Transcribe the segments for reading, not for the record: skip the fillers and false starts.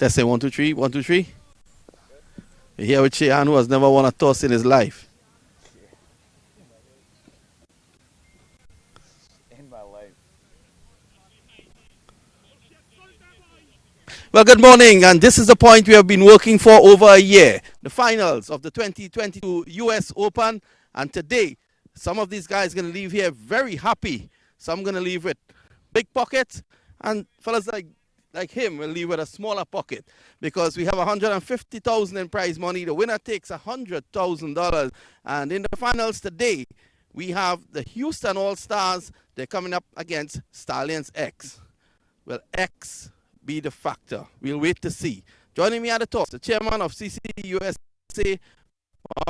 Let's say 1, 2, 3, 1, 2, 3. You're here with Shehan, who has never won a toss in his life. In my life. Well, good morning, and this is the point we have been working for over a year. The finals of the 2022 US Open, and today, some of these guys are going to leave here very happy. Some going to leave with big pockets, and fellas like him will leave with a smaller pocket, because we have $150,000 in prize money. The winner takes $100,000, and in the finals today, we have the Houston All-Stars. They're coming up against Stallions X. Will X be the factor? We'll wait to see. Joining me at the toss, the chairman of CCUSA,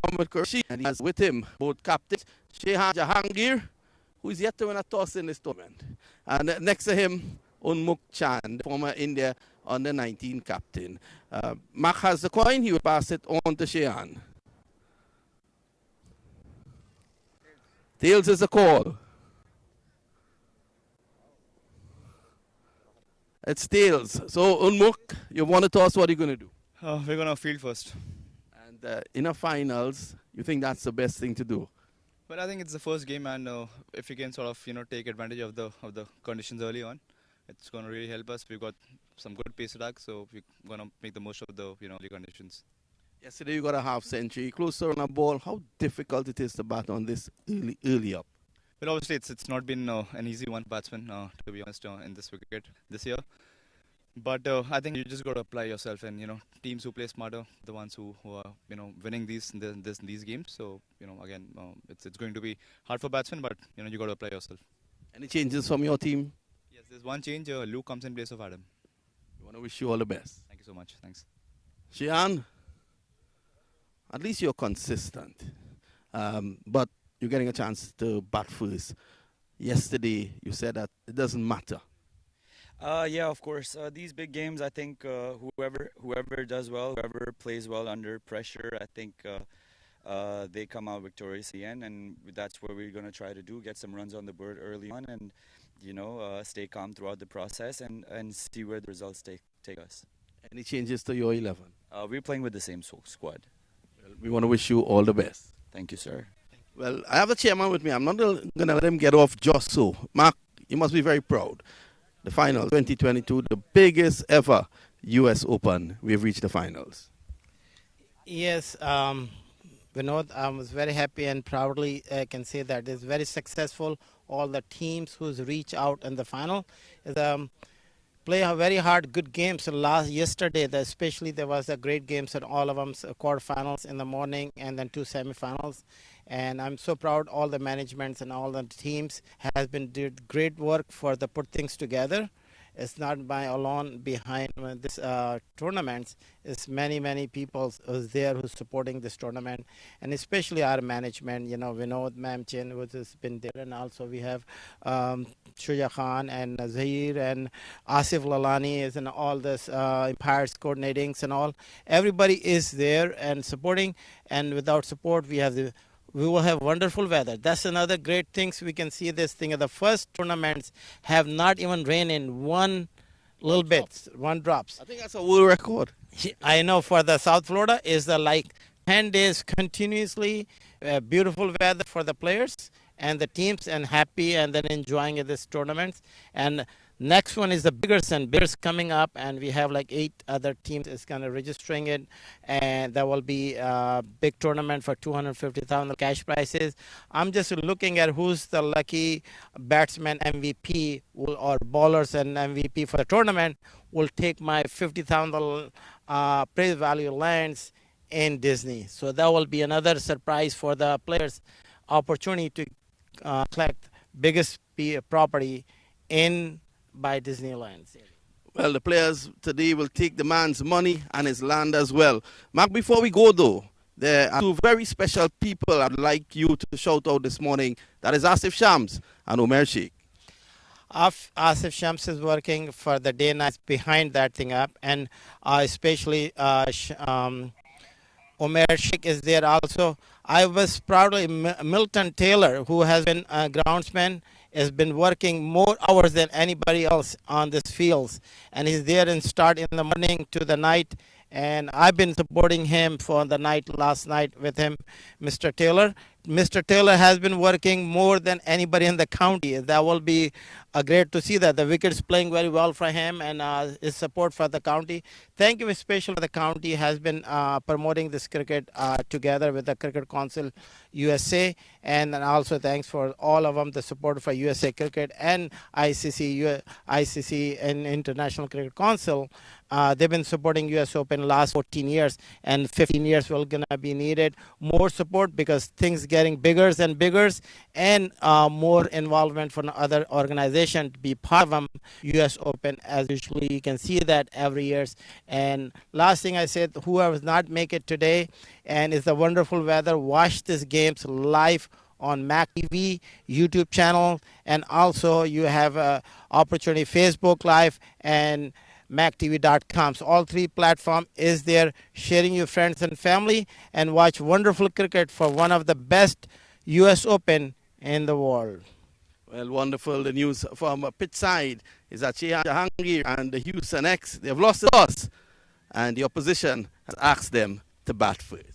Mohammed Qureshi, and he has with him both captains, Shehan Jahangir, who is yet to win a toss in this tournament, and next to him, Unmuk Chand, former India under-19 captain. Mak has the coin. He will pass it on to Shehan. Tails is the call. It's tails. So, Unmuk, you want to toss, what are you going to do? We're going to field first. And in a finals, you think that's the best thing to do? But I think it's the first game, and if you can sort of take advantage of the conditions early on, it's going to really help us. We've got some good pace attack, so we're going to make the most of the early conditions. Yesterday you got a half century, closer on a ball. How difficult it is to bat on this early up? Well, obviously it's not been an easy one, batsman, to be honest, in this wicket this year. But I think you just got to apply yourself, and teams who play smarter, the ones who are winning these games. So again, it's going to be hard for batsmen, but you got to apply yourself. Any changes from your team? Yes, there's one change. Luke comes in place of Adam. We want to wish you all the best. Thank you so much. Thanks. Shehan, at least you're consistent, but you're getting a chance to bat first. Yesterday, you said that it doesn't matter. Yeah, of course. These big games, I think whoever does well, whoever plays well under pressure, I think they come out victorious in the end, and that's what we're going to try to do, get some runs on the board early on, and stay calm throughout the process and see where the results take us. Any changes to your 11? We're playing with the same squad. Well, we want to wish you all the best. Thank you, sir. Well, I have the chairman with me. I'm not going to let him get off just so. Mark, you must be very proud. The finals 2022, the biggest ever US Open. We've reached the finals. Yes, Vinod, I was very happy and proudly can say that it's very successful. All the teams who's reach out in the final play a very hard, good games. Yesterday, especially there was a great games at all of them, quarterfinals in the morning and then 2 semifinals. And I'm so proud all the managements and all the teams has been did great work for the put things together. It's not by alone behind this tournaments. It's many people who's there who's supporting this tournament, and especially our management. Vinod Mamchin, who has been there, and also we have Shuja Khan and Zahir and Asif Lalani is and all this empires coordinating and all. Everybody is there and supporting, and without support we will have wonderful weather. That's another great thing. We can see this thing. The first tournaments have not even rained in one drops. I think that's a world record. I know for the South Florida is like 10 days continuously beautiful weather for the players and the teams, and happy and then enjoying this tournament. And next one is the biggest coming up, and we have like 8 other teams is kind of registering it, and there will be a big tournament for $250,000 cash prizes. I'm just looking at who's the lucky batsman MVP or bowlers and MVP for the tournament will take my $50,000 prize value lands in Disney. So that will be another surprise for the players, opportunity to collect biggest property in by Disneyland. Well, the players today will take the man's money and his land as well. Mark, before we go though, there are 2 very special people I'd like you to shout out this morning. That is Asif Shams and Umer Sheikh. Asif Shams is working for the day night behind that thing up, and especially Umer Sheikh is there also. I was proudly Milton Taylor, who has been a groundsman has been working more hours than anybody else on this fields, and he's there and start in the morning to the night. And I've been supporting him for the night last night with him, Mr. Taylor. Mr. Taylor has been working more than anybody in the county. That will be great to see that the Wickets playing very well for him and his support for the county. Thank you especially for the county has been promoting this cricket together with the Cricket Council USA, and also thanks for all of them, the support for USA Cricket and ICC and International Cricket Council. They've been supporting US Open last 14 years, and 15 years will gonna be needed more support because things getting bigger and bigger, and more involvement from other organization to be part of US Open, as usually you can see that every year. And last thing I said, whoever not make it today and it's the wonderful weather, watch these games live on MAQ TV YouTube channel, and also you have opportunity Facebook Live and maqtv.com. So all three platform is there, sharing your friends and family and watch wonderful cricket for one of the best US Open in the world. Well, wonderful. The news from pitch side is that Jahangir and the Houston X, they have lost the toss, and the opposition has asked them to bat first.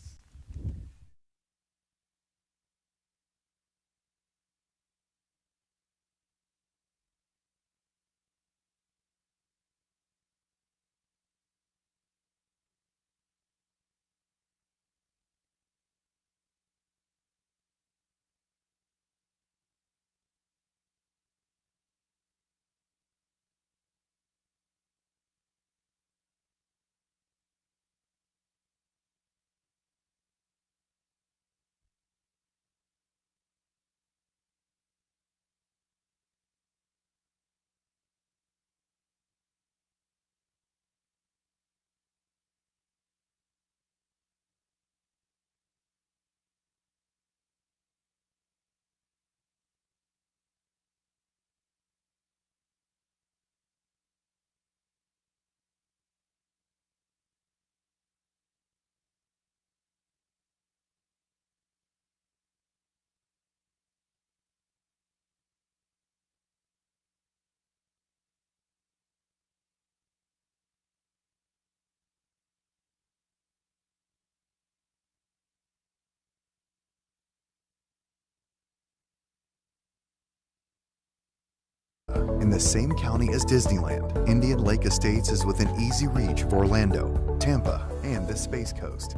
In the same county as Disneyland, Indian Lake Estates is within easy reach of Orlando, Tampa, and the Space Coast.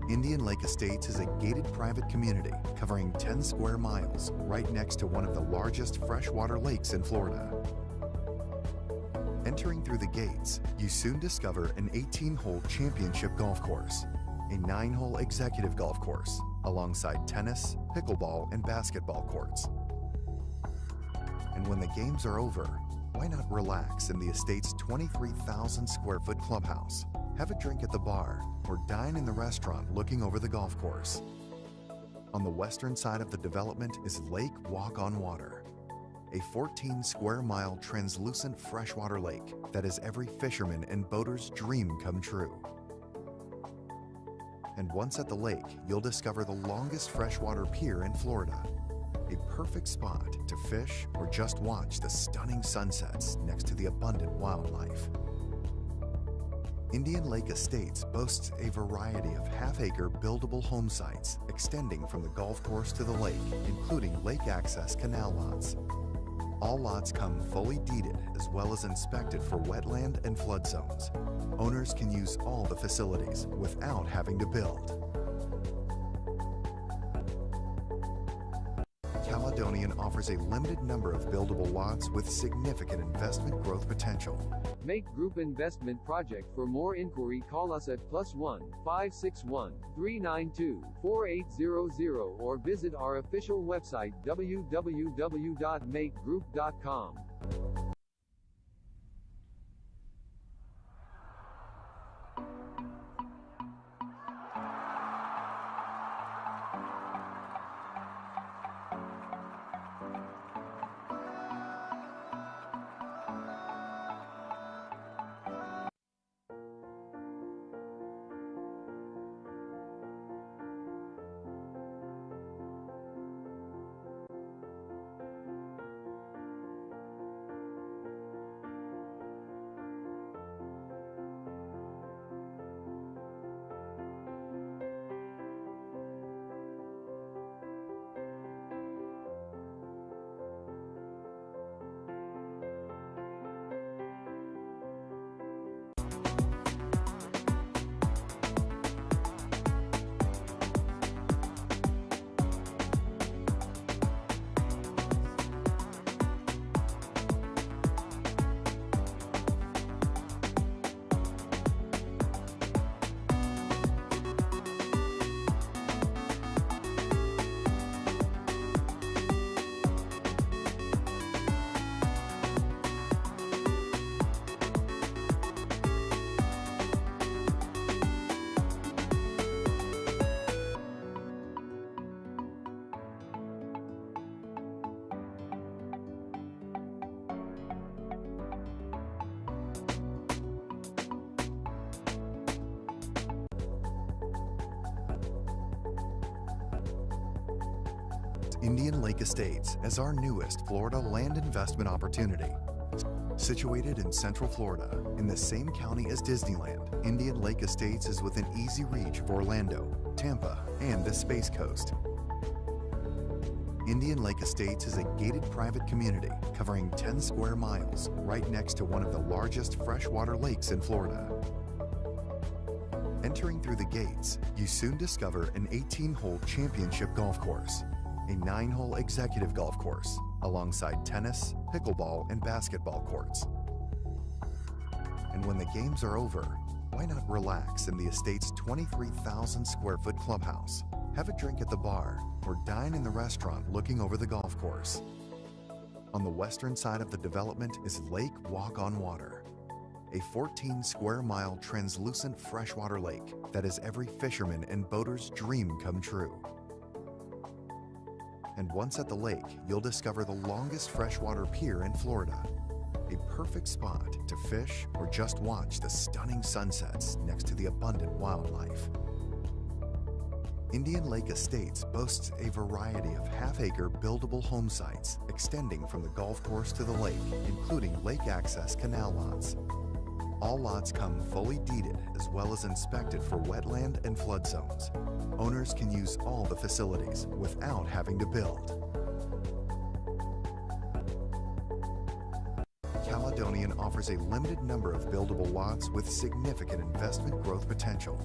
Indian Lake Estates is a gated private community covering 10 square miles right next to one of the largest freshwater lakes in Florida. Entering through the gates, you soon discover an 18-hole championship golf course, a 9-hole executive golf course, alongside tennis, pickleball, and basketball courts. And when the games are over, why not relax in the estate's 23,000 square foot clubhouse, have a drink at the bar, or dine in the restaurant looking over the golf course. On the western side of the development is Lake Walk on Water, a 14 square mile translucent freshwater lake that is every fisherman and boater's dream come true. And once at the lake, you'll discover the longest freshwater pier in Florida, a perfect spot to fish or just watch the stunning sunsets next to the abundant wildlife. Indian Lake Estates boasts a variety of half-acre buildable home sites extending from the golf course to the lake, including lake access canal lots. All lots come fully deeded as well as inspected for wetland and flood zones. Owners can use all the facilities without having to build. Caledonian offers a limited number of buildable lots with significant investment growth potential. Make Group Investment Project. For more inquiry, call us at +1 561 392 4800 or visit our official website www.makegroup.com. Indian Lake Estates as our newest Florida land investment opportunity. Situated in Central Florida, in the same county as Disneyland, Indian Lake Estates is within easy reach of Orlando, Tampa, and the Space Coast. Indian Lake Estates is a gated private community covering 10 square miles right next to one of the largest freshwater lakes in Florida. Entering through the gates, you soon discover an 18-hole championship golf course, a 9-hole executive golf course, alongside tennis, pickleball, and basketball courts. And when the games are over, why not relax in the estate's 23,000 square foot clubhouse, have a drink at the bar, or dine in the restaurant looking over the golf course. On the western side of the development is Lake Walk on Water, a 14 square mile translucent freshwater lake that is every fisherman and boater's dream come true. And once at the lake, you'll discover the longest freshwater pier in Florida, a perfect spot to fish or just watch the stunning sunsets next to the abundant wildlife. Indian Lake Estates boasts a variety of half-acre buildable home sites extending from the golf course to the lake, including lake access canal lots. All lots come fully deeded as well as inspected for wetland and flood zones. Owners can use all the facilities without having to build. Caledonian offers a limited number of buildable lots with significant investment growth potential.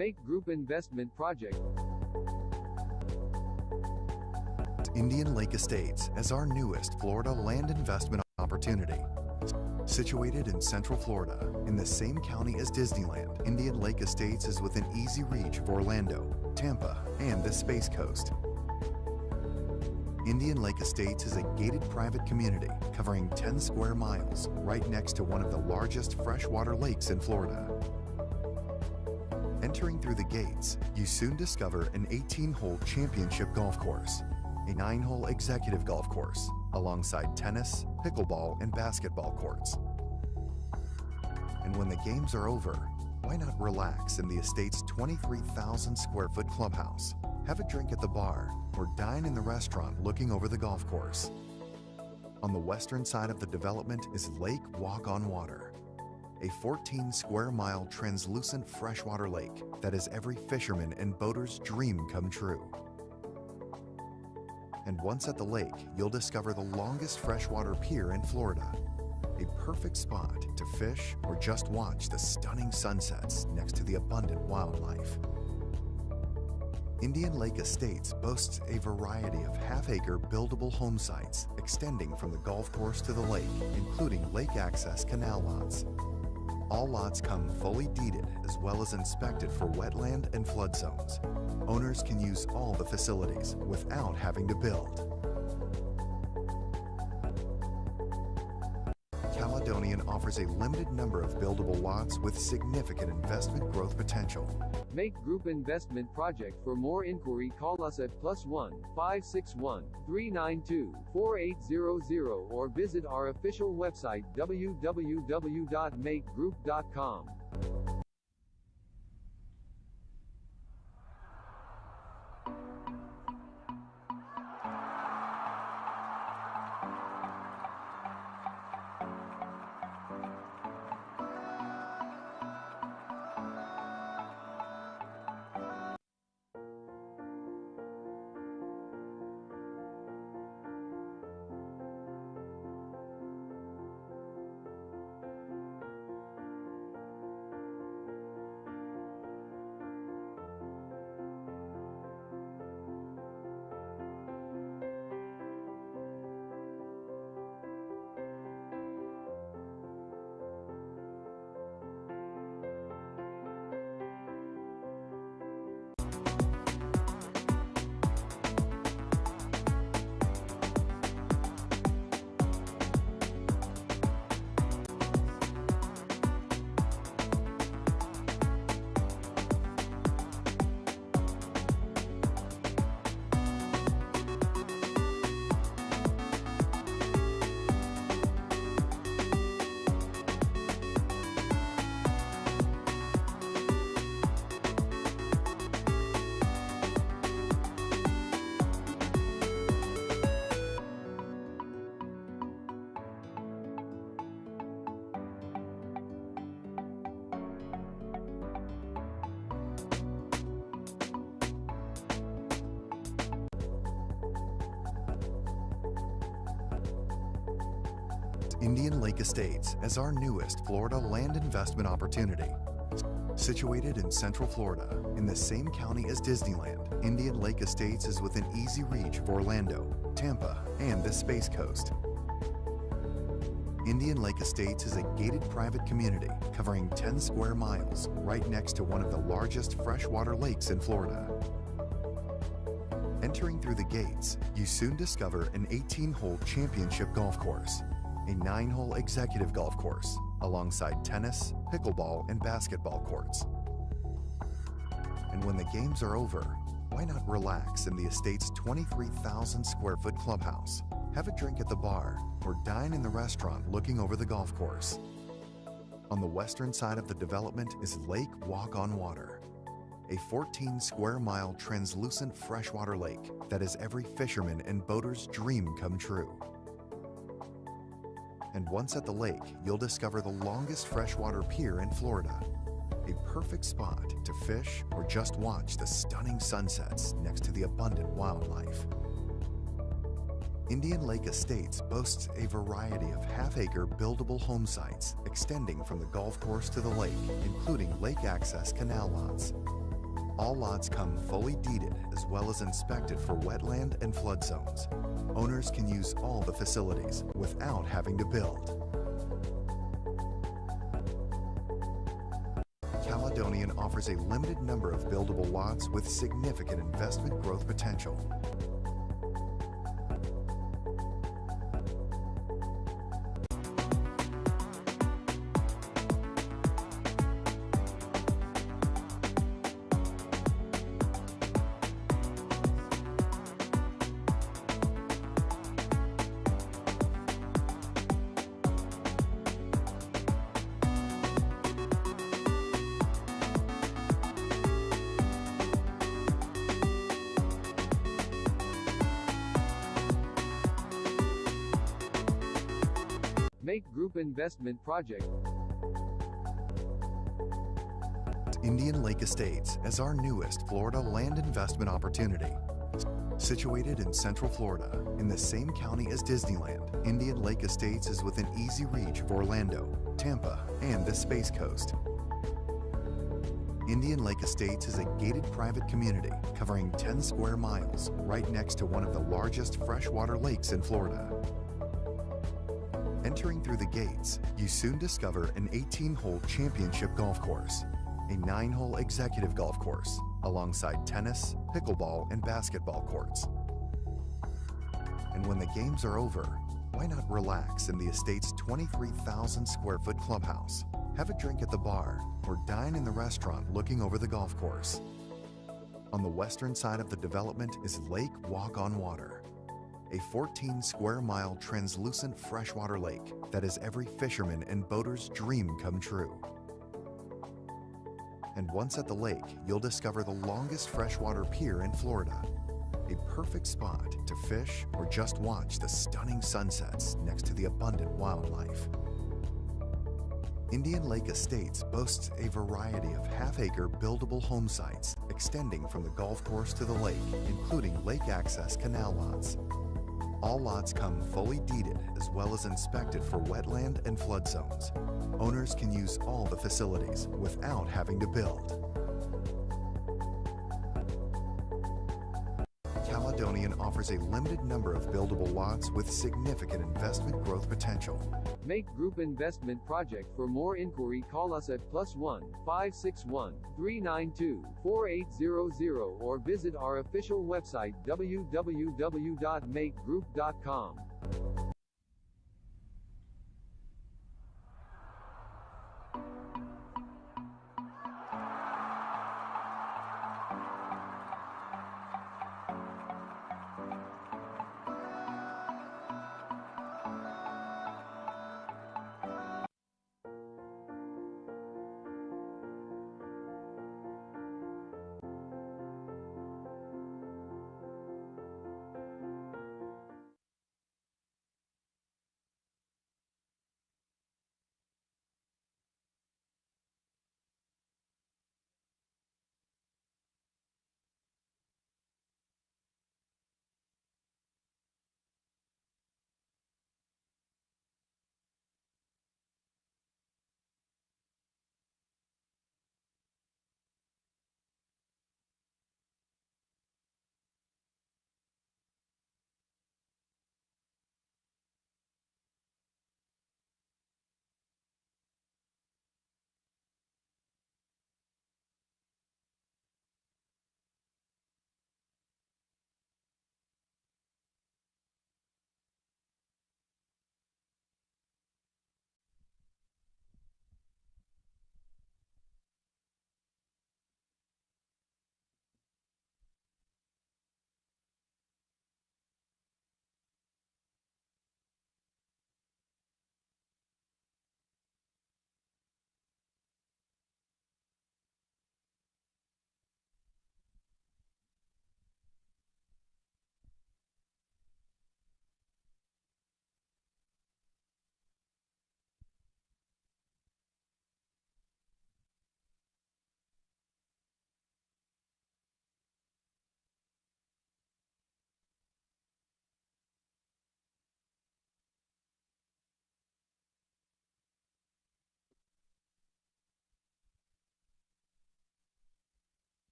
Make Group Investment Project. Indian Lake Estates as our newest Florida land investment opportunity. Situated in Central Florida, in the same county as Disneyland, Indian Lake Estates is within easy reach of Orlando, Tampa, and the Space Coast. Indian Lake Estates is a gated private community covering 10 square miles right next to one of the largest freshwater lakes in Florida. Entering through the gates, you soon discover an 18-hole championship golf course, a 9-hole executive golf course, alongside tennis, pickleball, and basketball courts. And when the games are over, why not relax in the estate's 23,000 square foot clubhouse, have a drink at the bar, or dine in the restaurant looking over the golf course. On the western side of the development is Lake Walk on Water, a 14 square mile translucent freshwater lake that is every fisherman and boater's dream come true. And once at the lake, you'll discover the longest freshwater pier in Florida, a perfect spot to fish or just watch the stunning sunsets next to the abundant wildlife. Indian Lake Estates boasts a variety of half-acre buildable home sites extending from the golf course to the lake, including lake access canal lots. All lots come fully deeded as well as inspected for wetland and flood zones. Owners can use all the facilities without having to build. Caledonian offers a limited number of buildable lots with significant investment growth potential. Make Group Investment Project. For more inquiry, call us at +1 561 392 4800 or visit our official website www.makegroup.com. Indian Lake Estates as our newest Florida land investment opportunity. Situated in Central Florida, in the same county as Disneyland, Indian Lake Estates is within easy reach of Orlando, Tampa, and the Space Coast. Indian Lake Estates is a gated private community covering 10 square miles right next to one of the largest freshwater lakes in Florida. Entering through the gates, you soon discover an 18-hole championship golf course, a 9-hole executive golf course, alongside tennis, pickleball, and basketball courts. And when the games are over, why not relax in the estate's 23,000 square foot clubhouse, have a drink at the bar, or dine in the restaurant looking over the golf course. On the western side of the development is Lake Walk on Water, a 14 square mile translucent freshwater lake that is every fisherman and boater's dream come true. And once at the lake, you'll discover the longest freshwater pier in Florida, a perfect spot to fish or just watch the stunning sunsets next to the abundant wildlife. Indian Lake Estates boasts a variety of half-acre buildable home sites extending from the golf course to the lake, including lake access canal lots. All lots come fully deeded as well as inspected for wetland and flood zones. Owners can use all the facilities without having to build. Caledonian offers a limited number of buildable lots with significant investment growth potential. MAQ Group Investment Project. Indian Lake Estates as our newest Florida land investment opportunity. Situated in Central Florida, in the same county as Disneyland, Indian Lake Estates is within easy reach of Orlando, Tampa, and the Space Coast. Indian Lake Estates is a gated private community covering 10 square miles right next to one of the largest freshwater lakes in Florida. Entering through the gates, you soon discover an 18-hole championship golf course, a 9-hole executive golf course, alongside tennis, pickleball, and basketball courts. And when the games are over, why not relax in the estate's 23,000 square foot clubhouse, have a drink at the bar, or dine in the restaurant looking over the golf course. On the western side of the development is Lake Walk on Water, a 14 square mile translucent freshwater lake that is every fisherman and boater's dream come true. And once at the lake, you'll discover the longest freshwater pier in Florida, a perfect spot to fish or just watch the stunning sunsets next to the abundant wildlife. Indian Lake Estates boasts a variety of half-acre buildable home sites extending from the golf course to the lake, including lake access canal lots. All lots come fully deeded as well as inspected for wetland and flood zones. Owners can use all the facilities without having to build. Caledonian offers a limited number of buildable lots with significant investment growth potential. MAQ Group Investment Project. For more inquiry, call us at +1 561 392 4800 or visit our official website www.maqgroup.com.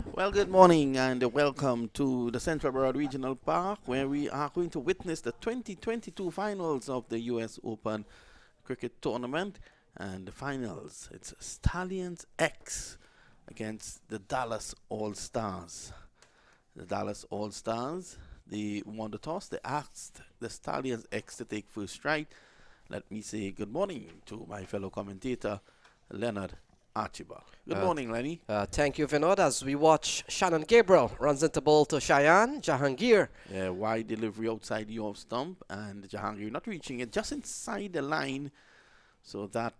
Well, good morning and welcome to the Central Broad Regional Park, where we are going to witness the 2022 finals of the US Open Cricket Tournament. And the finals, it's Stallions X against the Dallas All-Stars. The Dallas All-Stars, they won the toss. They asked the Stallions X to take first strike. Let me say good morning to my fellow commentator, Leonard Archibald. Good morning, Lenny. Thank you, Vinod. As we watch, Shannon Gabriel runs into ball to Cheyenne Jahangir. Wide delivery outside the off stump, and Jahangir not reaching it, just inside the line. So that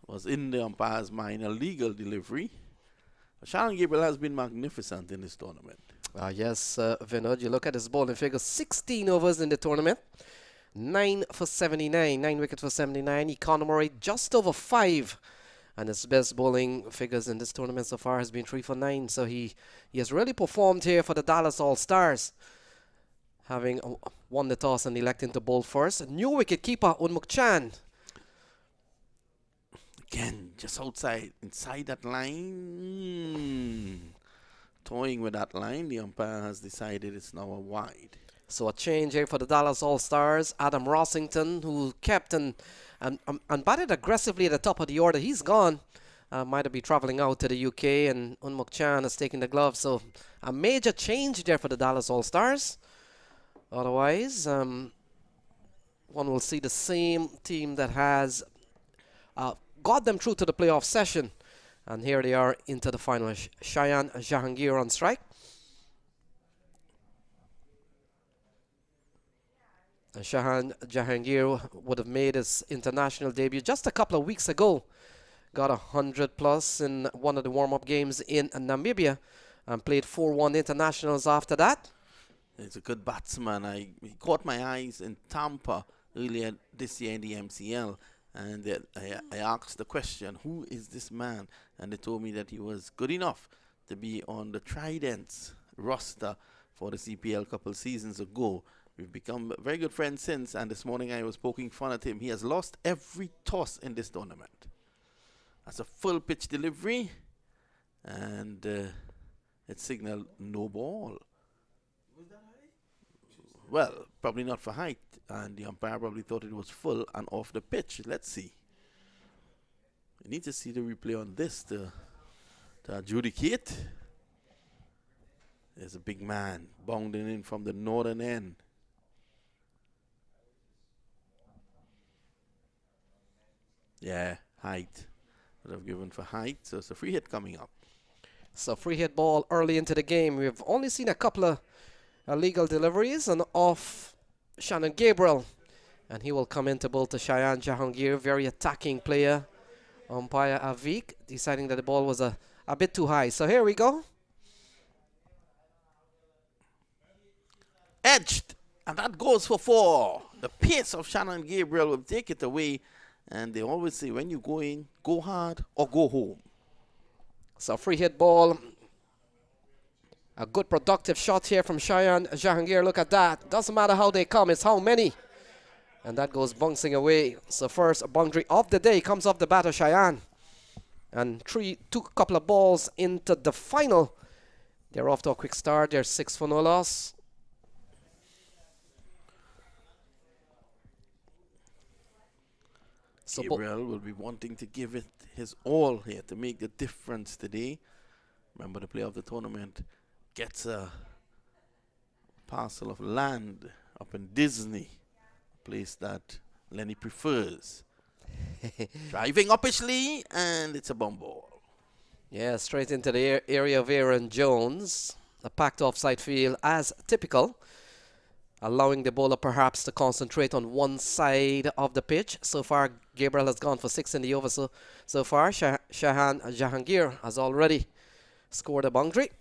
was in the umpire's mind, a legal delivery. Shannon Gabriel has been magnificent in this tournament. Yes, Vinod, you look at his bowling figure, 16 overs in the tournament. 9 for 79, 9 wickets for 79. Economy just over 5. And his best bowling figures in this tournament so far has been 3 for 9. So he has really performed here for the Dallas All-Stars, having won the toss and electing to bowl first. New wicket keeper Unmuk Chan. Again, just inside that line. Toying with that line, the umpire has decided it's now a wide. So a change here for the Dallas All-Stars. Adam Rossington, who kept and batted aggressively at the top of the order. He's gone. Might have been traveling out to the UK, and Unmuk Chan has taken the glove. So a major change there for the Dallas All-Stars. Otherwise, one will see the same team that has got them through to the playoff session. And here they are into the final. Cheyenne Jahangir on strike. Cheyenne Jahangir would have made his international debut just a couple of weeks ago. Got 100 plus in one of the warm-up games in Namibia and played 4-1 internationals after that. He's a good batsman. He caught my eyes in Tampa earlier this year in the MCL, and I asked the question, who is this man? And they told me that he was good enough to be on the Tridents roster for the CPL a couple seasons ago. We've become very good friends since, and this morning I was poking fun at him. He has lost every toss in this tournament. That's a full pitch delivery, and it signaled no ball. Was that height? Well, probably not for height, and the umpire probably thought it was full and off the pitch. Let's see. We need to see the replay on this to adjudicate. There's a big man bounding in from the northern end. Yeah, height. Would have given for height, so it's a free hit coming up. So free hit ball early into the game. We've only seen a couple of illegal deliveries and off Shannon Gabriel. And he will come into bowl to Cheyenne Jahangir, very attacking player. Umpire Avik deciding that the ball was a bit too high. So here we go. Edged, and that goes for 4. The pace of Shannon Gabriel will take it away. And they always say, when you go in, go hard or go home. So free hit ball. A good productive shot here from Cheyenne Jahangir. Look at that. Doesn't matter how they come, it's how many. And that goes bouncing away. So first boundary of the day comes off the bat of Cheyenne. And took a couple of balls into the final. They're off to a quick start. They're 6 for no loss. So Gabriel will be wanting to give it his all here to make the difference today. Remember, the player of the tournament gets a parcel of land up in Disney, a place that Lenny prefers. Driving uppishly, and it's a bomb ball. Yeah, straight into the area of Aaron Jones. A packed offside field as typical, allowing the bowler perhaps to concentrate on one side of the pitch. So far, Gabriel has gone for 6 in the over. So far, Cheyenne Jahangir has already scored a boundary.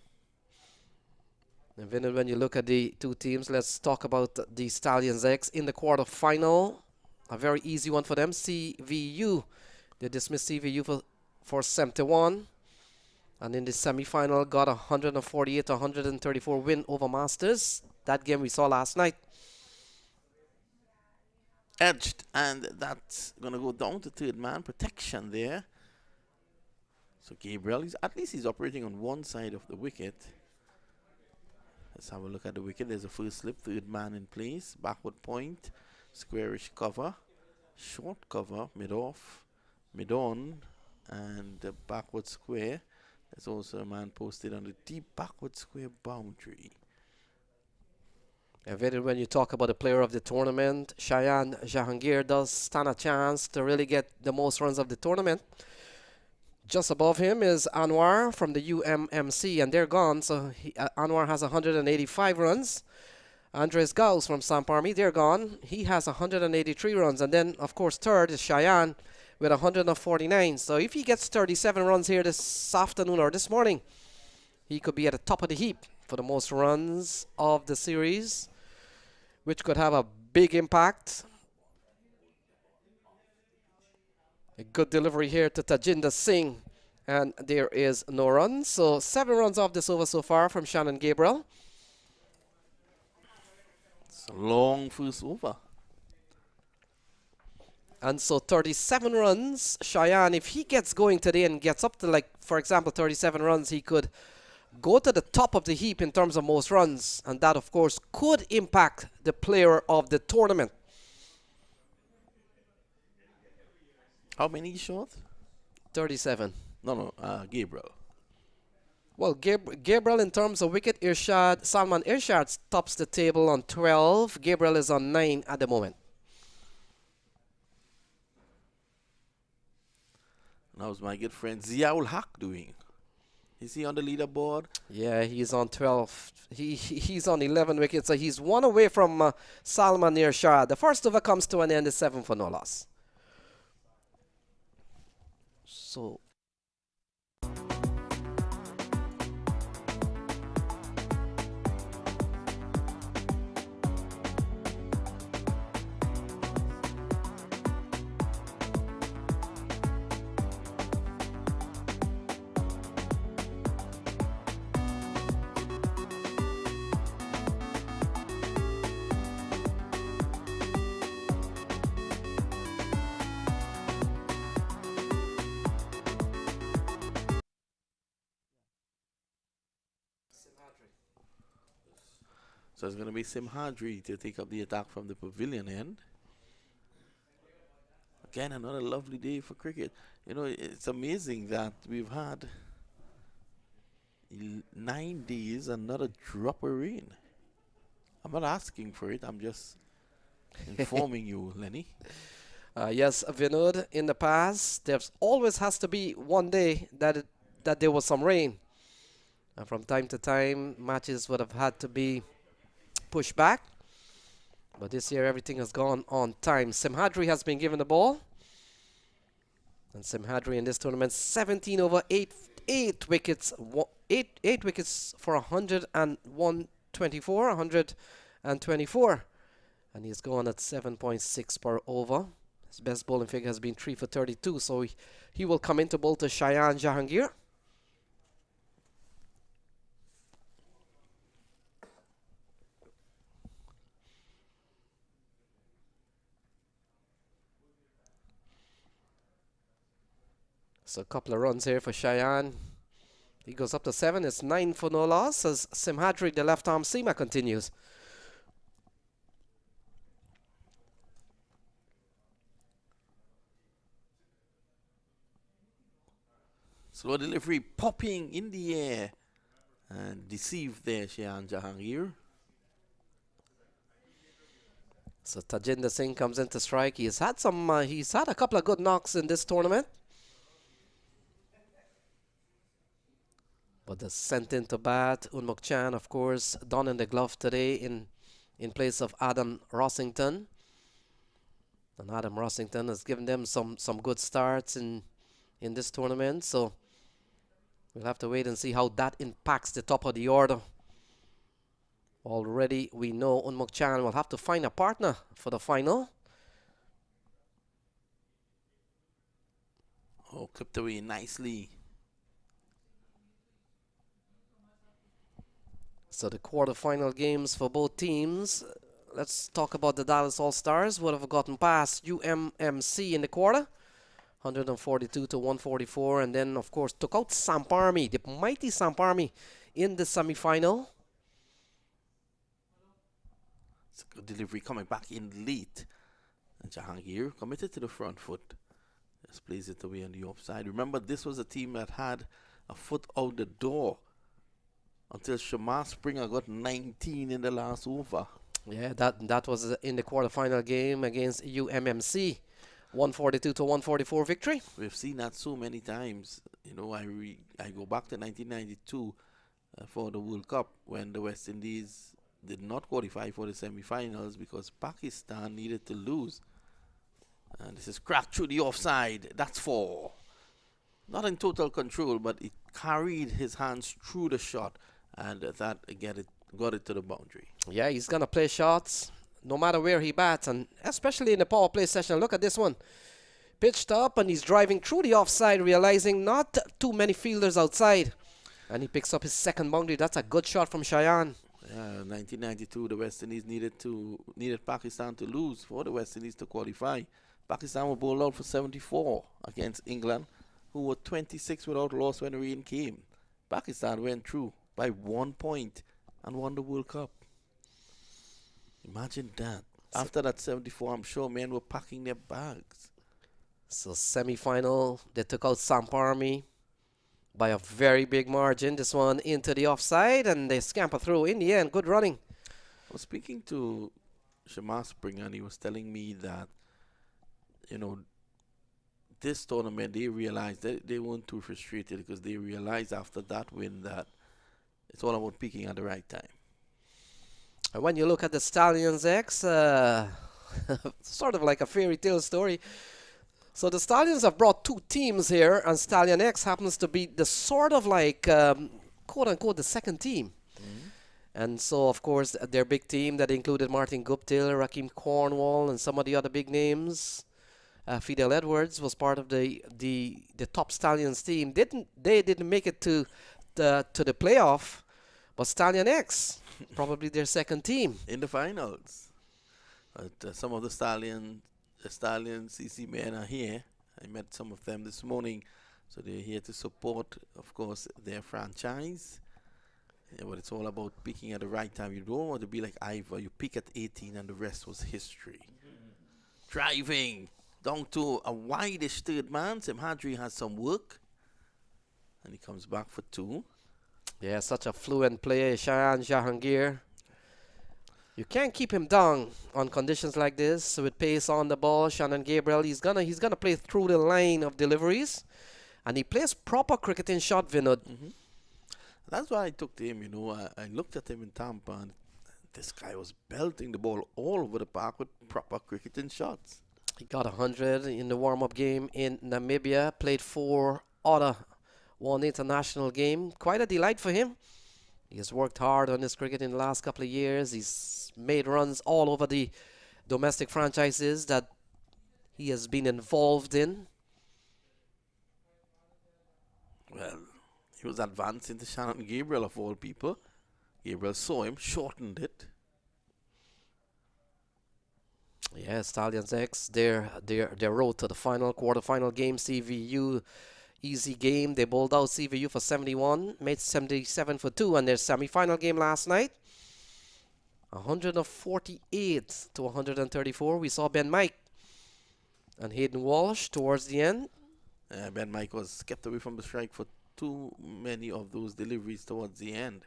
And then when you look at the two teams, let's talk about the Stallions X in the quarter-final. A very easy one for them. CVU. They dismissed CVU for 71. And in the semi-final, got 148-134 win over Masters. That game we saw last night. Edged, and that's going to go down to third man. Protection there. So Gabriel, at least he's operating on one side of the wicket. Let's have a look at the wicket. There's a first slip, third man in place, backward point, squarish cover, short cover, mid-off, mid-on, and the backward square. There's also a man posted on the deep backward square boundary. And when you talk about the player of the tournament, Shayan Jahangir does stand a chance to really get the most runs of the tournament. Just above him is Anwar from the UMMC, and they're gone. So Anwar has 185 runs. Andres Gauss from Samparmi, they're gone. He has 183 runs. And then, of course, third is Shayan with 149. So if he gets 37 runs here this afternoon or this morning, he could be at the top of the heap for the most runs of the series, which could have a big impact. A good delivery here to Tajinder Singh, and there is no run. So 7 runs off this over so far from Shannon Gabriel. It's a long first over. And so 37 runs, Shayan, if he gets going today and gets up to, like, for example, 37 runs, he could go to the top of the heap in terms of most runs. And that, of course, could impact the player of the tournament. How many short? 37. No, Gabriel. Well, Gabriel in terms of wicket, Salman Irshad tops the table on 12. Gabriel is on 9 at the moment. How's my good friend Ziaul Haq doing? Is he on the leaderboard? Yeah, he's on 12. He's on 11 wickets, so he's 1 away from Salman Irshad. The first over comes to an end, is 7 for no loss. So So it's going to be Simhadri to take up the attack from the pavilion end. Again, another lovely day for cricket. You know, it's amazing that we've had 9 days and not a drop of rain. I'm not asking for it. I'm just informing you, Lenny. Yes, Vinod, in the past, there's always has to be one day that there was some rain. And from time to time, matches would have had to be pushed back. But this year, everything has gone on time. Simhadri has been given the ball. And Simhadri in this tournament, 17 over 8 wickets, 8 wickets for 124. And he's gone at 7.6 per over. His best bowling figure has been 3 for 32. So he will come in to bowl to Shayan Jahangir. So a couple of runs here for Shayan. He goes up to 7. It's 9 for no loss as Simhadri, the left-arm seamer, continues. Slow delivery popping in the air and deceived there, Shayan Jahangir. So Tajinder Singh comes in to strike. He's had a couple of good knocks in this tournament. But the sent into bat, Unmuk Chan, of course, donning the glove today in place of Adam Rossington. And Adam Rossington has given them some good starts in this tournament. So we'll have to wait and see how that impacts the top of the order. Already we know Unmuk Chan will have to find a partner for the final. Oh, clipped away nicely. So the quarterfinal games for both teams. Let's talk about the Dallas All-Stars. Would have gotten past UMMC in the quarter. 142 to 144, and then of course took out Samparmi, the mighty Samparmi, in the semi-final. It's a good delivery coming back in late. And Jahangir committed to the front foot. Just plays it away on the offside. Remember, this was a team that had a foot out the door until Shamar Springer got 19 in the last over. Yeah, that was in the quarterfinal game against UMMC. 142 to 144 victory. We've seen that so many times. You know, I go back to 1992 for the World Cup when the West Indies did not qualify for the semi-finals because Pakistan needed to lose. And this is cracked through the offside. That's 4. Not in total control, but it carried his hands through the shot, and that got it to the boundary. Yeah, he's gonna play shots no matter where he bats, and especially in the power play session. Look at this one. Pitched up, and he's driving through the offside, realizing not too many fielders outside. And he picks up his second boundary. That's a good shot from Cheyenne. Yeah, 1992, the West Indies needed Pakistan to lose for the West Indies to qualify. Pakistan were bowled out for 74 against England, who were 26 without loss when the rain came. Pakistan went through by 1 point and won the World Cup. Imagine that. After that 74, I'm sure men were packing their bags. So semi-final, they took out Samparmi by a very big margin. This one into the offside, and they scamper through. In the end, good running. I was speaking to Shamar Springer, and he was telling me that, you know, this tournament, they realized that they weren't too frustrated because they realized after that win that it's all about peaking at the right time. And when you look at the Stallions X, sort of like a fairy tale story. So the Stallions have brought 2 teams here, and Stallion X happens to be the sort of like, quote-unquote, the second team. And so, of course, their big team that included Martin Guptill, Rakeem Cornwall, and some of the other big names. Fidel Edwards was part of the top Stallions team. They didn't make it to the playoff, but Stallion X, probably their second team in the finals. But some of the Stallion CC men are here. I met some of them this morning, so they're here to support, of course, their franchise. Yeah, but it's all about picking at the right time. You don't want to be like Ivor. You pick at 18 and the rest was history. Driving down to a wide-ish third man. Sim Hadri has some work. And he comes back for 2. Yeah, such a fluent player, Cheyenne Jahangir. You can't keep him down on conditions like this. With pace on the ball, Shannon Gabriel, he's gonna play through the line of deliveries. And he plays proper cricketing shot, Vinod. That's why I took to him, you know. I looked at him in Tampa, and this guy was belting the ball all over the park with proper cricketing shots. He got 100 in the warm-up game in Namibia, played 4 other one international game. Quite a delight for him. He has worked hard on his cricket in the last couple of years. He's made runs all over the domestic franchises that he has been involved in. Well, he was advancing to Shannon Gabriel of all people. Gabriel saw him, shortened it. Yeah, Stallions X, their road to the final quarterfinal game. CVU, easy game. They bowled out CVU for 71, made 77 for 2, and their semi-final game last night, 148 to 134. We saw Ben Mike and Hayden Walsh towards the end. Ben Mike was kept away from the strike for too many of those deliveries towards the end,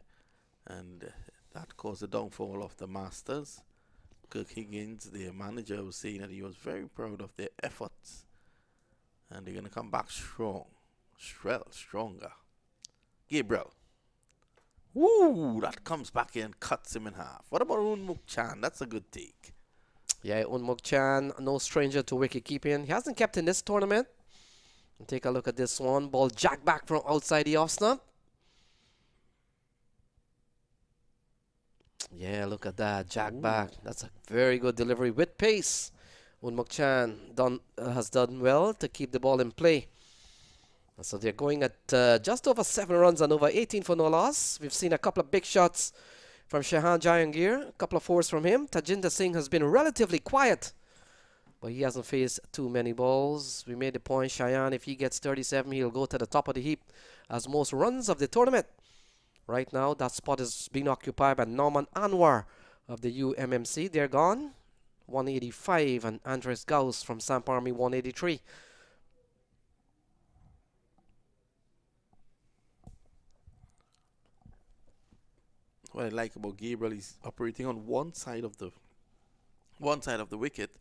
and that caused the downfall of the Masters. Kirk Higgins, their manager, was saying that he was very proud of their efforts, and they're going to come back stronger. Gabriel. Woo! That comes back in and cuts him in half. What about Unmuk Chan? That's a good take. Yeah, Unmuk Chan, no stranger to wicket keeping. He hasn't kept in this tournament. And take a look at this one. Ball jacked back from outside the off stump. Yeah, look at that. Jack back. That's a very good delivery with pace. Unmuk Chan has done well to keep the ball in play. So they're going at just over 7 runs and over 18 for no loss. We've seen a couple of big shots from Shehan Jahangir, a couple of 4s from him. Tajinder Singh has been relatively quiet but he hasn't faced too many balls. We made the point, Cheyenne, if he gets 37, he'll go to the top of the heap as most runs of the tournament. Right now, that spot is being occupied by Norman Anwar of the UMMC. They're gone. 185, and Andres Gauss from Samp Army, 183. What I like about Gabriel, he's operating on one side of the wicket,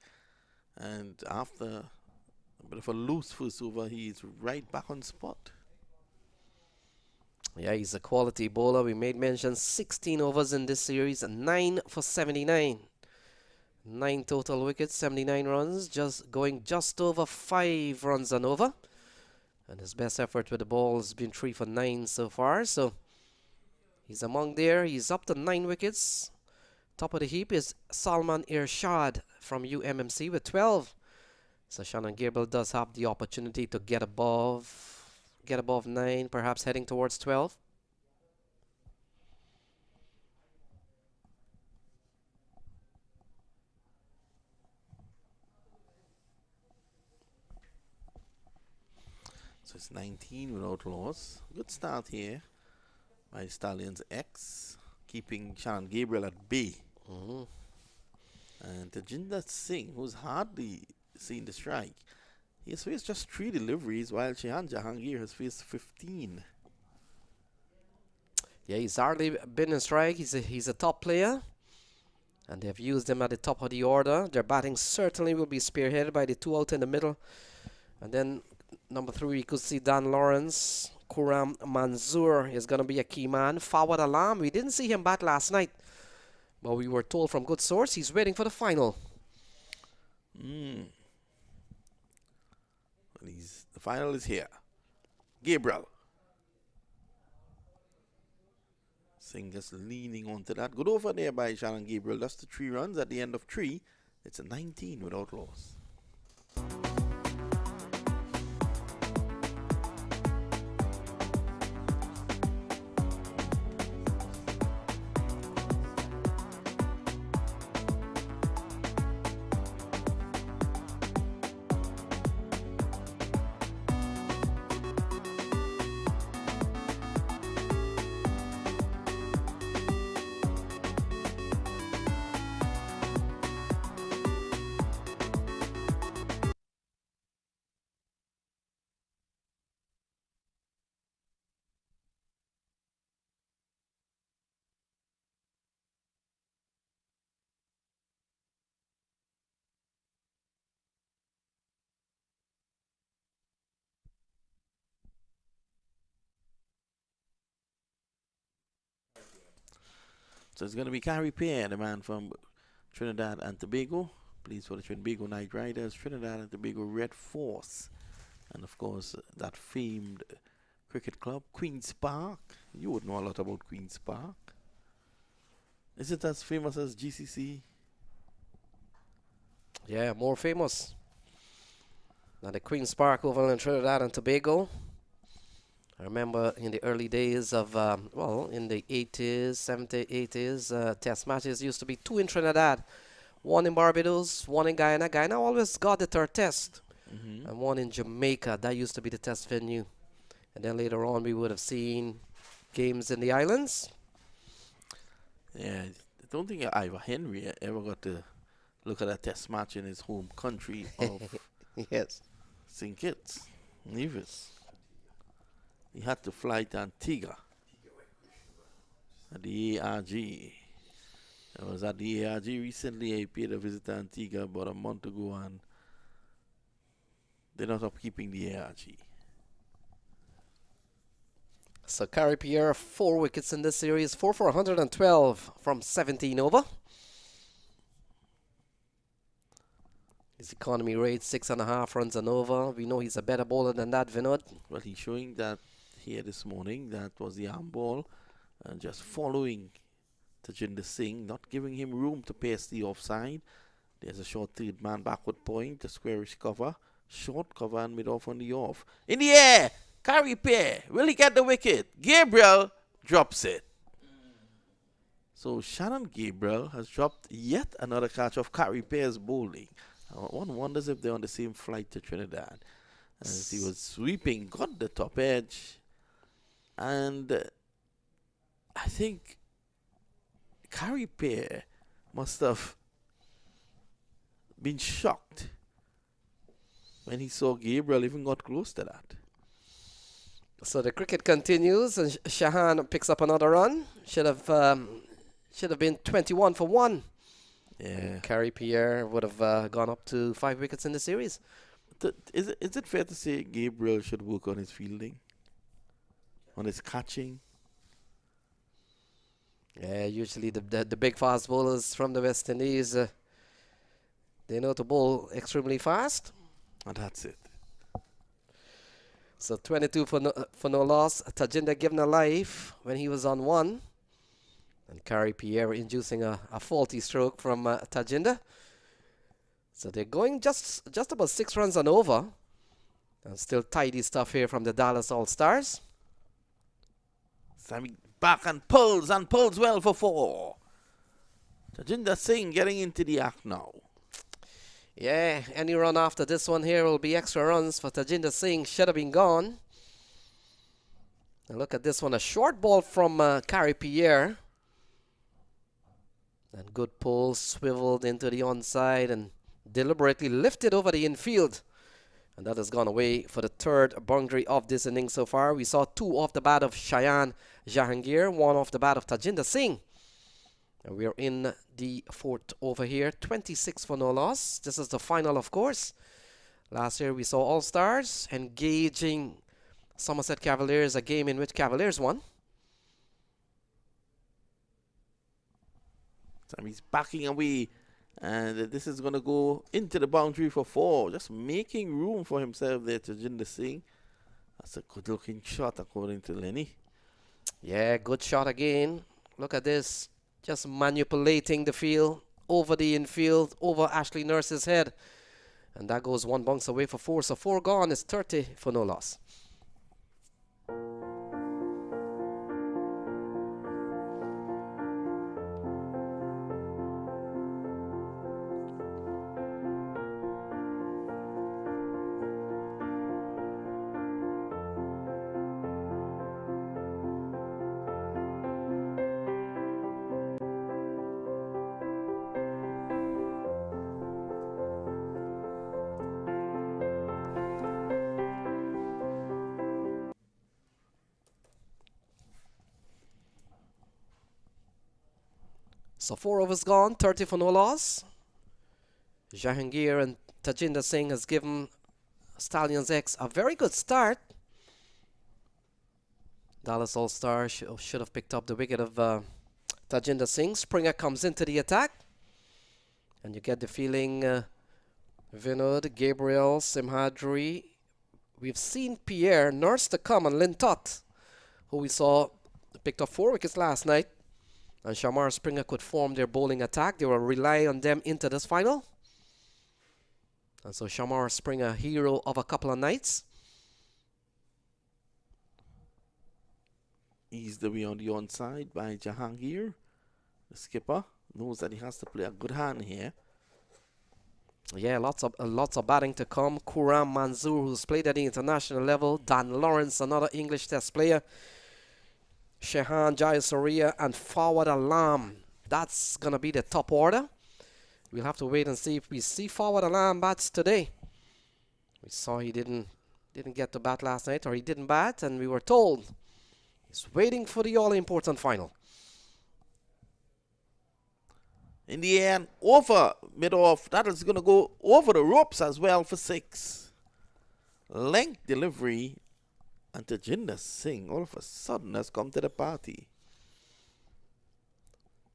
and after a bit of a loose first over, he's right back on spot. Yeah, he's a quality bowler. We made mention 16 overs in this series, 9 for 79. 9 total wickets, 79 runs, just over 5 runs and over. And his best effort with the ball has been 3 for 9 so far. So he's among there. He's up to 9 wickets. Top of the heap is Salman Irshad from UMMC with 12. So Shannon Gabriel does have the opportunity to get above 9, perhaps heading towards 12. So it's 19 without loss. Good start here by Stallions X, keeping Shannon Gabriel at bay. And Tajinder Singh, who's hardly seen the strike, he has faced just 3 deliveries, while Shehan Jahangir has faced 15. Yeah, he's hardly been in strike. He's a top player, and they've used him at the top of the order. Their batting certainly will be spearheaded by the 2 out in the middle. And then number 3, we could see Dan Lawrence. Kuram Manzoor is going to be a key man. Fawad Alam, we didn't see him bat last night, but we were told from good source he's waiting for the final. The final is here. Gabriel. Singh just leaning onto that. Good over there by Shannon Gabriel. That's the 3 runs. At the end of 3, it's a 19 without loss. So it's going to be Gary Pear, the man from Trinidad and Tobago. Plays for the Tobago Knight Riders, Trinidad and Tobago Red Force. And of course, that famed cricket club, Queen's Park. You would know a lot about Queen's Park. Is it as famous as GCC? Yeah, more famous. Now the Queen's Park over in Trinidad and Tobago. I remember in the early days of, in the 80s, 70s, 80s, test matches used to be 2 in Trinidad, 1 in Barbados, 1 in Guyana. Guyana always got the 3rd test, and 1 in Jamaica. That used to be the test venue. And then later on, we would have seen games in the islands. Yeah, I don't think Ivor Henry ever got to look at a test match in his home country of Yes. St. Kitts, Nevis. He had to fly to Antigua at the ARG. I was at the ARG recently. I paid a visit to Antigua about a month ago, and they're not upkeeping the ARG. So Gary Pierre, 4 wickets in this series, 4 for 112 from 17 over. His economy rate 6.5 runs and over. We know he's a better bowler than that, Vinod. Well, he's showing that here this morning. That was the arm ball, and just following Tajinder Singh, not giving him room to pass the offside. There's a short 3rd man backward point, a squarish cover, short cover, and mid off on the off. In the air, Gary Pear, will he get the wicket? Gabriel drops it. So Shannon Gabriel has dropped yet another catch of Gary Pear's bowling. One wonders if they're on the same flight to Trinidad. As he was sweeping, got the top edge. And I think Carey Pierre must have been shocked when he saw Gabriel even got close to that. So the cricket continues, and Shahan picks up another run. Should have been 21 for 1. Yeah. Carey Pierre would have gone up to 5 wickets in the series. Is it fair to say Gabriel should work on his fielding, on his catching? Yeah, usually the big fast bowlers from the West Indies, they know to bowl extremely fast. And that's it. So 22 for no loss. Tajinder given a life when he was on 1. And Carey Pierre inducing a faulty stroke from Tajinder. So they're going just about 6 runs and over. And still tidy stuff here from the Dallas All-Stars. Sammy back and pulls well for 4. Tajinder Singh getting into the act now. Yeah, any run after this one here will be extra runs for Tajinder Singh. Should have been gone. And look at this one, a short ball from Carey Pierre. And good pull, swiveled into the onside and deliberately lifted over the infield. And that has gone away for the 3rd boundary of this innings so far. We saw 2 off the bat of Shayan Jahangir, 1 off the bat of Tajinder Singh. And we're in the 4th over here, 26 for no loss. This is the final, of course. Last year we saw All-Stars engaging Somerset Cavaliers, a game in which Cavaliers won. Sammy's backing away. And this is going to go into the boundary for 4. Just making room for himself there, Tajinder Singh. That's a good-looking shot, according to Lenny. Yeah, good shot again. Look at this. Just manipulating the field over the infield, over Ashley Nurse's head. And that goes 1 bounce away for 4. So 4 gone is 30 for no loss. So 4 overs gone, 30 for no loss. Jahangir and Tajinder Singh has given Stallions X a very good start. Dallas All-Star should have picked up the wicket of Tajinder Singh. Springer comes into the attack. And you get the feeling Vinod, Gabriel, Simhadri. We've seen Pierre nurse to come and Lintott, who we saw picked up 4 wickets last night. And Shamar Springer could form their bowling attack. They will rely on them into this final. And so Shamar Springer, hero of a couple of nights. Eased away on the onside by Jahangir. The skipper knows that he has to play a good hand here. Yeah, lots of batting to come. Kuram Manzoor, who's played at the international level. Dan Lawrence, another English Test player. Shehan Jayasuriya and Fawad Alam. That's going to be the top order. We'll have to wait and see if we see Fawad Alam bats today. We saw he didn't get to bat last night, or he didn't bat, and we were told he's waiting for the all-important final. In the end, over mid-off. That is going to go over the ropes as well for 6. Length delivery. And Tajinder Singh all of a sudden has come to the party.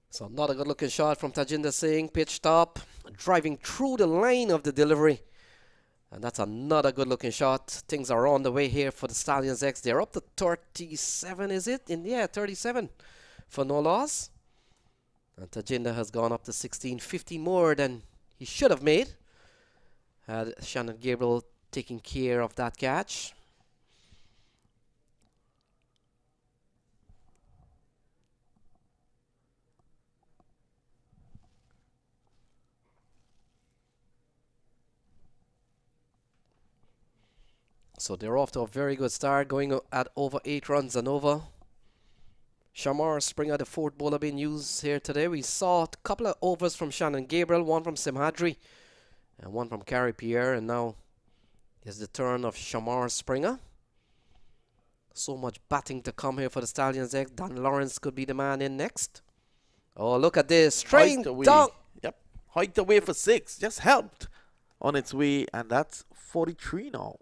So not a good looking shot from Tajinder Singh. Pitched up, driving through the line of the delivery. And that's another good looking shot. Things are on the way here for the Stallions X. They're up to 37, is it? Yeah, 37 for no loss. And Tajinder has gone up to 16, 50 more than he should have made. Had Shannon Gabriel taking care of that catch. So they're off to a very good start, going at over 8 runs and over. Shamar Springer, the fourth bowler being used here today. We saw a couple of overs from Shannon Gabriel, one from Simhadri, and one from Carrie Pierre. And now is the turn of Shamar Springer. So much batting to come here for the Stallions X. Dan Lawrence could be the man in next. Oh, look at this. Straight down. Yep. Hiked away for 6. Just helped on its way. And that's 43 now.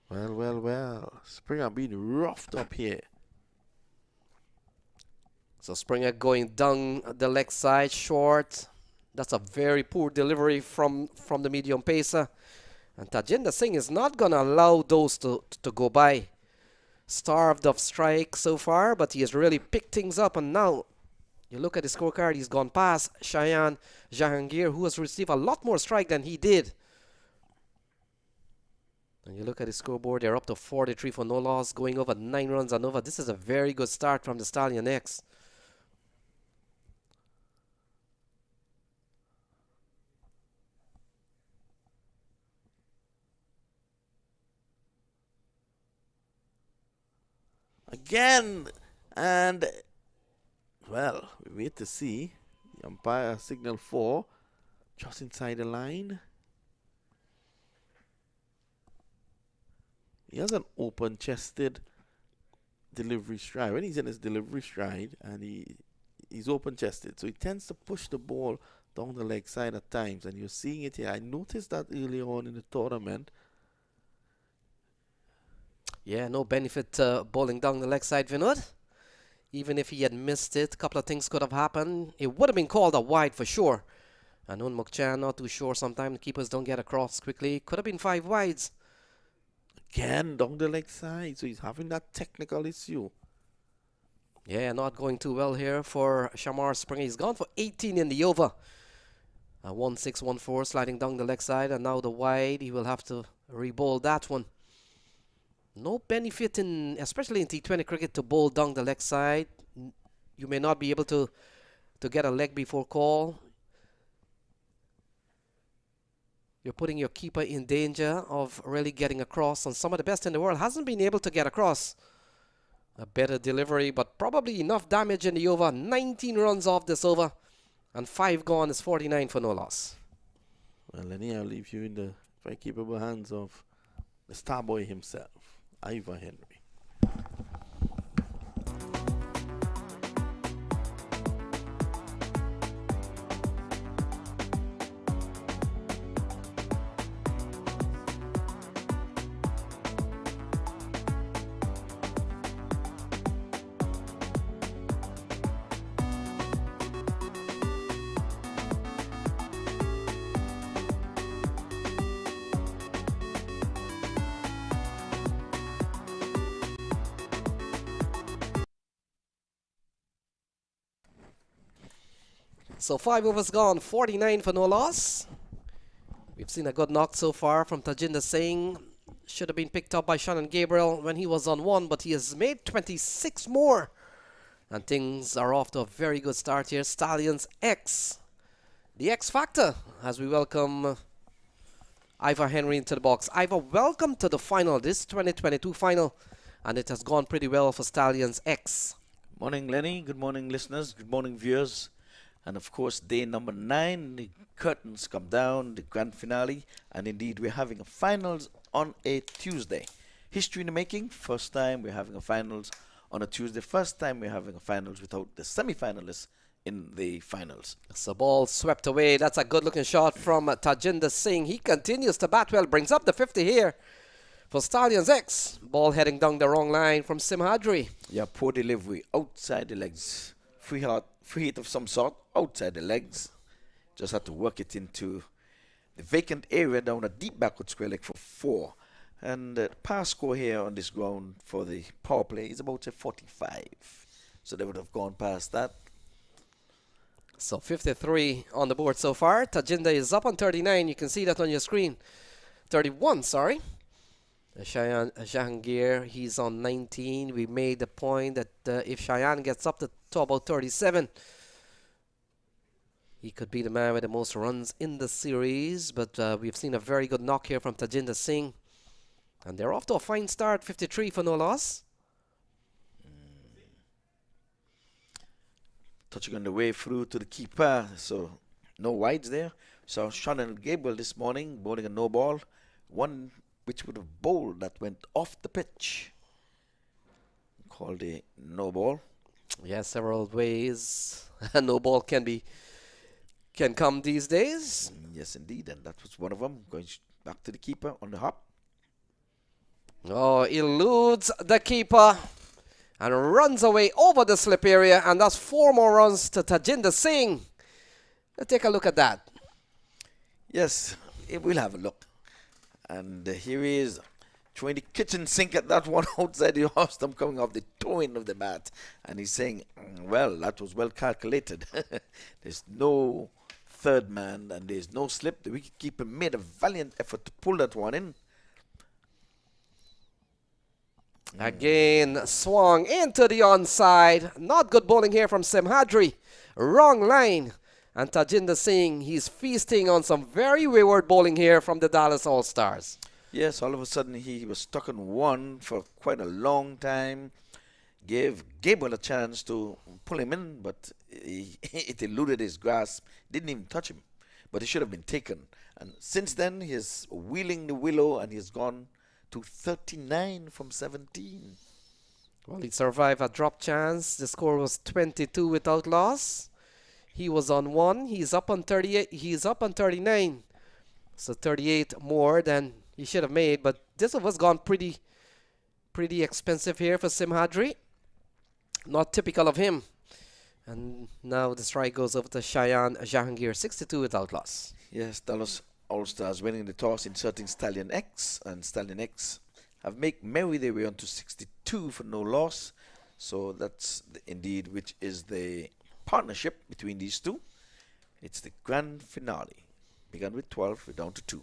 Well, well, well. Springer being roughed up here. So Springer going down the leg side, short. That's a very poor delivery from the medium pacer. And Tajinder Singh is not going to allow those to go by. Starved of strike so far, but he has really picked things up. And now, you look at the scorecard, he's gone past Shayan Jahangir, who has received a lot more strike than he did. And you look at the scoreboard, they're up to 43 for no loss, going over 9 runs and over. This is a very good start from the Stallion X. Again, and well, we wait to see. The umpire signal 4, just inside the line. He has an open-chested delivery stride. When he's in his delivery stride, and he's open-chested, so he tends to push the ball down the leg side at times, and you're seeing it here. I noticed that earlier on in the tournament. Yeah, no benefit bowling down the leg side, Vinod. Even if he had missed it, a couple of things could have happened. It would have been called a wide for sure. And Mukchan, not too sure. Sometimes keepers don't get across quickly. Could have been 5 wides. Again, down the leg side. So he's having that technical issue. Yeah, not going too well here for Shamar Springer. He's gone for 18 in the over. 1-6, 1-4, sliding down the leg side. And now the wide, he will have to re-bowl that one. No benefit in, especially in T20 cricket, to bowl down the leg side. You may not be able to get a leg before call. You're putting your keeper in danger of really getting across. And some of the best in the world hasn't been able to get across. A better delivery, but probably enough damage in the over. 19 runs off this over. And 5 gone is 49 for no loss. Well, Lenny, I'll leave you in the very capable hands of the star boy himself, Ivor Henry. So 5 overs gone, 49 for no loss. We've seen a good knock so far from Tajinder Singh. Should have been picked up by Shannon Gabriel when he was on 1, but he has made 26 more. And things are off to a very good start here. Stallions X, the X Factor, as we welcome Ivor Henry into the box. Ivor, welcome to the final, this 2022 final. And it has gone pretty well for Stallions X. Morning, Lenny. Good morning, listeners. Good morning, viewers. And of course, day number 9, the curtains come down, the grand finale. And indeed, we're having a finals on a Tuesday. History in the making. First time we're having a finals on a Tuesday. First time we're having a finals without the semi-finalists in the finals. So ball swept away. That's a good looking shot from Tajinder Singh. He continues to bat well. Brings up the 50 here for Stallions X. Ball heading down the wrong line from Simhadri. Yeah, poor delivery outside the legs. Free hit of some sort outside the legs. Just had to work it into the vacant area down a deep backward square leg for 4. And the pass score here on this ground for the power play is about a 45. So they would have gone past that. So 53 on the board so far. Tajinder is up on 39. You can see that on your screen. 31, sorry. Jahangir, he's on 19. We made the point that if Shayan gets up to about 37, he could be the man with the most runs in the series. But we've seen a very good knock here from Tajinder Singh. And they're off to a fine start, 53 for no loss. Touching on the way through to the keeper, so no wides there. So Shannon Gable this morning bowling a no ball, one which would have bowled that went off the pitch. Called a no ball. Yeah, several ways a no ball can come these days. Yes, indeed, and that was one of them. Going back to the keeper on the hop. Oh, eludes the keeper and runs away over the slip area, and that's 4 more runs to Tajinder Singh. Let's take a look at that. Yes, we'll have a look. And here he is, trying the kitchen sink at that one outside the off stump, coming off the toe end of the bat. And he's saying, well, that was well calculated. There's no third man and there's no slip. The wicketkeeper made a valiant effort to pull that one in. Again, swung into the onside. Not good bowling here from Simhadri. Wrong line. And Tajinder Singh, he's feasting on some very wayward bowling here from the Dallas All-Stars. Yes, all of a sudden he was stuck on one for quite a long time. Gave Gable a chance to pull him in, but it eluded his grasp. Didn't even touch him, but he should have been taken. And since then, he's wheeling the willow and he's gone to 39 from 17. Well, he survived a drop chance. The score was 22 without loss. He was on 1. He's up on 38. He's up on 39. So 38 more than he should have made. But this was gone pretty expensive here for Simhadri. Not typical of him. And now the strike goes over to Cheyenne Jahangir, 62 without loss. Yes, Dallas All-Stars winning the toss, inserting Stallion X, and Stallion X have make merry their way on to 62 for no loss. So that's indeed which is the partnership between these two. It's the grand finale. Began with 12, we're down to 2.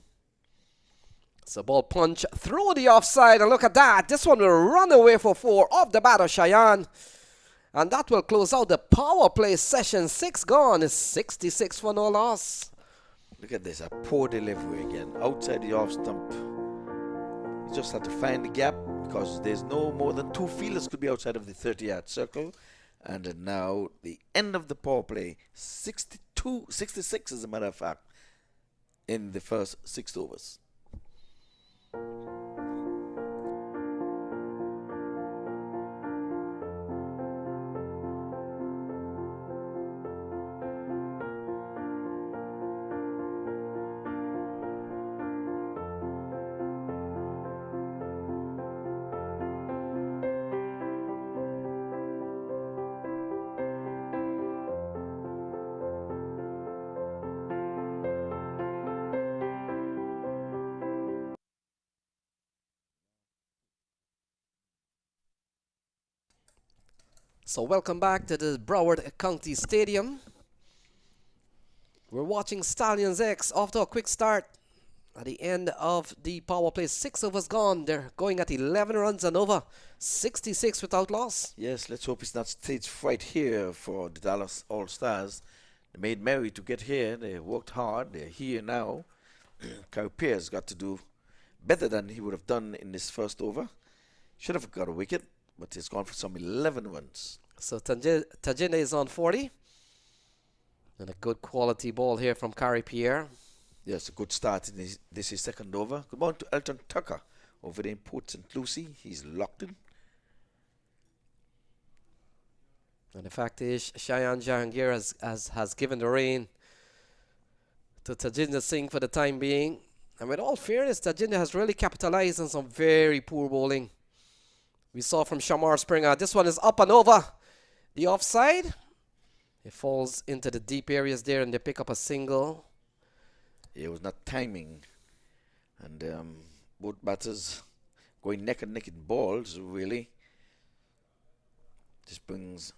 So ball punch through the offside, and look at that. This one will run away for 4 off the bat of Cheyenne. And that will close out the power play session. 6 gone. It's 66 for no loss. Look at this, a poor delivery again. Outside the off stump. You just have to find the gap because there's no more than 2 fielders could be outside of the 30-yard circle. And now the end of the power play. 66 as a matter of fact in the first 6 overs. So welcome back to the Broward County Stadium. We're watching Stallions X off to a quick start. At the end of the power play, 6 overs gone. They're going at 11 runs and over. 66 without loss. Yes, let's hope it's not stage fright here for the Dallas All-Stars. They made merry to get here. They worked hard. They're here now. Kyle Pierce got to do better than he would have done in this first over. Should have got a wicket, but he's gone for some 11 runs. So Tajinder is on 40. And a good quality ball here from Kari Pierre. Yes, a good start in this is second over. Good morning to Elton Tucker over there in Port St. Lucie. He's locked in. And the fact is, Cheyenne Jahangir has given the rein to Tajinder Singh for the time being. And with all fairness, Tajinder has really capitalized on some very poor bowling. We saw from Shamar Springer. This one is up and over the offside. It falls into the deep areas there and they pick up a single. It was not timing. And both batters going neck and neck in balls, really. This brings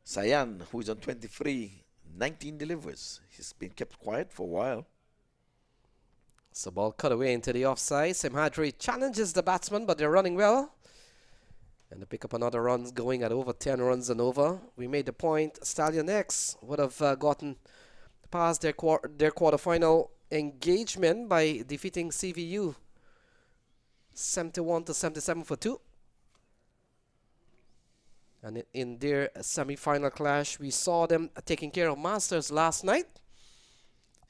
Sayan, who is on 23, 19 deliveries. He's been kept quiet for a while. So ball cut away into the offside. Simhadri challenges the batsman, but they're running well. And they pick up another run, going at over 10 runs and over. We made the point. Stallion X would have gotten past their quarterfinal engagement by defeating CVU 71 to 77 for 2. And in their semi-final clash, we saw them taking care of Masters last night.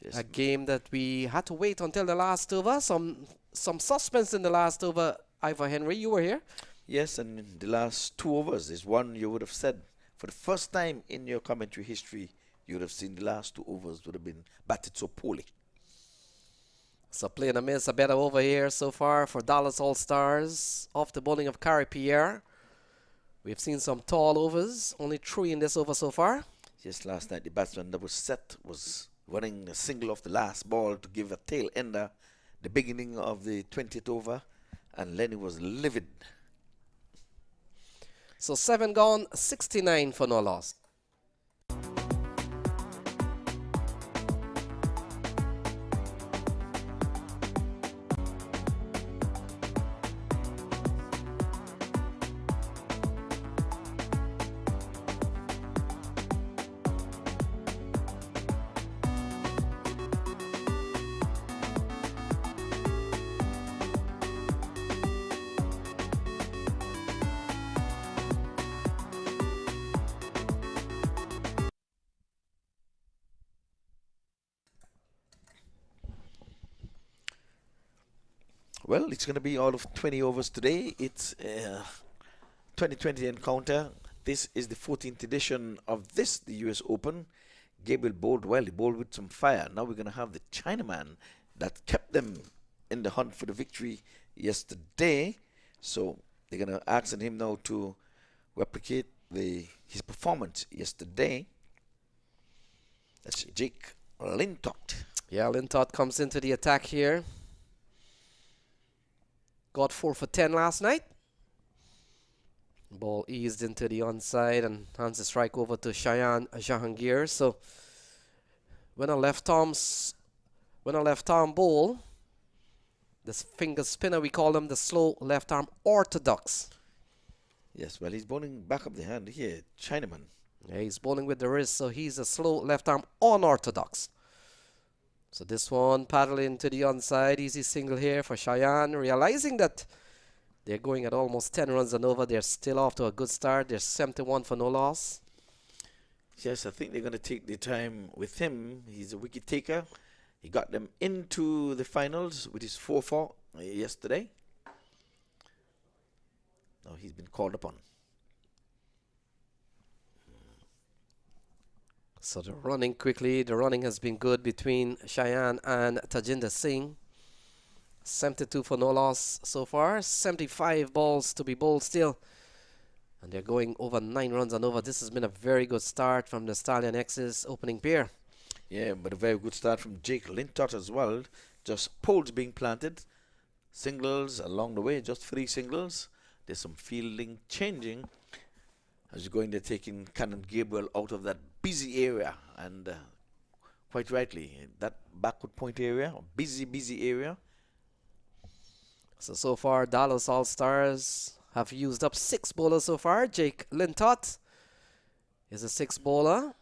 Yes. A game that we had to wait until the last over. Some suspense in the last over. Ivor Henry, you were here. Yes, and in the last 2 overs is one you would have said for the first time in your commentary history, you would have seen the last 2 overs would have been batted so poorly. So playing a miss, a better over here so far for Dallas All-Stars. Off the bowling of Carrie Pierre. We've seen some tall overs, only 3 in this over so far. Yes, last night the batsman that was set was running a single off the last ball to give a tail ender the beginning of the 20th over, and Lenny was livid. So 7 gone, 69 for no loss. Well, it's going to be all of 20 overs today. It's 2020 encounter. This is the 14th edition of the US Open. Gabriel bowled well. He bowled with some fire. Now we're going to have the Chinaman that kept them in the hunt for the victory yesterday. So they're going to ask him now to replicate his performance yesterday. That's Jake Lintott. Yeah, Lintott comes into the attack here. Got 4 for 10 last night. Ball eased into the onside and hands the strike over to Cheyenne Jahangir. So when a left arm bowl, this finger spinner, we call them the slow left arm orthodox. Yes, well, he's bowling back up the hand here, Chinaman. Yeah, he's bowling with the wrist, so he's a slow left arm unorthodox. So this one paddling to the onside, easy single here for Cheyenne, realizing that they're going at almost 10 runs and over. They're still off to a good start. They're 71 for no loss. Yes, I think they're going to take the time with him. He's a wicket taker. He got them into the finals with his 4-4 yesterday. Now he's been called upon. So the running quickly. The running has been good between Cheyenne and Tajinder Singh. 72 for no loss so far. 75 balls to be bowled still. And they're going over 9 runs and over. This has been a very good start from the Stallions X's opening pair. Yeah, but a very good start from Jake Lintott as well. Just poles being planted. Singles along the way, just 3 singles. There's some fielding changing. As you're going, they're taking Cannon Gabriel out of that busy area. And quite rightly, that backward point area, busy area. So far, Dallas All-Stars have used up 6 bowlers so far. Jake Lintott is a 6th bowler.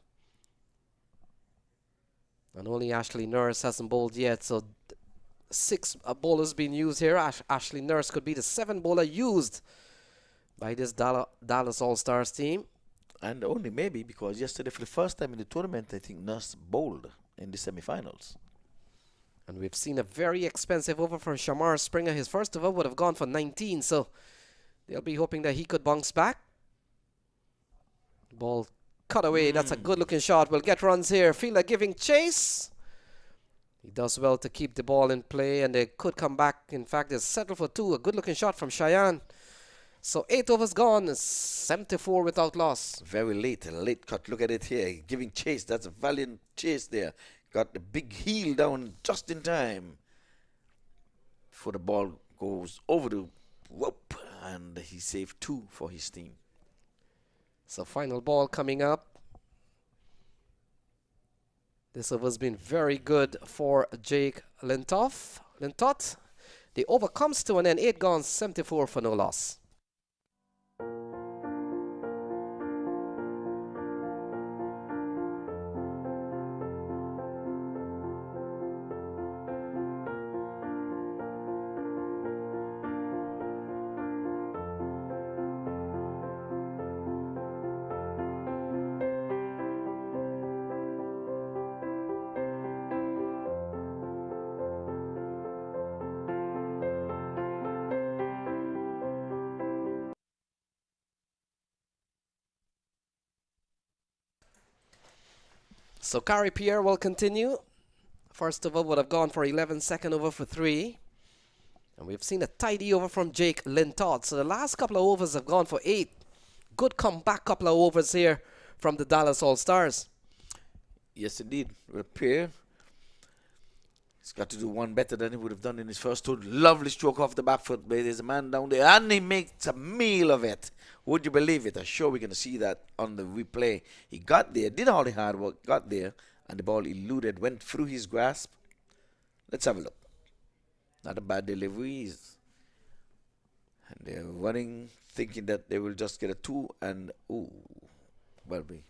And only Ashley Nurse hasn't bowled yet. So 6 bowlers being used here. Ashley Nurse could be the 7th bowler used by this Dallas All-Stars team. And only maybe because yesterday, for the first time in the tournament, I think Nurse bowled in the semi-finals. And we've seen a very expensive over from Shamar Springer. His first over would have gone for 19. So they'll be hoping that he could bounce back. Ball cut away. That's a good-looking shot. We'll get runs here. Fielder giving chase. He does well to keep the ball in play, and they could come back. In fact, they settle for 2. A good-looking shot from Cheyenne. So 8 overs gone, 74 without loss. Very late, a late cut. Look at it here, giving chase. That's a valiant chase there. Got the big heel down just in time before the ball goes over the rope, and he saved 2 for his team. So final ball coming up. This over's been very good for Jake Lintott. The over comes to an end. 8 gone, 74 for no loss. So Gary Pierre will continue. First over would have gone for 11, second over for 3. And we've seen a tidy over from Jake Lintott. So the last couple of overs have gone for 8. Good comeback couple of overs here from the Dallas All-Stars. Yes, indeed. With Pierre, he's got to do one better than he would have done in his first two. Lovely stroke off the back foot. But there's a man down there, and he makes a meal of it. Would you believe it? I'm sure we're going to see that on the replay. He got there, did all the hard work, got there, and the ball eluded, went through his grasp. Let's have a look. Not a bad delivery. And they're running, thinking that they will just get a 2, and ooh, well, we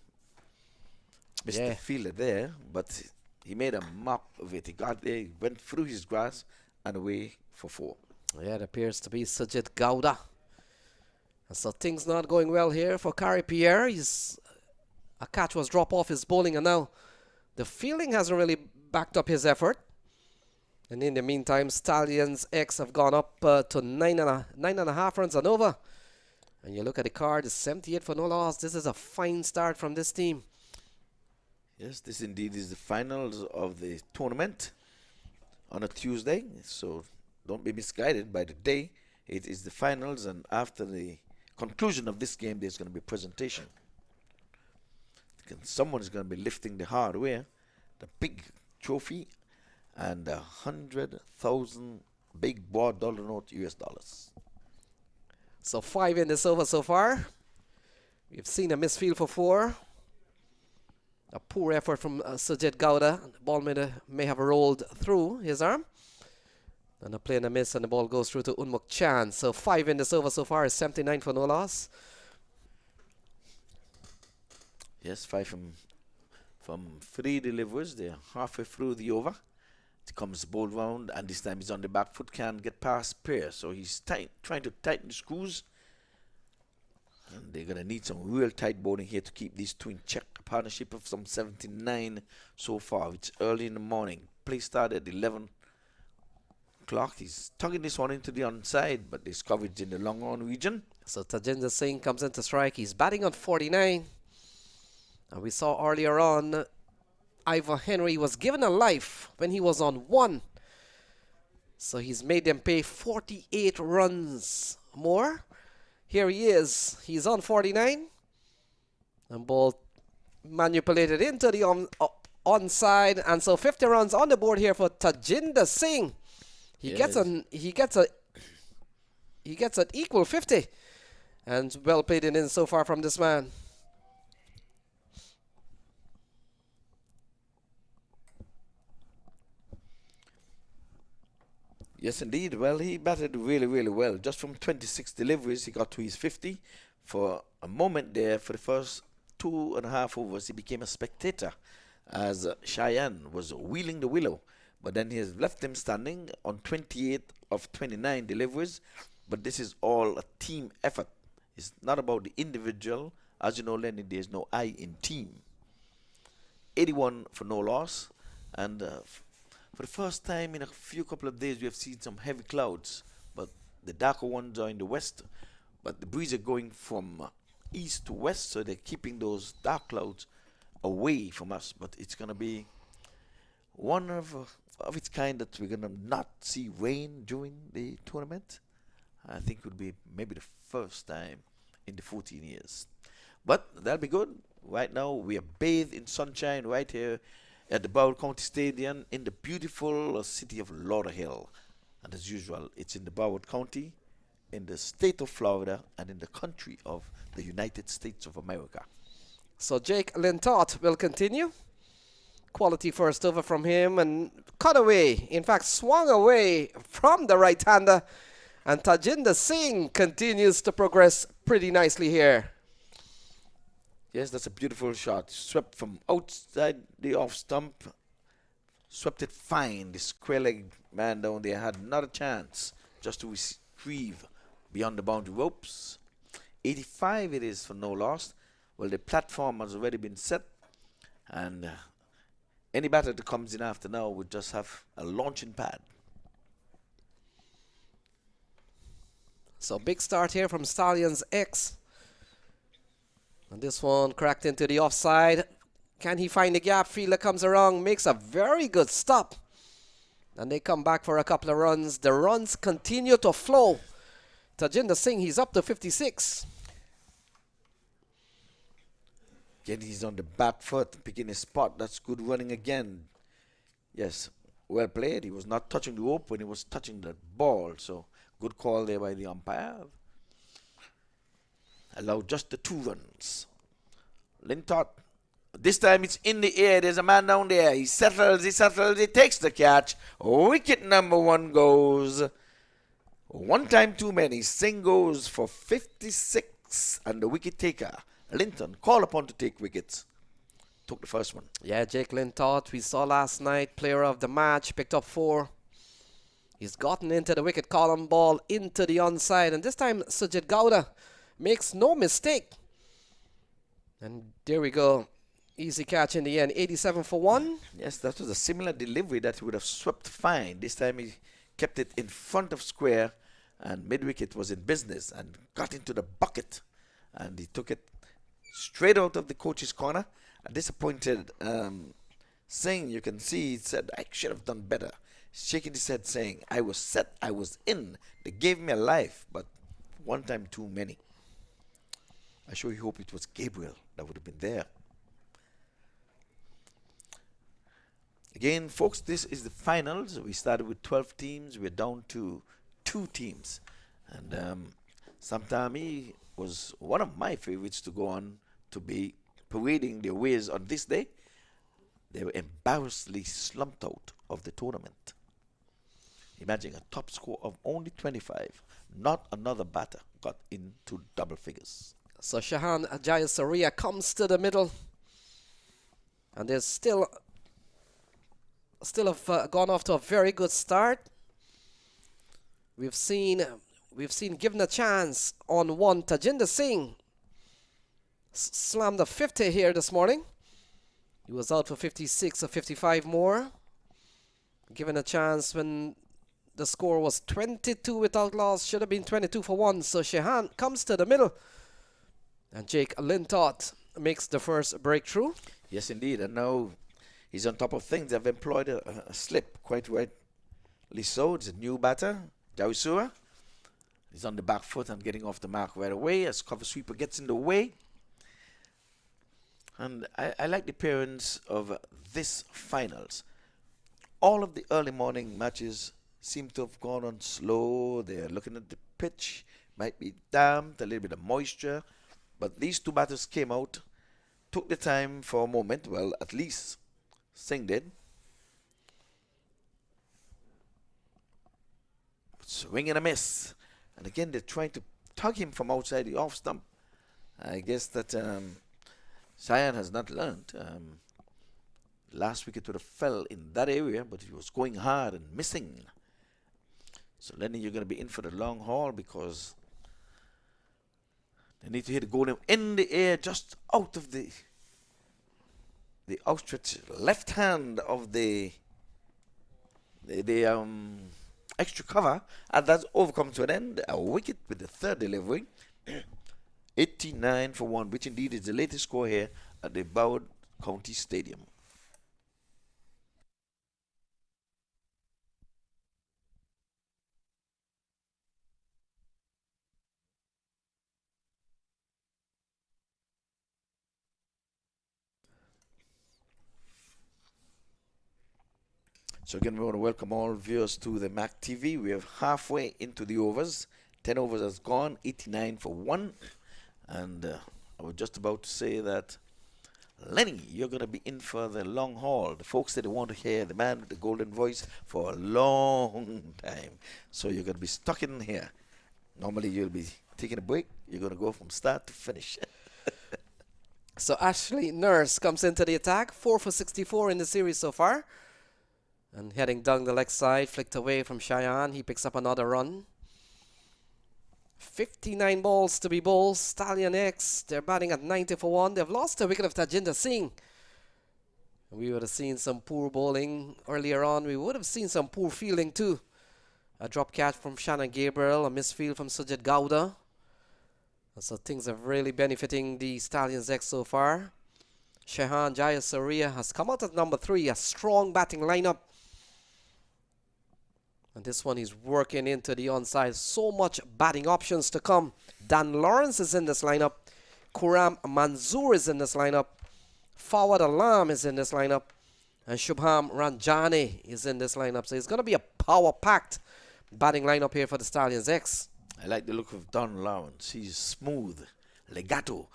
missed the fielder there, but he made a mop of it. He got there, he went through his grass and away for 4. Yeah, it appears to be Sajid Gowda. And so things not going well here for Gary Pierre. A catch was dropped off his bowling, and now the fielding hasn't really backed up his effort. And in the meantime, Stallions X have gone up to 9.5 runs and over. And you look at the card, it's 78 for no loss. This is a fine start from this team. Yes, this indeed is the finals of the tournament on a Tuesday. So don't be misguided by the day. It is the finals, and after the conclusion of this game, there's going to be a presentation. Someone is going to be lifting the hardware, the big trophy, and 100,000 big board dollar note US dollars. So 5 in this over so far. We've seen a misfield for 4. A poor effort from Sajid Gowda. The ball may have rolled through his arm. And a play and a miss, and the ball goes through to Unmuk Chan. So 5 in this over so far is 79 for no loss. Yes, 5 from 3 deliveries. They're halfway through the over. It comes the ball round, and this time he's on the back foot, can't get past Pierre. So he's trying to tighten the screws. And they're going to need some real tight bowling here to keep these two in check. A partnership of some 79 so far. It's early in the morning. Play started at 11 o'clock. He's tugging this one into the onside, but there's coverage in the long on region. So Tajinder Singh comes into strike. He's batting on 49. And we saw earlier on, Ivor Henry was given a life when he was on 1. So he's made them pay 48 runs more. Here he is. He's on 49. And ball manipulated into the onside. And so 50 runs on the board here for Tajinder Singh. He gets an equal 50. And well played in so far from this man. Yes, indeed. Well, he batted really, really well. Just from 26 deliveries, he got to his 50. For a moment there, for the first 2.5 overs, he became a spectator as Cheyenne was wheeling the willow. But then he has left him standing on 28 of 29 deliveries. But this is all a team effort. It's not about the individual. As you know, Lenny, there's no I in team. 81 for no loss. And for the first time in a couple of days, we have seen some heavy clouds, but the darker ones are in the west. But the breeze are going from east to west, so they're keeping those dark clouds away from us. But it's going to be one of its kind that we're going to not see rain during the tournament. I think it would be maybe the first time in the 14 years. But that'll be good. Right now, we are bathed in sunshine right here at the Broward County Stadium in the beautiful city of Lauderhill. And as usual, it's in the Broward County, in the state of Florida, and in the country of the United States of America. So Jake Lintott will continue. Quality first over from him, and cut away. In fact, swung away from the right-hander. And Tajinder Singh continues to progress pretty nicely here. Yes, that's a beautiful shot. Swept from outside the off stump. Swept it fine. The square-legged man down there had not a chance just to retrieve beyond the boundary ropes. 85 it is for no loss. Well, the platform has already been set. And any batter that comes in after now would just have a launching pad. So big start here from Stallions X. And this one cracked into the offside. Can he find the gap? Fielder comes around, makes a very good stop. And they come back for a couple of runs. The runs continue to flow. Tajinder Singh, he's up to 56. Again, he's on the back foot, picking his spot. That's good running again. Yes, well played. He was not touching the open, he was touching the ball. So, good call there by the umpire. Allowed just the 2 runs. Lintott. This time it's in the air. There's a man down there. He settles, he takes the catch. Wicket number 1 goes. One time too many. Singh goes for 56. And the wicket taker, Linton, called upon to take wickets. Took the first one. Yeah, Jake Lintott, we saw last night, player of the match, picked up 4. He's gotten into the wicket column, ball into the onside. And this time, Sujit Gowda makes no mistake. And there we go. Easy catch in the end, 87 for 1. Yes, that was a similar delivery that he would have swept fine. This time he kept it in front of square, and mid-wicket was in business and got into the bucket. And he took it straight out of the coach's corner. A disappointed Singh, you can see, he said, I should have done better. Shaking his head saying, I was set, I was in. They gave me a life, but one time too many. I sure hope it was Gabriel that would have been there. Again, folks, this is the finals. We started with 12 teams. We're down to 2 teams. And Samtami was one of my favorites to go on to be parading their ways on this day. They were embarrassingly slumped out of the tournament. Imagine a top score of only 25. Not another batter got into double figures. So Shahan Jayasuriya comes to the middle. And there's still have gone off to a very good start. We've seen given a chance on 1. Tajinder Singh slammed a 50 here this morning. He was out for 56 or 55 more. Given a chance when the score was 22 without loss. Should have been 22 for 1. So Shehan comes to the middle. And Jake Lintott makes the first breakthrough. Yes, indeed. And now he's on top of things. They've employed a slip, quite rightly so. It's a new batter, Jawisura. He's on the back foot and getting off the mark right away as cover sweeper gets in the way. And I like the appearance of this finals. All of the early morning matches seem to have gone on slow. They're looking at the pitch. Might be damp, a little bit of moisture. But these 2 batters came out, took the time for a moment. Well, at least Singh did. Swing and a miss. And again, they're trying to tug him from outside the off stump. I guess that Cheyenne has not learned. Last wicket would have fell in that area, but he was going hard and missing. So Lenny, you're going to be in for the long haul because they need to hit the goal in the air just out of the outstretched left hand of the extra cover, and that's overcome to an end. A wicket with the 3rd delivery. 89 for 1, which indeed is the latest score here at the Broward County Stadium. So again, we want to welcome all viewers to the MAQ TV. We are halfway into the overs. 10 overs has gone, 89 for 1. And I was just about to say that, Lenny, you're going to be in for the long haul. The folks that want to hear the man with the golden voice for a long time. So you're going to be stuck in here. Normally you'll be taking a break. You're going to go from start to finish. So Ashley Nurse comes into the attack. 4 for 64 in the series so far. And heading down the leg side, flicked away from Cheyenne. He picks up another run. 59 balls to be bowled. Stallions X, they're batting at 90 for 1. They've lost the wicket of Tajinder Singh. We would have seen some poor bowling earlier on. We would have seen some poor fielding too. A drop catch from Shannon Gabriel, a misfield from Sujit Gowda. So things are really benefiting the Stallions X so far. Shehan Jayasuriya has come out at number 3, a strong batting lineup. And this one is working into the onside. So much batting options to come. Dan Lawrence is in this lineup. Kuram Manzoor is in this lineup. Fawad Alam is in this lineup. And Shubham Ranjani is in this lineup. So it's going to be a power-packed batting lineup here for the Stallions X. I like the look of Don Lawrence. He's smooth. Legato.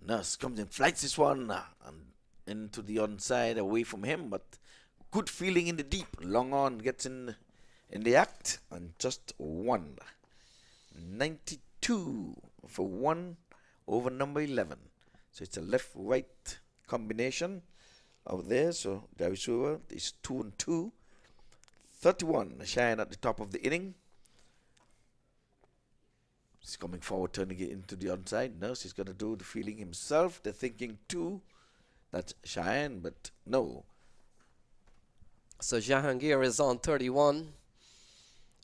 Nurse comes and flights this one and into the onside away from him. But good feeling in the deep. Long on gets in the act. And just one. 92 for 1 over number 11. So it's a left-right combination out there. So Davisura is 2 and 2. 31 Shine at the top of the inning. He's coming forward, turning it into the onside. Nurse is going to do the fielding himself. They're thinking 2. That's Cheyenne, but no. So Jahangir is on 31.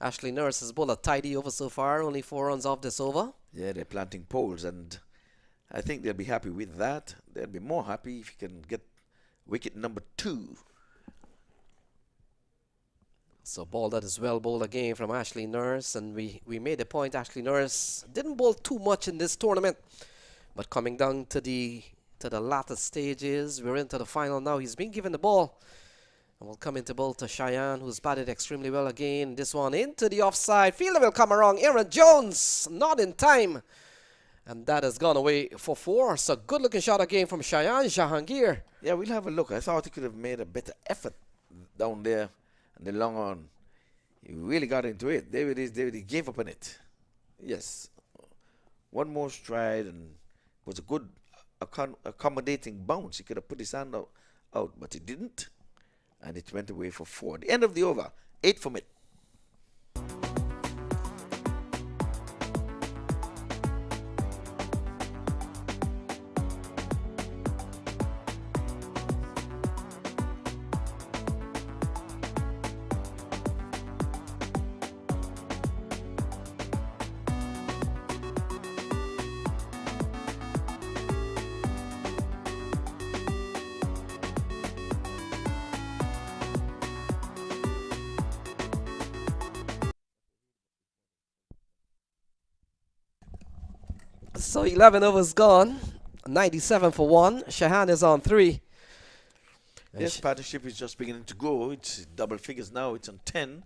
Ashley Nurse has bowled a tidy over so far. Only 4 runs off this over. Yeah, they're planting poles, and I think they'll be happy with that. They'll be more happy if you can get wicket number 2. So ball that is well bowled again from Ashley Nurse, and we made the point Ashley Nurse didn't bowl too much in this tournament, but coming down to the latter stages, we're into the final now. He's been given the ball, and we'll come into bowl to Cheyenne, who's batted extremely well again. This one into the offside. Fielder will come around. Aaron Jones not in time, and that has gone away for 4. So good looking shot again from Cheyenne Jahangir. Yeah, we'll have a look. I thought he could have made a better effort down there. And the long on, he really got into it. David he gave up on it. Yes. One more stride and was a good accommodating bounce. He could have put his hand out, but he didn't. And it went away for 4. The end of the over, 8 for mid. So 11 overs gone, 97 for 1. Shahan is on 3. This partnership is just beginning to grow. It's double figures now. It's on 10.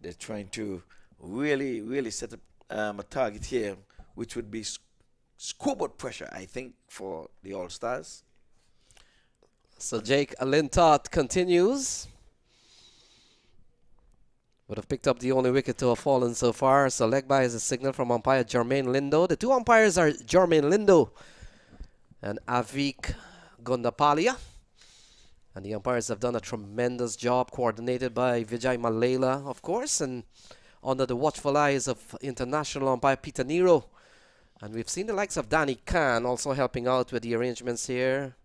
They're trying to really set up a target here, which would be scoreboard pressure, I think, for the All-Stars. So Jake Lintott continues. Would have picked up the only wicket to have fallen so far. So leg by is a signal from umpire Jermaine Lindo. The 2 umpires are Jermaine Lindo and Avik Gondapalia. And the umpires have done a tremendous job, coordinated by Vijay Malela, of course, and under the watchful eyes of international umpire Peter Nero. And we've seen the likes of Danny Khan also helping out with the arrangements here.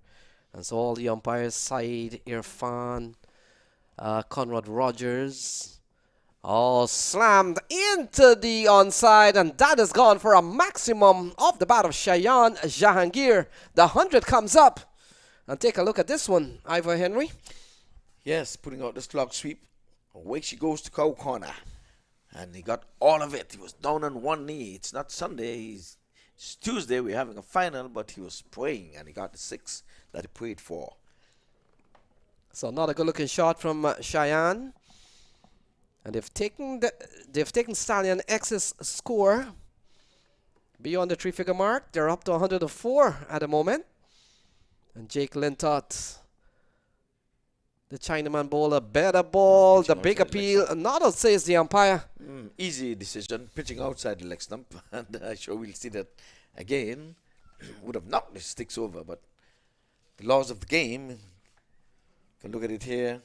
And so all the umpires, Saeed Irfan, Conrad Rogers, all slammed into the onside, and that has gone for a maximum off the bat of Cheyenne Jahangir. The 100 comes up. And take a look at this one, Ivor Henry. Yes, putting out the slog sweep. Away she goes to cow corner. And he got all of it. He was down on one knee. It's not Sunday. It's Tuesday. We're having a final, but he was praying, and he got the 6 that he prayed for. So another good-looking shot from Cheyenne. And they've taken Stallion X's score beyond the 3-figure mark. They're up to 104 at the moment. And Jake Lintott, the Chinaman bowler, better ball, the big appeal. Not all, says the umpire. Easy decision, pitching outside the leg stump. And I'm sure we'll see that again. Would have knocked the sticks over, but the laws of the game, you can look at it here.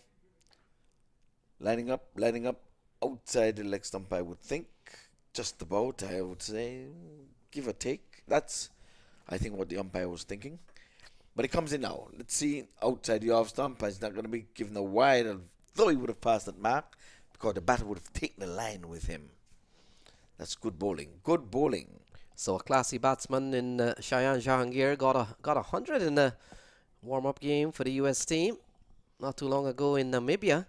Lining up outside the leg stump, I would think. Just about, I would say. Give or take. That's, I think, what the umpire was thinking. But it comes in now. Let's see, outside the off stump. He's not going to be given a wide, although he would have passed that mark, because the batter would have taken the line with him. That's good bowling. Good bowling. So a classy batsman in Cheyenne Jahangir got 100 in warm-up game for the US team not too long ago in Namibia,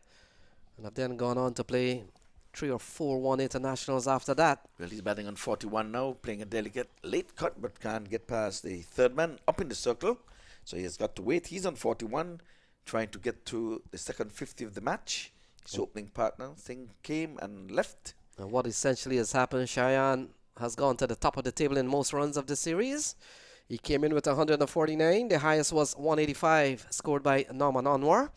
and have then gone on to play 3 or 4-1 internationals after that. Well, he's batting on 41 now, playing a delicate late cut, but can't get past the third man up in the circle. So he has got to wait. He's on 41, trying to get to the second 50 of the match. His opening partner thing came and left. And what essentially has happened, Cheyenne has gone to the top of the table in most runs of the series. He came in with 149. The highest was 185, scored by Norman Anwar.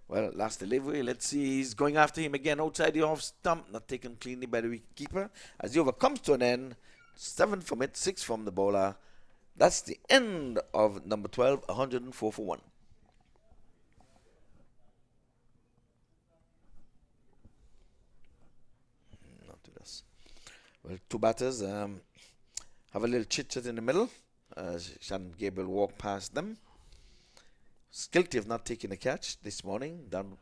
Well, last delivery. Let's see. He's going after him again outside the off stump. Not taken cleanly by the wicketkeeper. As the over comes to an end, 7 from it, 6 from the bowler. That's the end of number 12, 104 for 1. Not to this. Well, two batters have a little chit-chat in the middle. Shannon Gabriel walked past them. Guilty of not taking a catch this morning. Dunn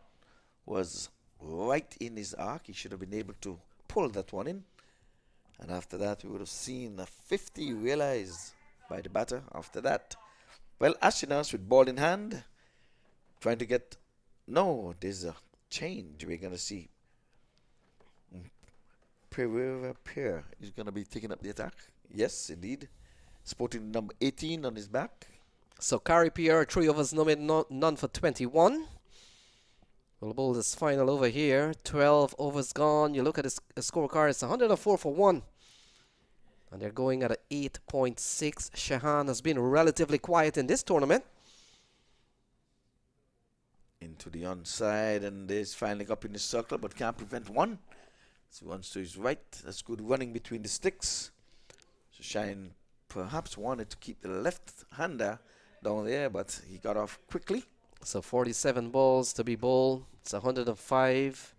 was right in his arc. He should have been able to pull that one in. And after that, we would have seen a 50 realized by the batter after that. Well, Ashinas with ball in hand, trying to get... No, there's a change. We're going to see Pereira Pierre is going to be taking up the attack. Yes, indeed. Sporting number 18 on his back. So Carrie Pierre, 3 overs, none for 21. We'll bowl this final over here. 12 overs gone. You look at his scorecard, it's 104 for 1. And they're going at an 8.6. Shahan has been relatively quiet in this tournament. Into the onside, and there's finally up in the circle, but can't prevent one. So once to his right, that's good running between the sticks. So Shine perhaps wanted to keep the left-hander down there, but he got off quickly. So 47 balls to be bowled. It's 105.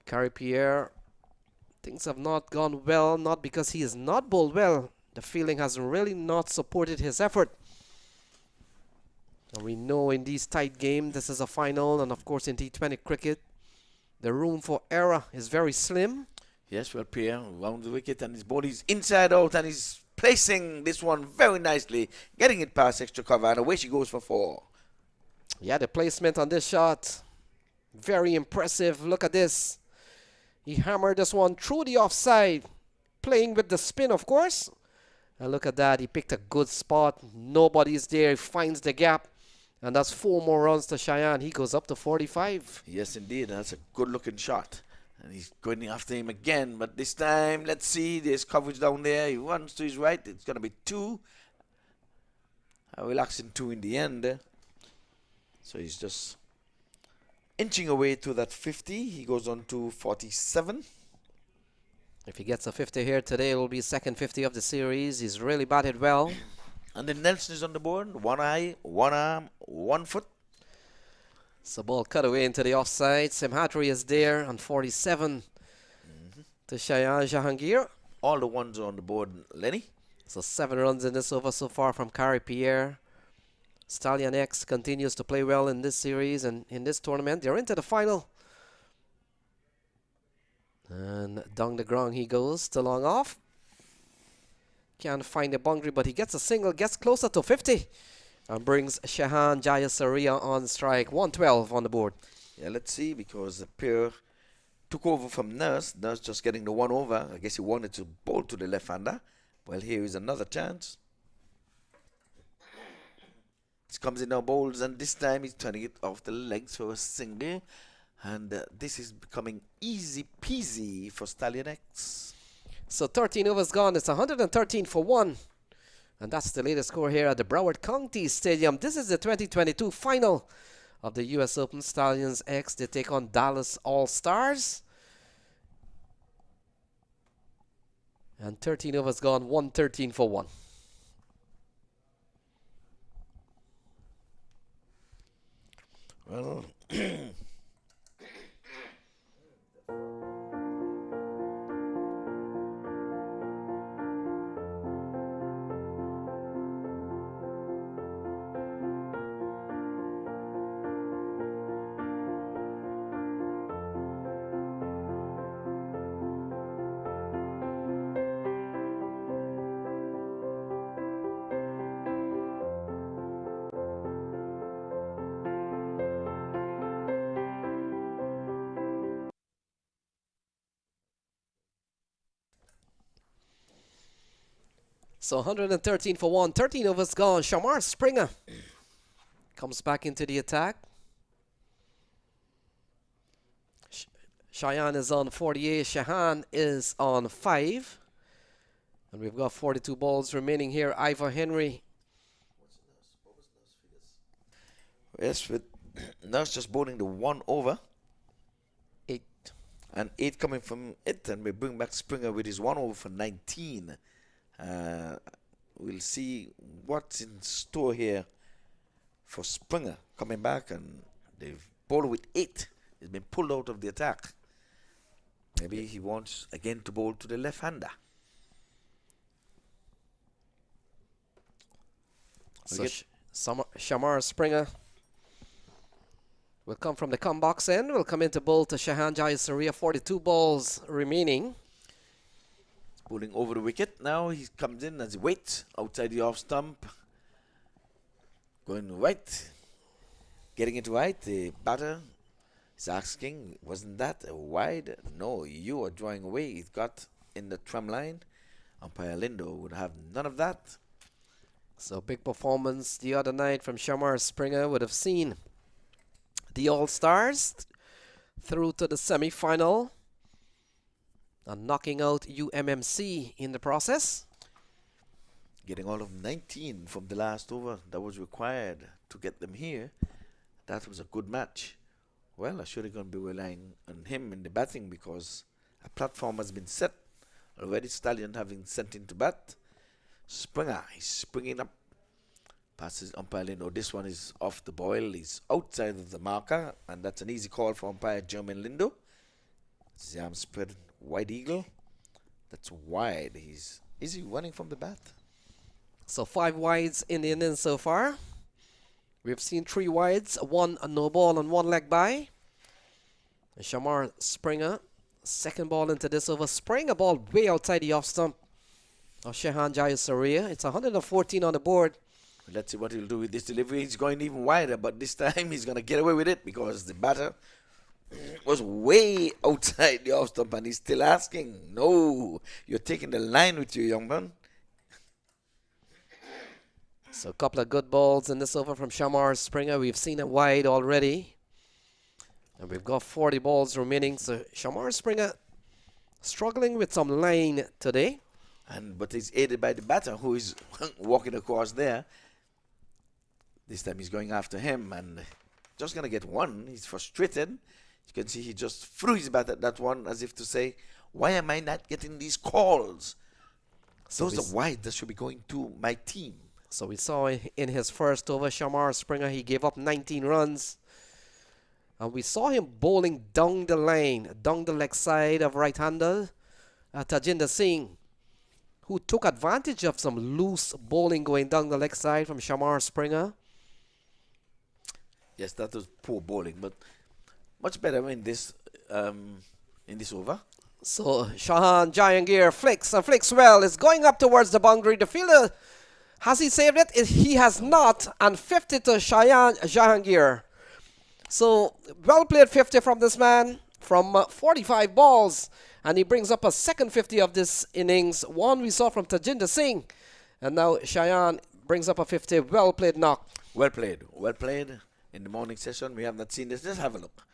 Carrie Pierre, things have not gone well, not because he has not bowled well. The fielding has really not supported his effort. And we know in these tight games, this is a final, and of course in T20 cricket, the room for error is very slim. Yes, well, Pierre round the wicket, and his body's inside out, and he's placing this one very nicely, getting it past extra cover, and away she goes for 4. Yeah, the placement on this shot, very impressive. Look at this. He hammered this one through the offside, playing with the spin, of course. And look at that. He picked a good spot. Nobody's there. He finds the gap. And that's 4 more runs to Cheyenne. He goes up to 45. Yes, indeed. That's a good-looking shot. And he's going after him again. But this time, let's see. There's coverage down there. He runs to his right. It's going to be 2. A relaxing 2 in the end. So he's just inching away to that 50. He goes on to 47. If he gets a 50 here today, it will be second 50 of the series. He's really batted well. And then Nelson is on the board. 1 eye, 1 arm, 1 foot. So ball cut away into the offside. Simhatri is there on 47 to Cheyenne Jahangir. All the ones are on the board, Lenny. So 7 runs in this over so far from Carrie Pierre. Stallions X continues to play well in this series and in this tournament. They're into the final. And down the ground he goes to long off. Can't find the boundary, but he gets a single, gets closer to 50. And brings Shahan Jayasaria on strike. 112 on the board. Yeah, let's see, because Pierre took over from Nurse. Nurse just getting the 1 over. I guess he wanted to bowl to the left-hander. Well, here is another chance. This comes in now, bowls, and this time he's turning it off the legs for a single. And this is becoming easy peasy for Stallions X. So 13 overs gone. It's 113 for 1. And that's the latest score here at the Broward County Stadium. This is the 2022 final of the US Open. Stallions X, they take on Dallas All-Stars. And 13 overs gone, 113 for 1. Well, So 113 for 1, 13 overs gone. Shamar Springer comes back into the attack. Cheyenne is on 48, Shahan is on 5. And we've got 42 balls remaining here. Ivor Henry. Yes, with Nurse just bowling the 1 over. 8. And 8 coming from it. And we bring back Springer with his 1 over for 19. We'll see what's in store here for Springer coming back. And they've bowled with 8. He's been pulled out of the attack. Maybe he wants again to bowl to the left-hander. So Shamar Springer will come from the come box end. Will come into bowl to Shahan Jayasuriya. 42 balls remaining. Bowling over the wicket. Now he comes in as he waits outside the off stump. Going right. Getting it right. The batter is asking, wasn't that a wide? No, you are drawing away. It got in the tram line. Umpire Lindo would have none of that. So big performance the other night from Shamar Springer. Would have seen the All-Stars through to the semi-final and knocking out UMMC in the process. Getting all of 19 from the last over that was required to get them here. That was a good match. Well, I should have going to be relying on him in the batting because a platform has been set. Already Stallion having sent into bat. Springer is springing up. Passes umpire Lindo. This one is off the boil. He's outside of the marker. And that's an easy call for umpire Jermaine Lindo. Zam spread wide eagle. That's wide. Is he running from the bat? So 5 wides in the innings so far. We've seen 3 wides, 1 no ball and 1 leg by. And Shamar Springer, second ball into this over. Spraying a ball way outside the off stump of Shahan Jayasuriya. It's 114 on the board. Let's see what he'll do with this delivery. He's going even wider, but this time he's going to get away with it because the batter was way outside the off stump and he's still asking. No, you're taking the line with you, young man. So a couple of good balls in this over from Shamar Springer. We've seen it wide already. And we've got 40 balls remaining. So Shamar Springer struggling with some line today. But he's aided by the batter who is walking across there. This time he's going after him and just going to get one. He's frustrated. You can see he just threw his bat at that one as if to say, why am I not getting these calls? So those are wide. That should be going to my team. So we saw in his first over, Shamar Springer, he gave up 19 runs. And we saw him bowling down the lane, down the leg side of right-hander Tajinder Singh, who took advantage of some loose bowling going down the leg side from Shamar Springer. Yes, that was poor bowling, but much better in this over. So Shahan Jahangir flicks and flicks well. It's going up towards the boundary. The fielder, has he saved it? He has not. And 50 to Shahan Jahangir. So well played 50 from this man from 45 balls. And he brings up a second 50 of this innings. One we saw from Tajinder Singh. And now Shahan brings up a 50. Well played knock. Well played. Well played. In the morning session, we have not seen this. Let's have a look.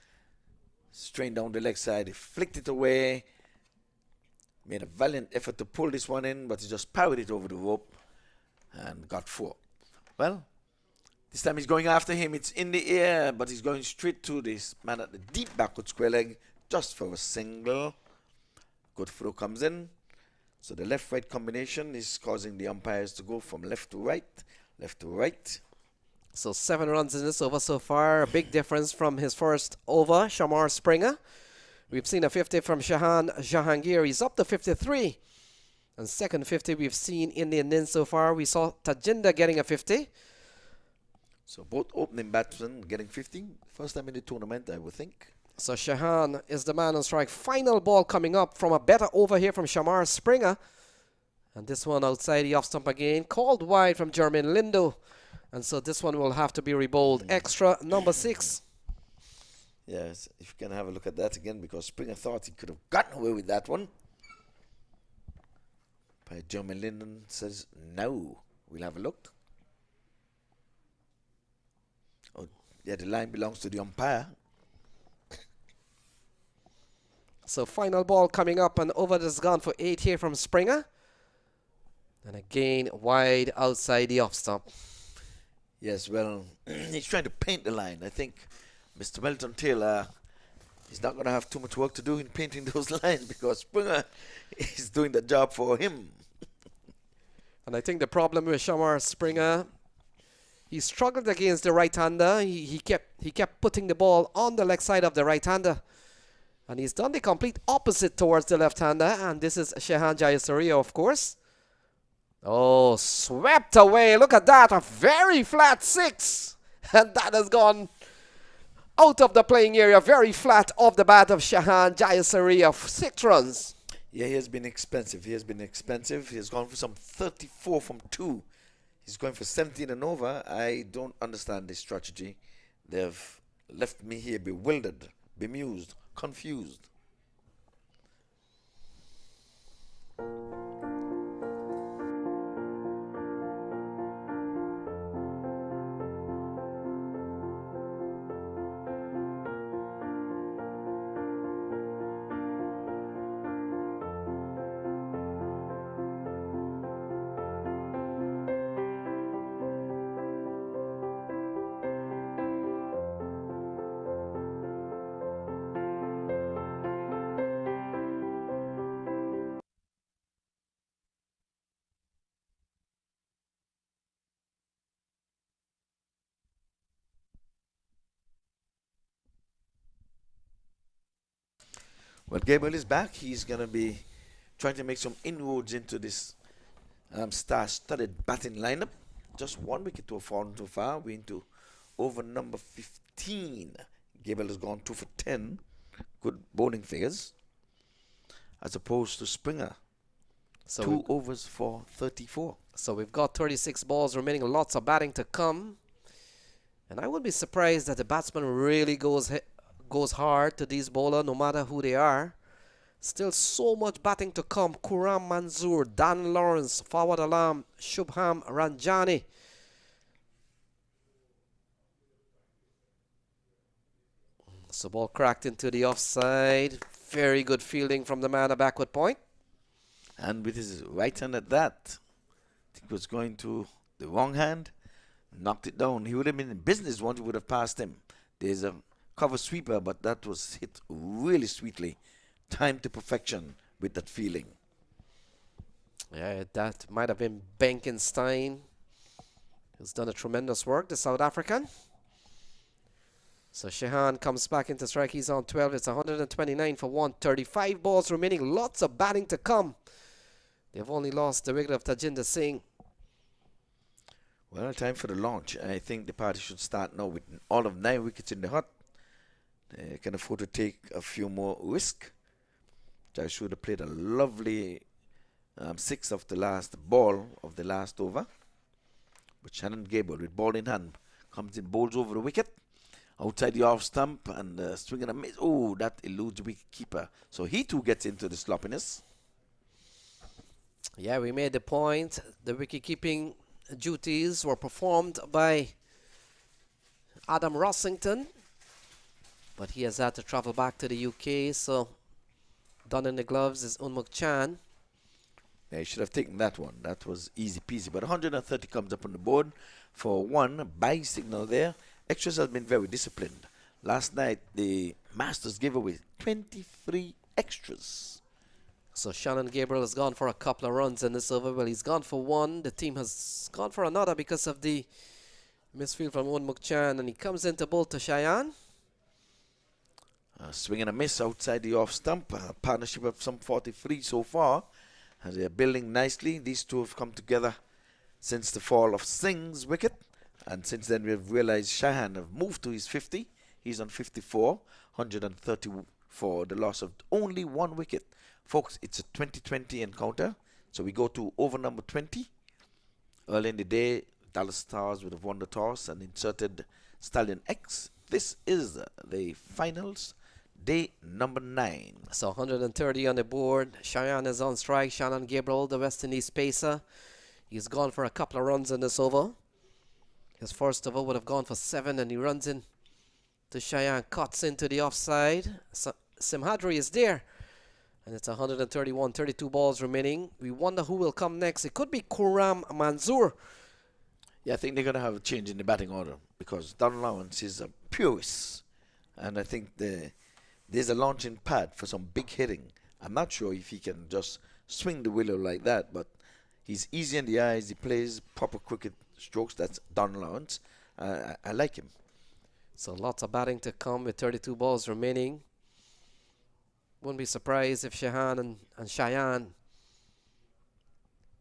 Strained down the leg side. He flicked it away. Made a valiant effort to pull this one in, but he just powered it over the rope and got 4. Well, this time he's going after him. It's in the air, but he's going straight to this man at the deep backward square leg just for a single. Good throw comes in. So the left-right combination is causing the umpires to go from left to right, left to right. So 7 runs in this over so far. A big difference from his first over, Shamar Springer. We've seen a 50 from Shahan Jahangir. He's up to 53. And second 50 we've seen in the innings so far. We saw Tajinder getting a 50. So both opening batsmen getting 50. First time in the tournament, I would think. So Shahan is the man on strike. Final ball coming up from a better over here from Shamar Springer. And this one outside the off stump again. Called wide from Jermaine Lindo. And so this one will have to be rebowled. Extra number 6. Yes, if you can have a look at that again, because Springer thought he could have gotten away with that one. German Linden says no. We'll have a look. Oh, yeah, the line belongs to the umpire. So final ball coming up, and over has gone for 8 here from Springer. And again, wide outside the off stump. Yes, well, he's trying to paint the line. I think Mr. Melton Taylor is not going to have too much work to do in painting those lines because Springer is doing the job for him. And I think the problem with Shamar Springer, he struggled against the right-hander. He kept putting the ball on the leg side of the right-hander. And he's done the complete opposite towards the left-hander. And this is Shehan Jayasuriya, of course. Oh, swept away. Look at that. A very flat 6. And that has gone out of the playing area. Very flat off the bat of Shehan Jayasuriya. 6 runs. Yeah, he has been expensive. He has been expensive. He has gone for some 34 from 2. He's going for 17 and over. I don't understand this strategy. They've left me here bewildered, bemused, confused. Well, Gabriel is back. He's going to be trying to make some inroads into this star-studded batting lineup. Just 1 wicket to have fallen so far. We're into over number 15. Gabriel has gone 2 for 10. Good bowling figures. As opposed to Springer. So 2 overs for 34. So we've got 36 balls remaining. Lots of batting to come. And I wouldn't be surprised that the batsman really goes hard to these bowlers, no matter who they are. Still so much batting to come. Kuram Manzoor, Dan Lawrence, Fawad Alam, Shubham Ranjani. So ball cracked into the offside. Very good fielding from the man at backward point. And with his right hand at that, I think it was going to the wrong hand. Knocked it down. He would have been in business once he would have passed him. There's a cover sweeper, but that was hit really sweetly. Time to perfection with that feeling. Yeah, that might have been Benkenstein, who's done a tremendous work, the South African. So Shehan comes back into strike. He's on 12. It's 129 for 135 balls remaining. Lots of batting to come. They've only lost the wicket of Tajinder Singh. Well, time for the launch. I think the party should start now with all of 9 wickets in the hut. They can afford to take a few more risks. I should have played a lovely 6 of the last ball of the last over. But Shannon Gable with ball in hand comes in, bowls over the wicket. Outside the off stump and swinging a miss. Oh, that eludes wicket keeper. So he too gets into the sloppiness. Yeah, we made the point. The wicket keeping duties were performed by Adam Rossington. But he has had to travel back to the UK, so donning the gloves is Unmuk Chan. Yeah, he should have taken that one. That was easy peasy. But 130 comes up on the board for 1 buy signal there. Extras have been very disciplined. Last night, the Masters gave away 23 extras. So Shannon Gabriel has gone for a couple of runs in this over. Well, he's gone for 1. The team has gone for another because of the misfield from Unmuk Chan. And he comes into bowl to Cheyenne. Swing and a miss outside the off stump. Partnership of some 43 so far. And they're building nicely. These two have come together since the fall of Singh's wicket. And since then we've realized Shahan have moved to his 50. He's on 54. 130 for the loss of only 1 wicket. Folks, it's a 2020 encounter. So we go to over number 20. Early in the day, Dallas Stars would have won the toss and inserted Stallion X. This is the finals. day number 9. So 130 on the board. Cheyenne is on strike. Shannon Gabriel, the West Indies pacer. He's gone for a couple of runs in this over. His first over would have gone for 7, and he runs in to Cheyenne, cuts into the offside. Simhadri is there, and it's 131, 32 balls remaining. We wonder who will come next. It could be Kuram Manzoor. Yeah, I think they're going to have a change in the batting order because Don Lawrence is a purist, and I think there's a launching pad for some big hitting. I'm not sure if he can just swing the willow like that, but he's easy in the eyes. He plays proper cricket strokes. That's Don Lawrence. I like him. So lots of batting to come with 32 balls remaining. Wouldn't be surprised if Shehan and Cheyenne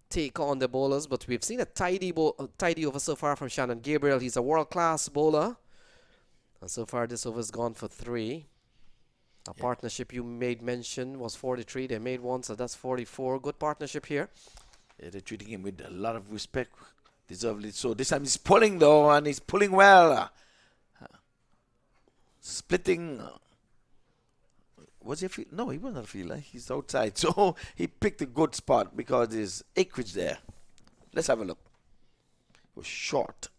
take on the bowlers, but we've seen a tidy over so far from Shannon Gabriel. He's a world-class bowler, and so far this over's gone for 3. A partnership you made mention was 43. They made 1, so that's 44. Good partnership here. Yeah, they're treating him with a lot of respect, deservedly so. This time he's pulling though, and he's pulling well. Splitting. Was he a field? No, he wasn't a fielder. He's outside. So he picked a good spot because there's acreage there. Let's have a look. It was short.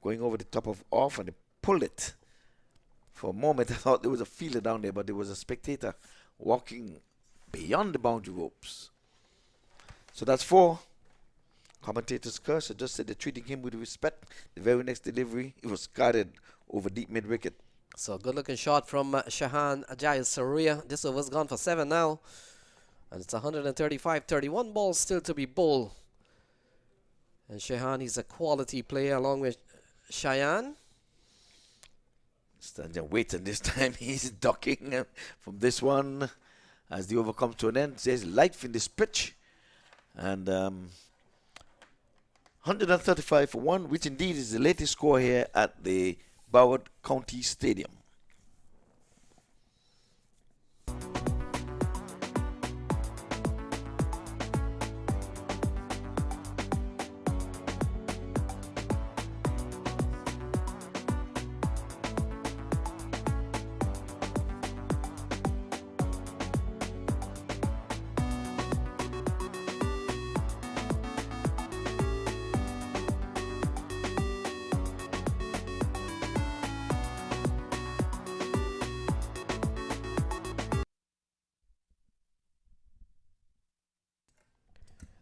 Going over the top of off, and he pulled it. For a moment, I thought there was a fielder down there, but there was a spectator walking beyond the boundary ropes. So that's 4. Commentators curse. I just said they're treating him with respect. The very next delivery, it was guarded over deep mid-wicket. So good looking shot from Shahan Ajay Saria. This over's gone for 7 now. And it's 135, 31 balls still to be bowled. And Shahan, he's a quality player along with Cheyenne. Stand there waiting this time. He's ducking from this one as the over comes to an end. There's life in this pitch. And 135 for 1, which indeed is the latest score here at the Broward County Stadium.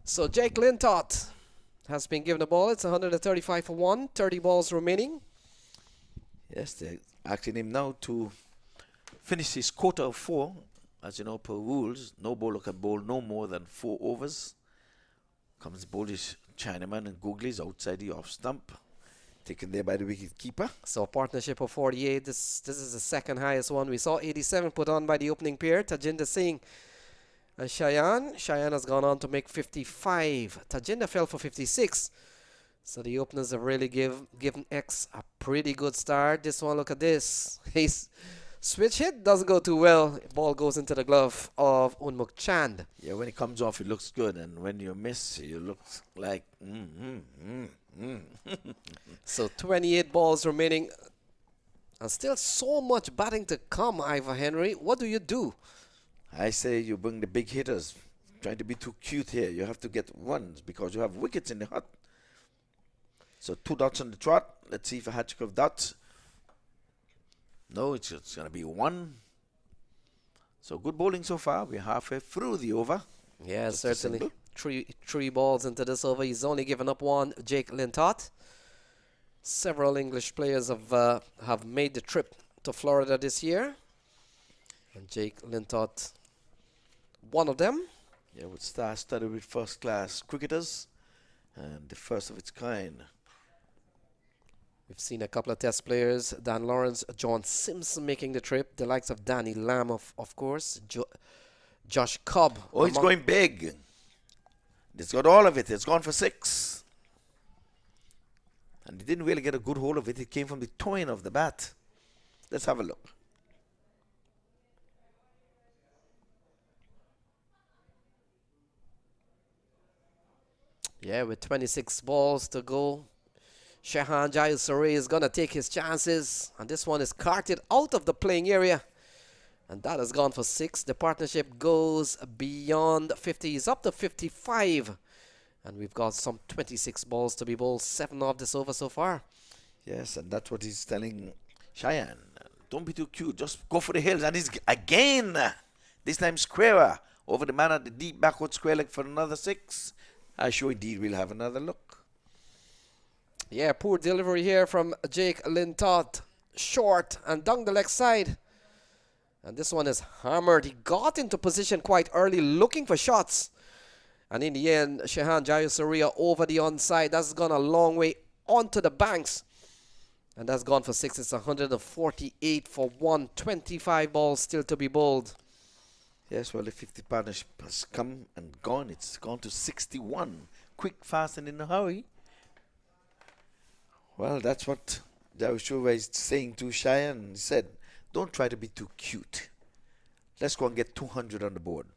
So Jake Lintott has been given the ball. It's 135 for 1, 30 balls remaining. Yes, they're asking him now to finish his quota of 4. As you know, per rules, no bowler can bowl no more than 4 overs. Comes the bowlish Chinaman, and Googly's outside the off stump. Taken there by the wicket keeper. So partnership of 48. This is the second highest one. We saw 87 put on by the opening pair, Tajinder Singh and Cheyenne. Cheyenne has gone on to make 55. Tajinder fell for 56. So the openers have really given X a pretty good start. This one, look at this. His switch hit doesn't go too well. Ball goes into the glove of Unmuk Chand. Yeah, when it comes off, it looks good. And when you miss, you look like... So 28 balls remaining. And still so much batting to come, Ivor Henry. What do you do? I say you bring the big hitters. Trying to be too cute here. You have to get runs because you have wickets in the hut. So 2 dots on the trot. Let's see if a hat-trick of dots. No, it's going to be 1. So good bowling so far. We're halfway through the over. Yeah, Just certainly. Three balls into this over. He's only given up 1, Jake Lintott. Several English players have made the trip to Florida this year. And Jake Lintott, one of them. Yeah, with star-studded with first-class cricketers. And the first of its kind. We've seen a couple of test players. Dan Lawrence, John Simpson making the trip. The likes of Danny Lamb, of course. Josh Cobb. Oh, it's going big. It's got all of it. It's gone for 6. And he didn't really get a good hold of it. It came from the toe-in of the bat. Let's have a look. Yeah, with 26 balls to go, Shahan Jayasuri is going to take his chances. And this one is carted out of the playing area. And that has gone for 6. The partnership goes beyond 50. He's up to 55. And we've got some 26 balls to be bowled. 7 of this over so far. Yes, and that's what he's telling Cheyenne. Don't be too cute. Just go for the hills. And he's again, this time squarer, over the man at the deep backward square leg for another 6. I sure indeed we'll have another look. Yeah, poor delivery here from Jake Lintott. Short and down the leg side. And this one is hammered. He got into position quite early looking for shots. And in the end, Shehan Jayasuriya over the onside. That's gone a long way onto the banks. And that's gone for 6. It's 148 for 1. 25 balls still to be bowled. Yes, well, the 50 partnership has come and gone. It's gone to 61. Quick, fast, and in a hurry. Well, that's what Jayasuriya is saying to Cheyenne. He said, don't try to be too cute. Let's go and get 200 on the board.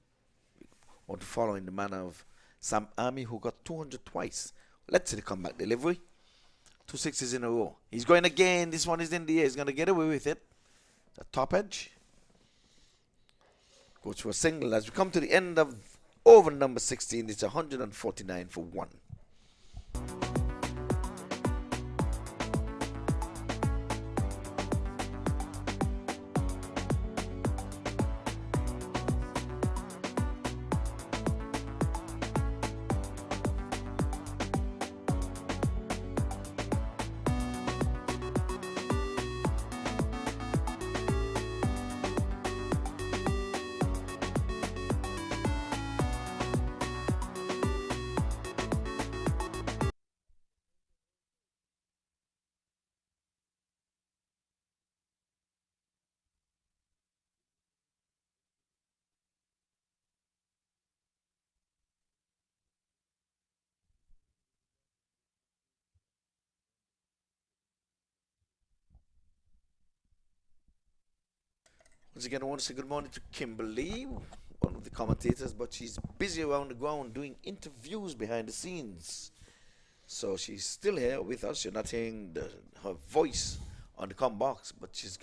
Want to follow in the manner of Sam Army, who got 200 twice. Let's see the comeback delivery. 2 6s in a row. He's going again. This one is in the air. He's going to get away with it. The top edge. Goes for a single. As we come to the end of over number 16, it's 149 for 1. Once again, I want to say good morning to Kimberly, one of the commentators, but she's busy around the ground doing interviews behind the scenes. So she's still here with us. You're not hearing her voice on the comm box, but she's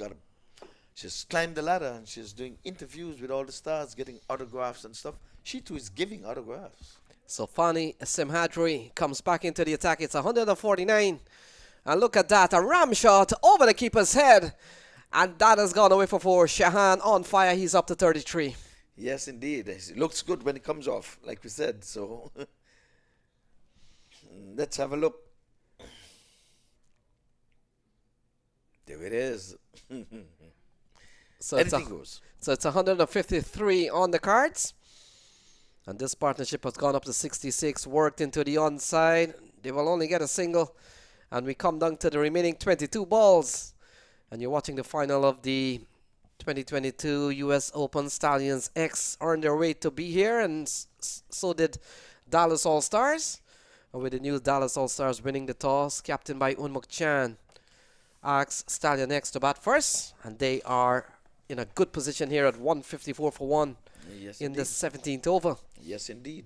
climbed the ladder and she's doing interviews with all the stars, getting autographs and stuff. She too is giving autographs. So Fani Simhadri comes back into the attack. It's 149. And look at that, a ram shot over the keeper's head. And that has gone away for 4. Shahan on fire. He's up to 33. Yes, indeed. It looks good when it comes off, like we said. So let's have a look. There it is. So anything goes. So it's 153 on the cards. And this partnership has gone up to 66. Worked into the onside. They will only get a single. And we come down to the remaining 22 balls. And you're watching the final of the 2022 US Open. Stallions X earned their way to be here, and so did Dallas All-Stars. And with the new Dallas All-Stars winning the toss, captained by Unmuk Chan, asks Stallion X to bat first. And they are in a good position here at 154 for 1 yes, in indeed. the 17th over. Yes, indeed.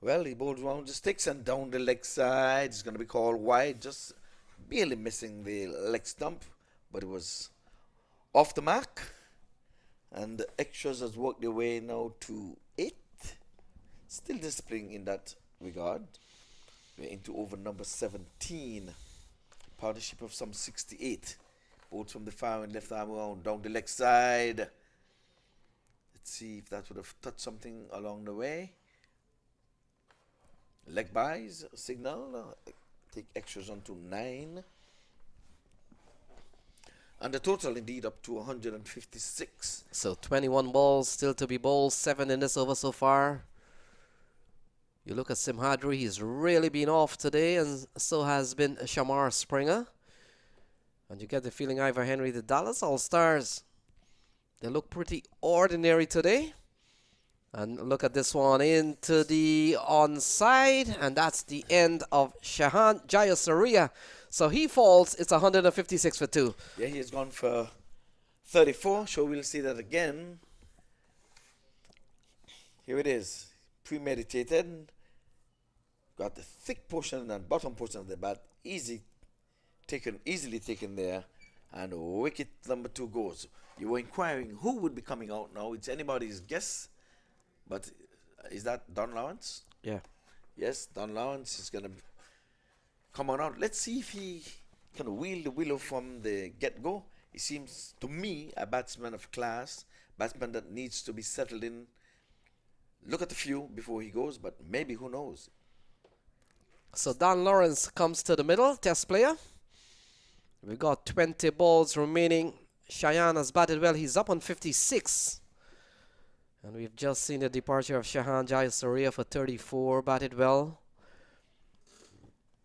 Well, he bowls round the sticks and down the leg side. It's going to be called wide, just barely missing the leg stump, but it was off the mark. And the extras has worked their way now to 8. Still discipline in that regard. We're into over number 17. Partnership of some 68. Both from the far and left arm round, down the leg side. Let's see if that would have touched something along the way. Leg buys, signal. Take extras on to 9. And the total indeed up to 156. So 21 balls still to be bowled. 7 in this over so far. You look at Simhadri, he's really been off today, and so has been Shamar Springer. And you get the feeling Ivor Henry, the Dallas All-Stars, they look pretty ordinary today. And look at this one into the onside, and that's the end of Shahan Jayasuriya. So he falls. It's 156 for 2. Yeah, he has gone for 34. So we'll see that again. Here it is, premeditated. Got the thick portion and bottom portion of the bat easily taken there, and wicket number 2 goes. You were inquiring who would be coming out now. It's anybody's guess, but is that Don Lawrence? Yeah. Yes, Don Lawrence is going to come on out. Let's see if he can wheel the willow from the get-go. He seems to me a batsman of class, batsman that needs to be settled in. Look at a few before he goes, but maybe, who knows? So Don Lawrence comes to the middle, test player. We've got 20 balls remaining. Cheyenne has batted well. He's up on 56. And we've just seen the departure of Shahan Jayasuriya for 34, batted well.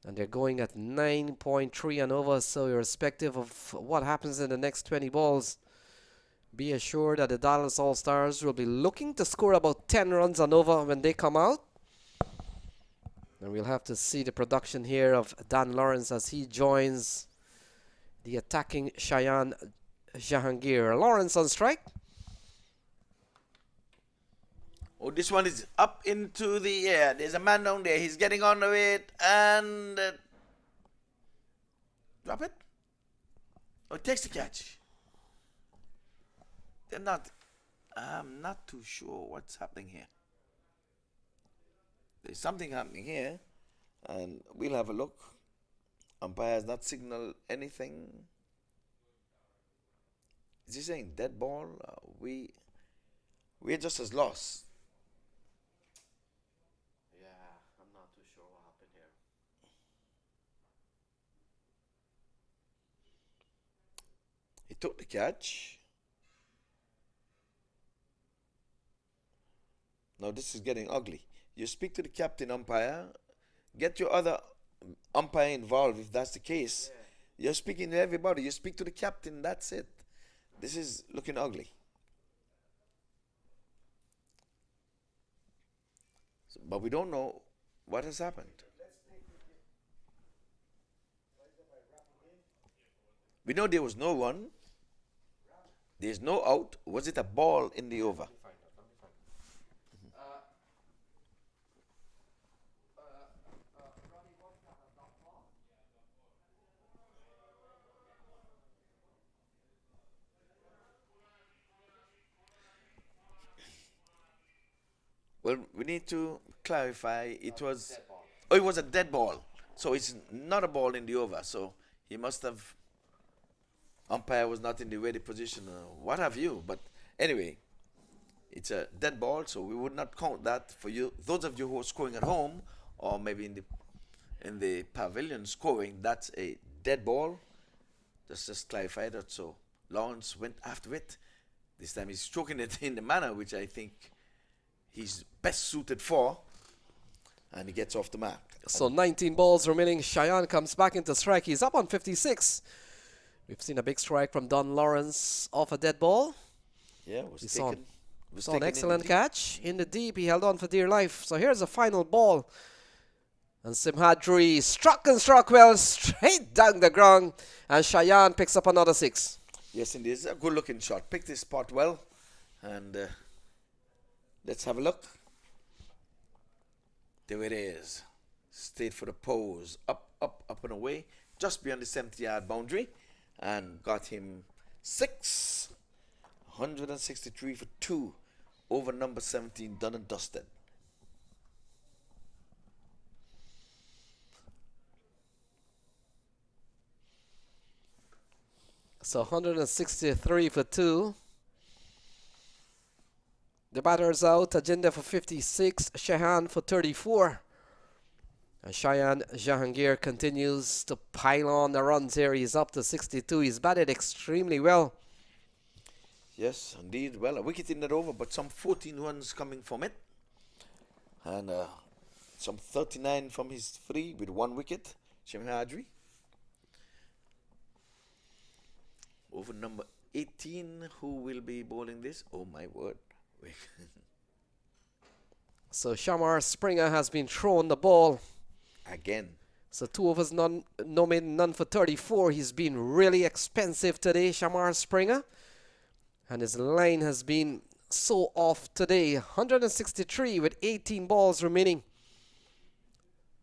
And they're going at 9.3 and over, so irrespective of what happens in the next 20 balls, be assured that the Dallas All-Stars will be looking to score about 10 runs and over when they come out. And we'll have to see the production here of Dan Lawrence as he joins the attacking Cheyenne Jahangir. Lawrence on strike. Oh, this one is up into the air. There's a man down there. He's getting on to it and drop it. Oh, takes the catch. I'm not too sure what's happening here. There's something happening here, and we'll have a look. Umpire has not signaled anything. Is he saying dead ball? We're just as lost. Yeah, I'm not too sure what happened here. He took the catch. Now this is getting ugly. You speak to the captain umpire. Get your other umpire involved if that's the case. Yeah. You're speaking to everybody. You speak to the captain. That's it. This is looking ugly. So, but we don't know what has happened. We know there was no one. There's no out. Was it a ball in the over? Well, we need to clarify. It was a dead ball. So it's not a ball in the over. So he must have, umpire was not in the ready position or what have you. But anyway, it's a dead ball, so we would not count that for you. Those of you who are scoring at home or maybe in the pavilion scoring, that's a dead ball. Just clarify that. So Lawrence went after it. This time he's stroking it in the manner which I think he's best suited for, and he gets off the mark. So 19 balls remaining. Cheyenne comes back into strike. He's up on 56. We've seen a big strike from Don Lawrence off a dead ball. Yeah, He saw an excellent catch in the deep. He held on for dear life. So here's the final ball. And Simhadri struck well straight down the ground. And Cheyenne picks up another 6. Yes, indeed. It's a good looking shot. Picked his spot well. And let's have a look. There it is. Stayed for the pose. Up and away. Just beyond the 70-yard boundary. And got him 6. 163 for 2. Over number 17, done and dusted. So 163 for 2. The batter's out. Agenda for 56. Shahan for 34. And Cheyenne Jahangir continues to pile on the runs here. He's up to 62. He's batted extremely well. Yes, indeed. Well, a wicket in that over, but some 14 runs coming from it. And some 39 from his free with 1 wicket. Simhadri. Over number 18, who will be bowling this? Oh, my word. So Shamar Springer has been thrown the ball. Again. So 2 overs, no made, none for 34. He's been really expensive today, Shamar Springer. And his line has been so off today. 163 with 18 balls remaining.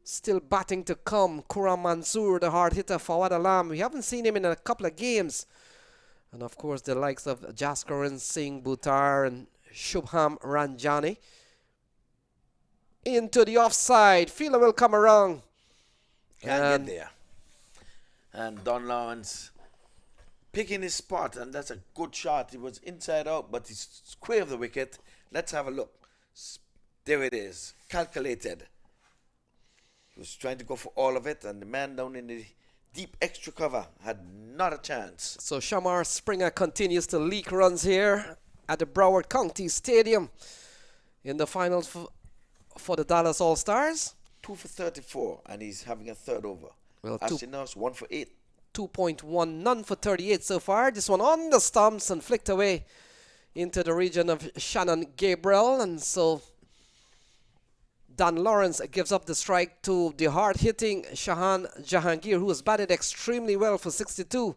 Still batting to come. Kuram Mansoor, the hard hitter, Fawad Alam. We haven't seen him in a couple of games. And of course, the likes of Jaskaran Singh Buttar and Shubham Ranjani. Into the offside. Fielder will come around. Can't get there. And Don Lawrence picking his spot, and that's a good shot. It was inside out, but he's square of the wicket. Let's have a look. There it is. Calculated. He was trying to go for all of it, and the man down in the deep extra cover had not a chance. So Shamar Springer continues to leak runs here at the Broward County Stadium in the finals for the Dallas All-Stars. 2 for 34, and he's having a third over. Well, Ashton 1 for 8. 2.1, none for 38 so far. This one on the stumps and flicked away into the region of Shannon Gabriel, and so Dan Lawrence gives up the strike to the hard-hitting Shahan Jahangir, who has batted extremely well for 62.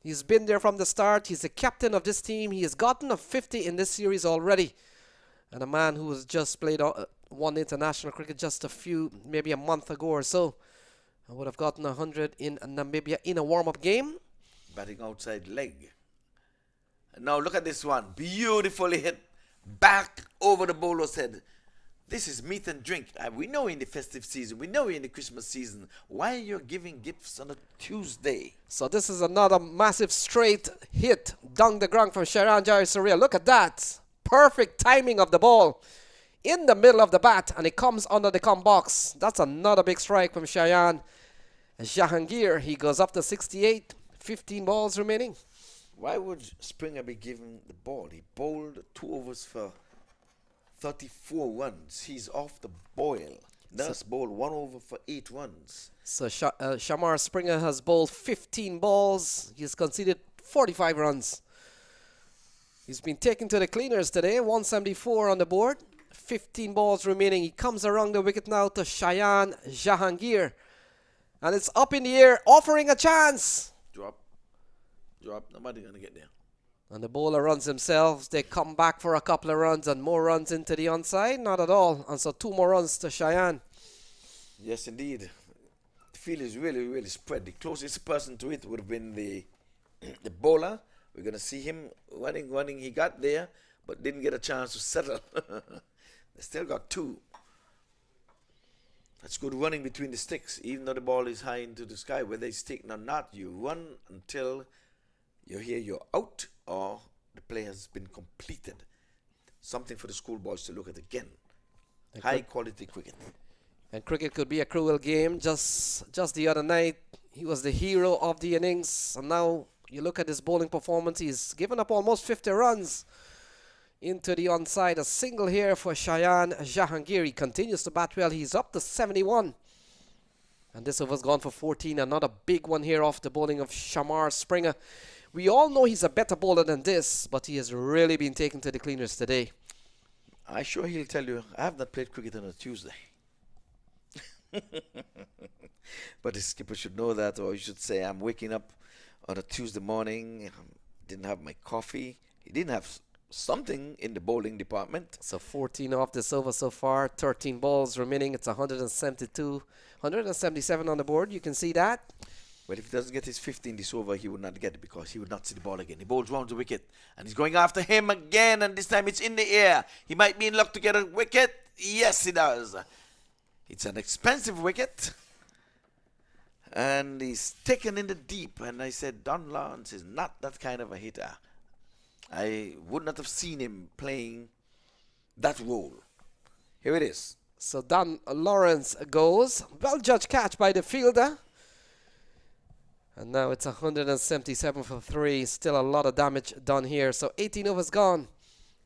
He's been there from the start. He's the captain of this team. He has gotten a 50 in this series already. And a man who has just played one international cricket just maybe a month ago or so. I would have gotten 100 in Namibia in a warm-up game. Batting outside leg. And now look at this one. Beautifully hit back over the bowler's head. This is meat and drink. We know in the festive season. We know in the Christmas season. Why you're giving gifts on a Tuesday? So this is another massive straight hit down the ground from Sharan Jayasuriya. Look at that. Perfect timing of the ball in the middle of the bat, and it comes under the come box. That's another big strike from Shayan Jahangir. He goes up to 68, 15 balls remaining. Why would Springer be given the ball? He bowled 2 overs for 34 runs. He's off the boil. Nurse bowled 1 over for 8 runs. So Shamar Springer has bowled 15 balls. He's conceded 45 runs. He's been taken to the cleaners today. 174 on the board. 15 balls remaining. He comes around the wicket now to Shayan Jahangir. And it's up in the air, offering a chance. Drop. Nobody going to get there. And the bowler runs himself. They come back for a couple of runs and more runs into the onside. Not at all. And so 2 more runs to Shayan. Yes, indeed. The field is really, really spread. The closest person to it would have been the bowler. We're going to see him running. He got there, but didn't get a chance to settle. They still got 2. That's good running between the sticks, even though the ball is high into the sky. Whether it's taken or not, you run until you hear you're out or the play has been completed. Something for the schoolboys to look at again. High quality cricket. And cricket could be a cruel game. Just the other night, he was the hero of the innings. And now you look at his bowling performance. He's given up almost 50 runs into the onside. A single here for Shayan Jahangir. He continues to bat well. He's up to 71. And this over's gone for 14. Another big one here off the bowling of Shamar Springer. We all know he's a better bowler than this, but he has really been taken to the cleaners today. I'm sure he'll tell you, I have not played cricket on a Tuesday. But the skipper should know that, or he should say, I'm waking up on a Tuesday morning, didn't have my coffee. He didn't have something in the bowling department. So 14 off this over so far, 13 balls remaining. It's 172, 177 on the board. You can see that. Well, if he doesn't get his 15 this over, he would not get it because he would not see the ball again. He bowls round the wicket and he's going after him again, and this time it's in the air. He might be in luck to get a wicket. Yes, he does. It's an expensive wicket. And he's taken in the deep. And I said, Don Lawrence is not that kind of a hitter. I would not have seen him playing that role. Here it is. So Don Lawrence goes. Well judged catch by the fielder. And now it's 177 for 3. Still a lot of damage done here. So 18 overs gone.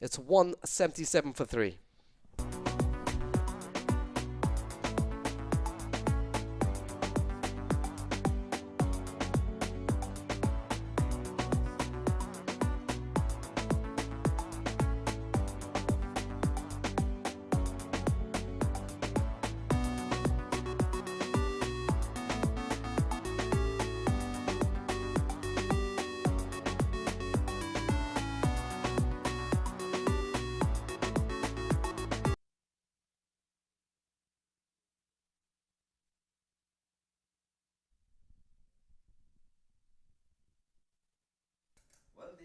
It's 177 for 3.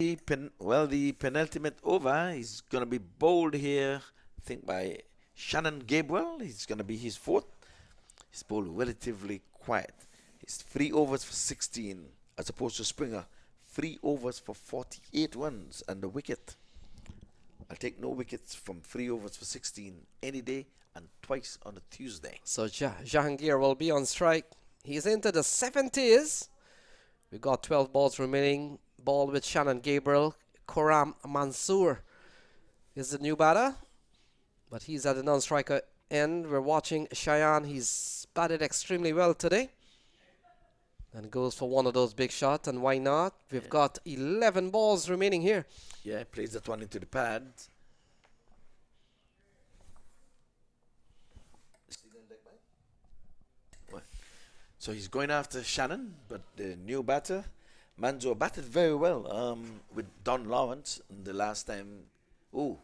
the penultimate over is going to be bowled here, I think, by Shannon Gabriel. It's going to be his fourth. He's bowled relatively quiet. It's 3 overs for 16, as opposed to Springer, 3 overs for 48 runs and the wicket. I'll take no wickets from 3 overs for 16 any day and twice on a Tuesday. So Jahangir will be on strike. He's into the 70s. We got 12 balls remaining. Ball with Shannon Gabriel. Khurram Mansoor is the new batter, but he's at the non-striker end. We're watching Cheyenne. He's batted extremely well today and goes for one of those big shots, and why not? We've got 11 balls remaining here. Yeah, plays that one into the pad. So he's going after Shannon, but the new batter, Mansoor, batted very well with Don Lawrence the last time. Oh,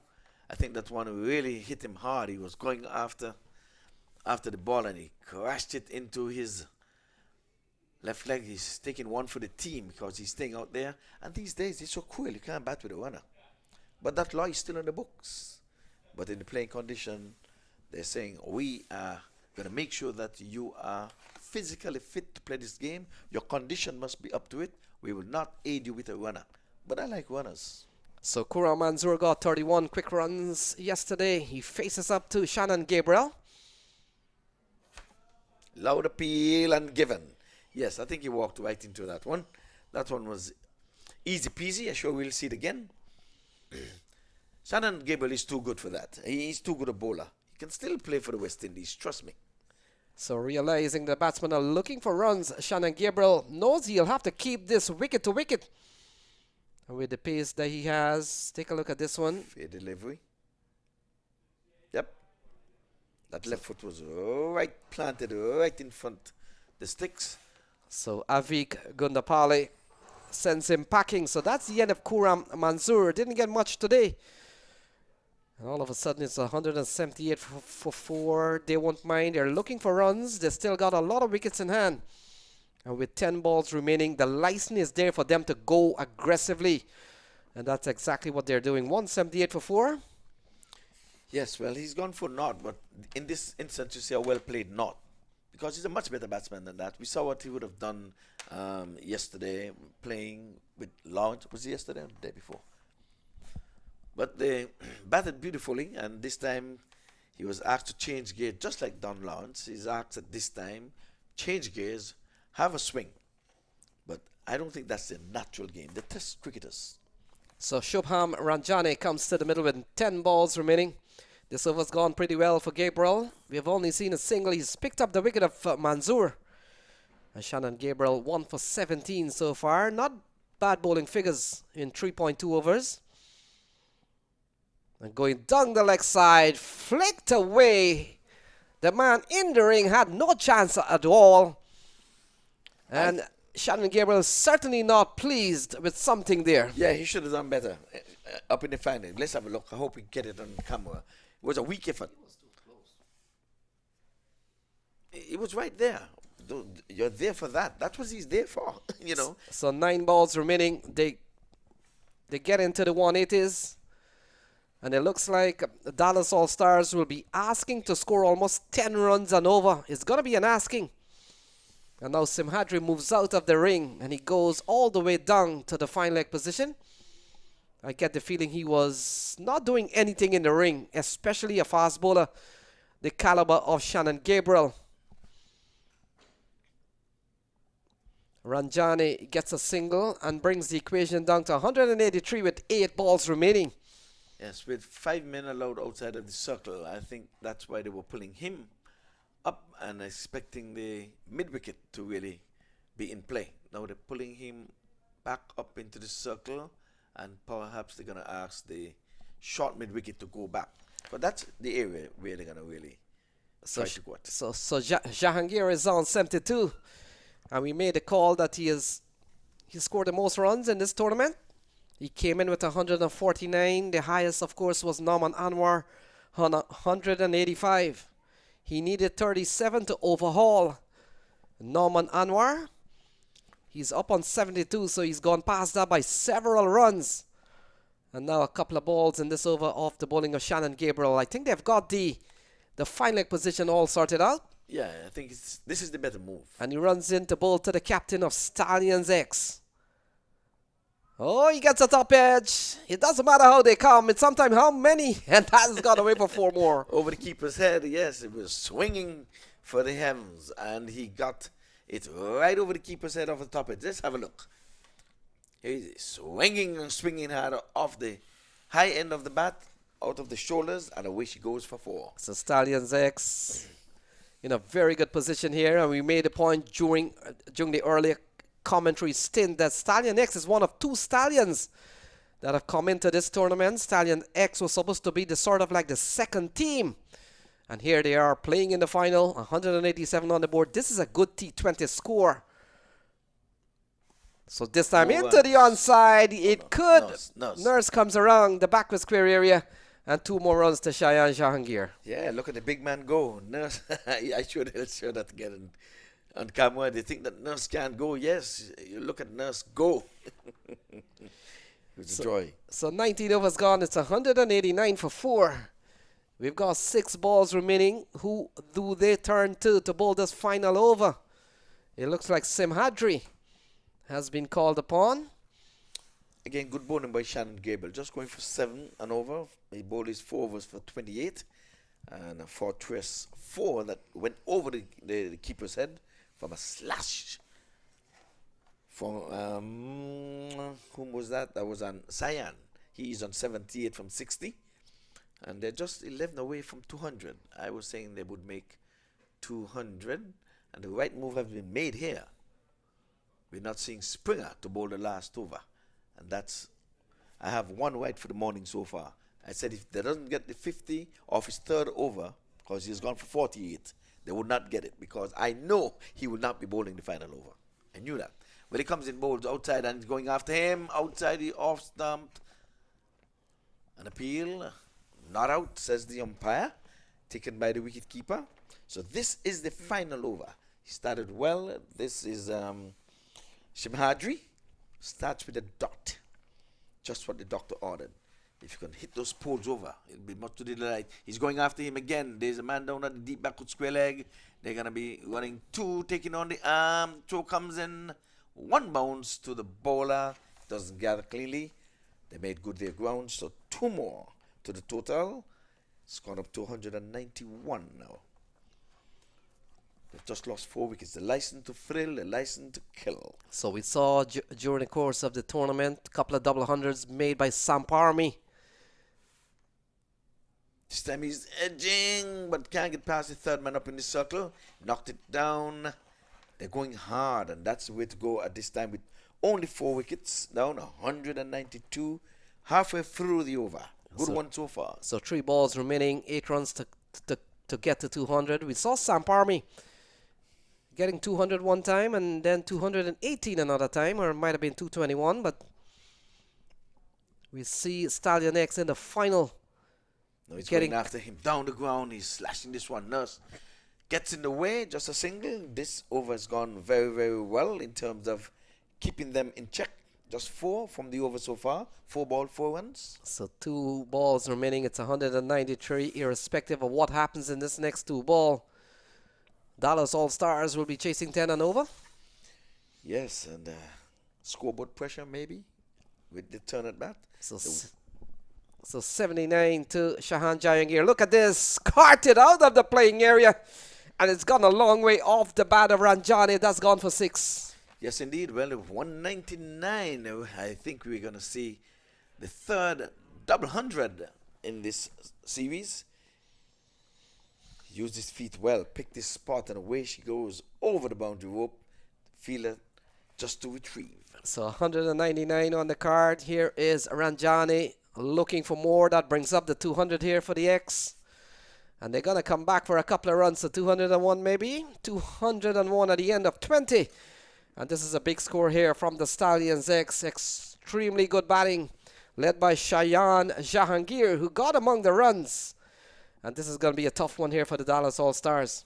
I think that one really hit him hard. He was going after the ball and he crashed it into his left leg. He's taking one for the team because he's staying out there. And these days, it's so cruel. You can't bat with a runner. But that law is still on the books. But in the playing condition, they're saying, we are going to make sure that you are physically fit to play this game. Your condition must be up to it. We will not aid you with a runner. But I like runners. So Khurram Mansoor got 31 quick runs yesterday. He faces up to Shannon Gabriel. Loud appeal and given. Yes, I think he walked right into that one. That one was easy peasy. I'm sure we'll see it again. Shannon Gabriel is too good for that. He's too good a bowler. He can still play for the West Indies, trust me. So realizing the batsmen are looking for runs, Shannon Gabriel knows he'll have to keep this wicket to wicket. And with the pace that he has, take a look at this one. Fair delivery. Yep. That left foot was right planted right in front the sticks. So Avik Gundapale sends him packing. So that's the end of Khurram Mansoor. Didn't get much today. And all of a sudden it's 178 for 4. They won't mind. They're looking for runs. They still got a lot of wickets in hand. And with 10 balls remaining, the license is there for them to go aggressively. And that's exactly what they're doing. 178 for 4. Yes, well, he's gone for naught. But in this instance, you see a well-played naught. Because he's a much better batsman than that. We saw what he would have done yesterday playing with Lawrence. Was it yesterday or the day before? But they batted beautifully, and this time he was asked to change gear, just like Don Lawrence. He's asked at this time, change gears, have a swing. But I don't think that's their natural game. They're test cricketers. So Shubham Ranjane comes to the middle with 10 balls remaining. This over's gone pretty well for Gabriel. We have only seen a single. He's picked up the wicket of Mansoor. And Shannon Gabriel 1 for 17 so far. Not bad bowling figures in 3.2 overs. And going down the leg side, flicked away. The man in the ring had no chance at all. And Shannon Gabriel is certainly not pleased with something there. Yeah, he should have done better up in the final. Let's have a look. I hope we get it on camera. It was a weak effort. It was too close. It was right there. You're there for that. That's what he's there for, you know. So 9 balls remaining. They get into the 180s. And it looks like the Dallas All-Stars will be asking to score almost 10 runs and over. It's going to be an asking. And now Simhadri moves out of the ring and he goes all the way down to the fine leg position. I get the feeling he was not doing anything in the ring, especially a fast bowler, the caliber of Shannon Gabriel. Ranjane gets a single and brings the equation down to 183 with 8 balls remaining. Yes, with 5 men allowed outside of the circle, I think that's why they were pulling him up and expecting the mid-wicket to really be in play. Now they're pulling him back up into the circle, and perhaps they're going to ask the short mid-wicket to go back. But that's the area where they're going to really try to go at. So Jahangir is on 72, and we made a call that he scored the most runs in this tournament. He came in with 149. The highest, of course, was Norman Anwar, 185. He needed 37 to overhaul Norman Anwar. He's up on 72, so he's gone past that by several runs. And now a couple of balls in this over off the bowling of Shannon Gabriel. I think they've got the fine leg position all sorted out. Yeah, I think this is the better move. And he runs in to bowl to the captain of Stallions X. Oh, he gets a top edge. It doesn't matter how they come. It's sometimes how many. And that's got away for 4 more. Over the keeper's head, yes. It was swinging for the heavens. And he got it right over the keeper's head off the top edge. Let's have a look. He's swinging and swinging hard off the high end of the bat, out of the shoulders, and away she goes for 4. So Stallions X in a very good position here. And we made a point during the earlier commentary stint that Stallion X is one of 2 stallions that have come into this tournament. Stallion X was supposed to be the sort of like the second team, and here they are playing in the final. 187 on the board. This is a good T20 score. So this time into the onside, it could. Nurse comes around the backward square area, and 2 more runs to Cheyenne Jahangir. Yeah, look at the big man go. Nurse, I should show that again on camera. They think that Nurse can't go. Yes, you look at Nurse go. It was a joy. So 19 overs gone. It's 189 for 4. We've got 6 balls remaining. Who do they turn to bowl this final over? It looks like Simhadri has been called upon. Again, good bowling by Shannon Gable. Just going for 7 and over. He bowled his 4 overs for 28. And a fortress 4 that went over the keeper's head from a slash. From, whom was that? That was on Cyan. He is on 78 from 60. And they're just 11 away from 200. I was saying they would make 200. And the right move has been made here. We're not seeing Springer to bowl the last over. And that's, I have 1 right for the morning so far. I said if they doesn't get the 50 off his 3rd over, because he's gone for 48, they would not get it, because I know he will not be bowling the final over. I knew that. When he comes in bowls outside and he's going after him, outside the off stump. An appeal, not out, says the umpire, taken by the wicket keeper. So this is the final over. He started well. This is Simhadri. Starts with a dot. Just what the doctor ordered. If you can hit those poles over, it'll be much to the delight. He's going after him again. There's a man down at the deep backward square leg. They're going to be running 2, taking on the arm. Throw comes in. 1 bounce to the bowler. Doesn't gather cleanly. They made good their ground. So 2 more to the total. It's gone up to 191 now. They've just lost 4 wickets. The license to thrill, the license to kill. So we saw during the course of the tournament a couple of double hundreds made by Samparmi. This time he's edging, but can't get past the 3rd man up in the circle. Knocked it down. They're going hard, and that's the way to go at this time with only 4 wickets. Down 192, halfway through the over. Good one so far. So 3 balls remaining, 8 runs to get to 200. We saw Samparmi getting 200 one time and then 218 another time, or it might have been 221, but we see Stallion X in the final. No, he's getting after him down the ground. He's slashing this one. Nurse gets in the way, just a single. This over has gone very, very well in terms of keeping them in check. Just 4 from the over so far. 4 ball, 4 runs. So 2 balls remaining. It's 193, irrespective of what happens in this next 2 ball. Dallas All-Stars will be chasing 10 and over. Yes, and scoreboard pressure maybe with the turn at bat. So 79 to Shahan Jahangir. Look at this. Carted out of the playing area. And it's gone a long way off the bat of Ranjani. That's gone for 6. Yes, indeed. Well, 199. I think we're going to see the 3rd double 100 in this series. Used his feet well, picked his spot, and away she goes over the boundary rope. Fielder just to retrieve. So 199 on the card. Here is Ranjani looking for more. That brings up the 200 here for the X. And they're going to come back for a couple of runs. So 201 maybe. 201 at the end of 20. And this is a big score here from the Stallions X. Extremely good batting, led by Cheyenne Jahangir, who got among the runs. And this is going to be a tough one here for the Dallas All-Stars.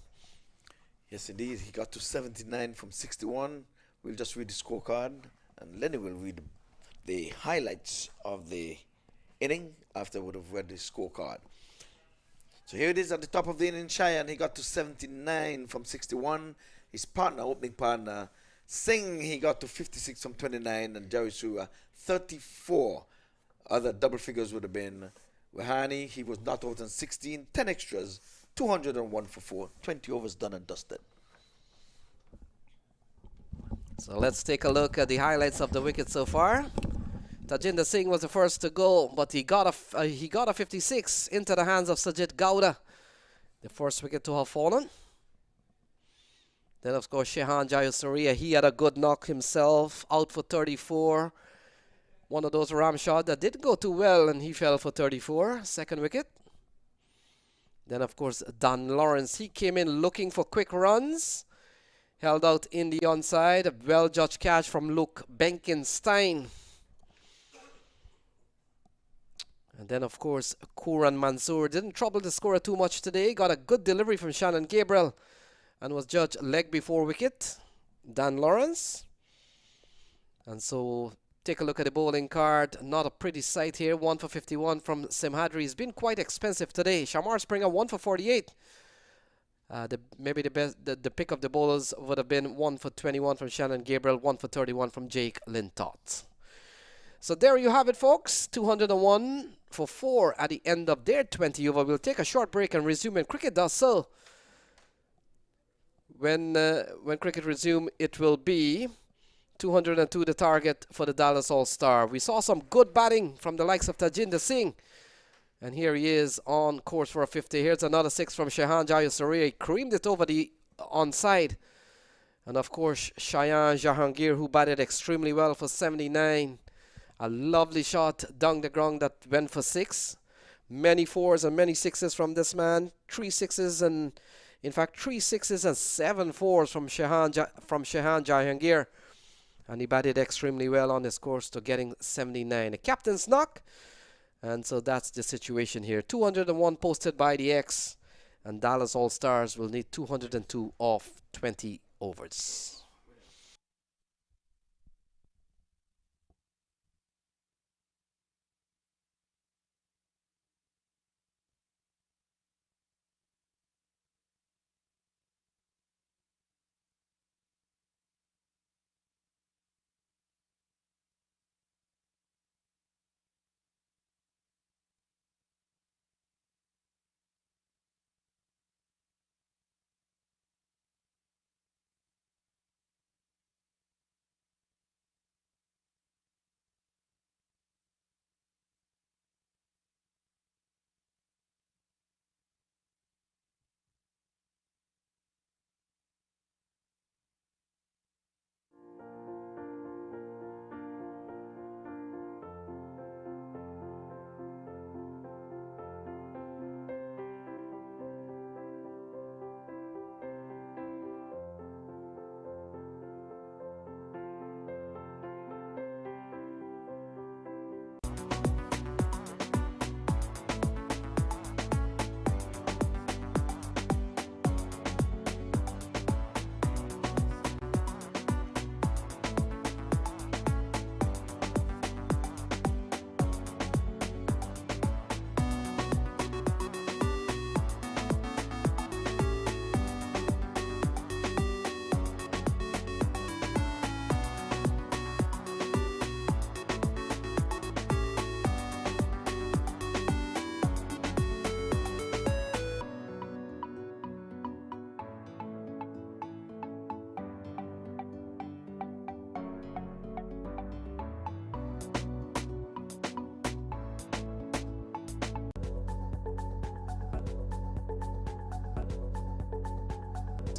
Yes, indeed. He got to 79 from 61. We'll just read the scorecard, and Lenny will read the highlights of the inning after we have read the scorecard. So here it is at the top of the inning. Cheyenne, he got to 79 from 61. His partner, opening partner, Singh, he got to 56 from 29, and Jerry Sura 34. Other double figures would have been Wahani, he was not out on 16, 10 extras, 201 for 4, 20 overs done and dusted. So let's take a look at the highlights of the wicket so far. Tajinder Singh was the first to go, but he got a 56 into the hands of Sajid Gowda, the first wicket to have fallen. Then of course Shehan Jayasuriya, he had a good knock himself, out for 34. One of those ram shots that didn't go too well, and he fell for 34, second wicket. Then of course Dan Lawrence, he came in looking for quick runs. Held out in the onside, a well-judged catch from Luke Benkenstein. And then, of course, Kuran Mansoor didn't trouble the scorer too much today. Got a good delivery from Shannon Gabriel and was judged leg before wicket. Dan Lawrence. And so, take a look at the bowling card. Not a pretty sight here. 1 for 51 from Simhadri. He's been quite expensive today. Shamar Springer, 1 for 48. Maybe the pick of the bowlers would have been 1 for 21 from Shannon Gabriel, 1 for 31 from Jake Lintott. So there you have it, folks. 201 for 4 at the end of their 20 over. We'll take a short break and resume when cricket does so. When cricket resume, it will be 202 the target for the Dallas All-Star. We saw some good batting from the likes of Tajinder Singh. And here he is on course for a 50. Here's another 6 from Shehan Jayasuriya. He creamed it over the onside. And of course, Shayan Jahangir, who batted extremely well for 79. A lovely shot down the ground that went for 6. Many 4s and many 6s from this man. 3 6s and, in fact, 3 6s and 7 4s from Shehan Jahangir. And he batted extremely well on his course to getting 79. A captain's knock. And so that's the situation here. 201 posted by the X. And Dallas All-Stars will need 202 off 20 overs.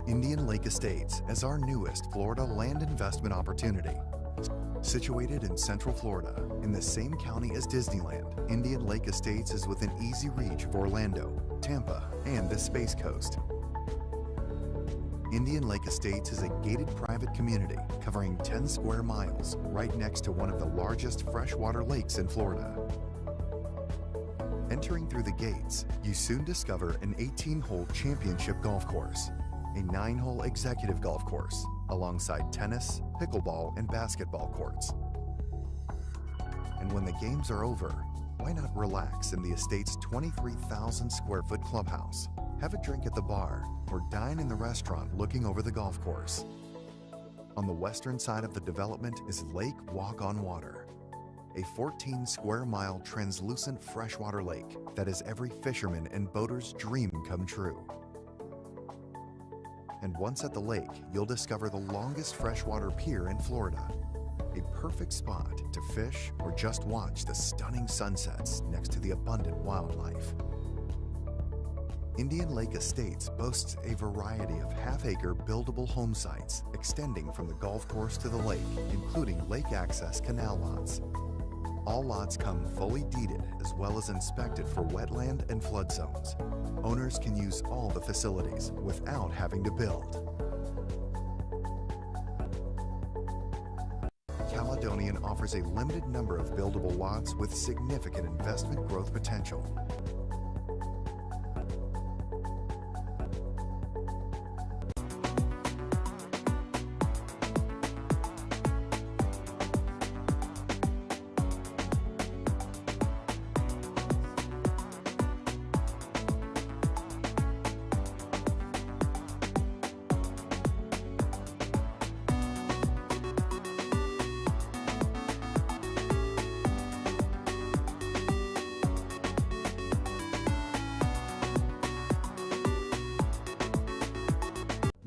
Indian Lake Estates as our newest Florida land investment opportunity. Situated in Central Florida, in the same county as Disneyland, Indian Lake Estates is within easy reach of Orlando, Tampa, and the Space Coast. Indian Lake Estates is a gated private community covering 10 square miles right next to one of the largest freshwater lakes in Florida. Entering through the gates, you soon discover an 18-hole championship golf course, a 9-hole executive golf course, alongside tennis, pickleball, and basketball courts. And when the games are over, why not relax in the estate's 23,000 square foot clubhouse, have a drink at the bar, or dine in the restaurant looking over the golf course. On the western side of the development is Lake Walk on Water, a 14 square mile translucent freshwater lake that is every fisherman and boater's dream come true. And once at the lake, you'll discover the longest freshwater pier in Florida, a perfect spot to fish or just watch the stunning sunsets next to the abundant wildlife. Indian Lake Estates boasts a variety of half-acre buildable home sites extending from the golf course to the lake, including lake access canal lots. All lots come fully deeded as well as inspected for wetland and flood zones. Owners can use all the facilities without having to build. Caledonian offers a limited number of buildable lots with significant investment growth potential.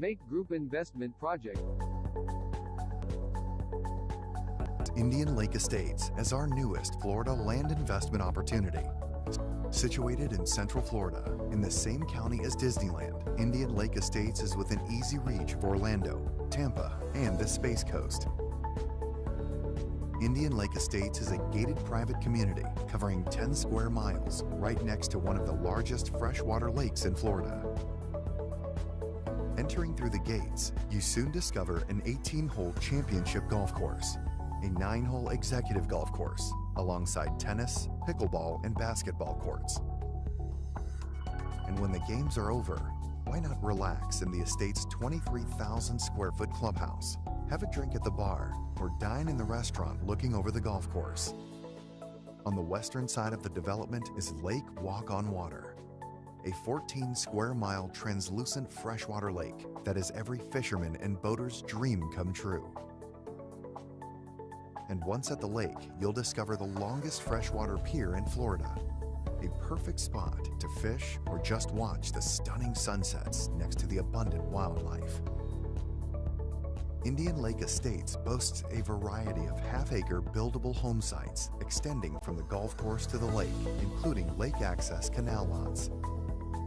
MAQ Group Investment Project. Indian Lake Estates as our newest Florida land investment opportunity. Situated in Central Florida, in the same county as Disneyland, Indian Lake Estates is within easy reach of Orlando, Tampa, and the Space Coast. Indian Lake Estates is a gated private community covering 10 square miles right next to one of the largest freshwater lakes in Florida. Entering through the gates, you soon discover an 18-hole championship golf course, a 9-hole executive golf course, alongside tennis, pickleball, and basketball courts. And when the games are over, why not relax in the estate's 23,000 square foot clubhouse, have a drink at the bar, or dine in the restaurant looking over the golf course. On the western side of the development is Lake Walk on Water, a 14 square mile translucent freshwater lake that is every fisherman and boater's dream come true. And once at the lake, you'll discover the longest freshwater pier in Florida, a perfect spot to fish or just watch the stunning sunsets next to the abundant wildlife. Indian Lake Estates boasts a variety of half-acre buildable home sites extending from the golf course to the lake, including lake access canal lots.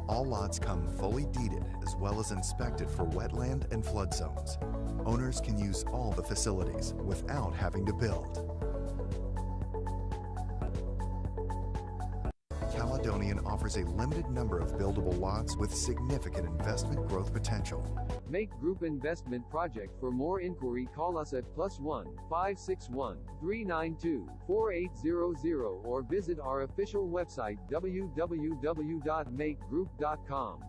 All lots come fully deeded as well as inspected for wetland and flood zones. Owners can use all the facilities without having to build. Caledonian offers a limited number of buildable lots with significant investment growth potential. MAQ Group Investment Project. For more inquiry, call us at +1 561 392 4800 or visit our official website www.maqgroup.com.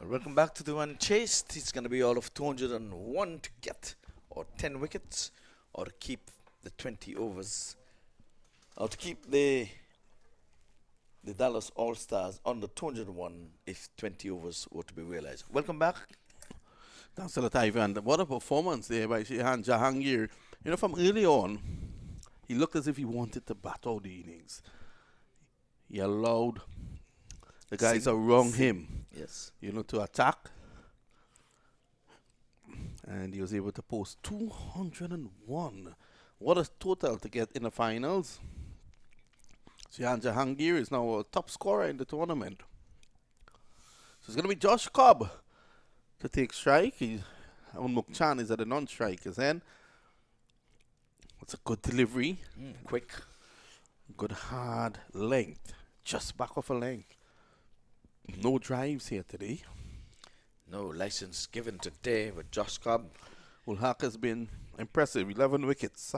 Welcome back to the one chased. It's going to be all of 201 to get, or 10 wickets, or to keep the 20 overs, or to keep the Dallas All-Stars under 201 if 20 overs were to be realized. Welcome back. Thanks a lot, Ivan. What a performance there by Shehan Jahangir. You know, from early on, he looked as if he wanted to bat out the innings. He allowed the guys around him, you know, to attack. And he was able to post 201. What a total to get in the finals. Shehan Jahangir is now a top scorer in the tournament. So it's going to be Josh Cobb to take strike. Unmuk Chan is at the non-strikers end. It's a good delivery. Quick. Good hard length. Just back off a length. No drives here today. No license given today with Josh Cobb. Ulhak has been impressive. 11 wickets.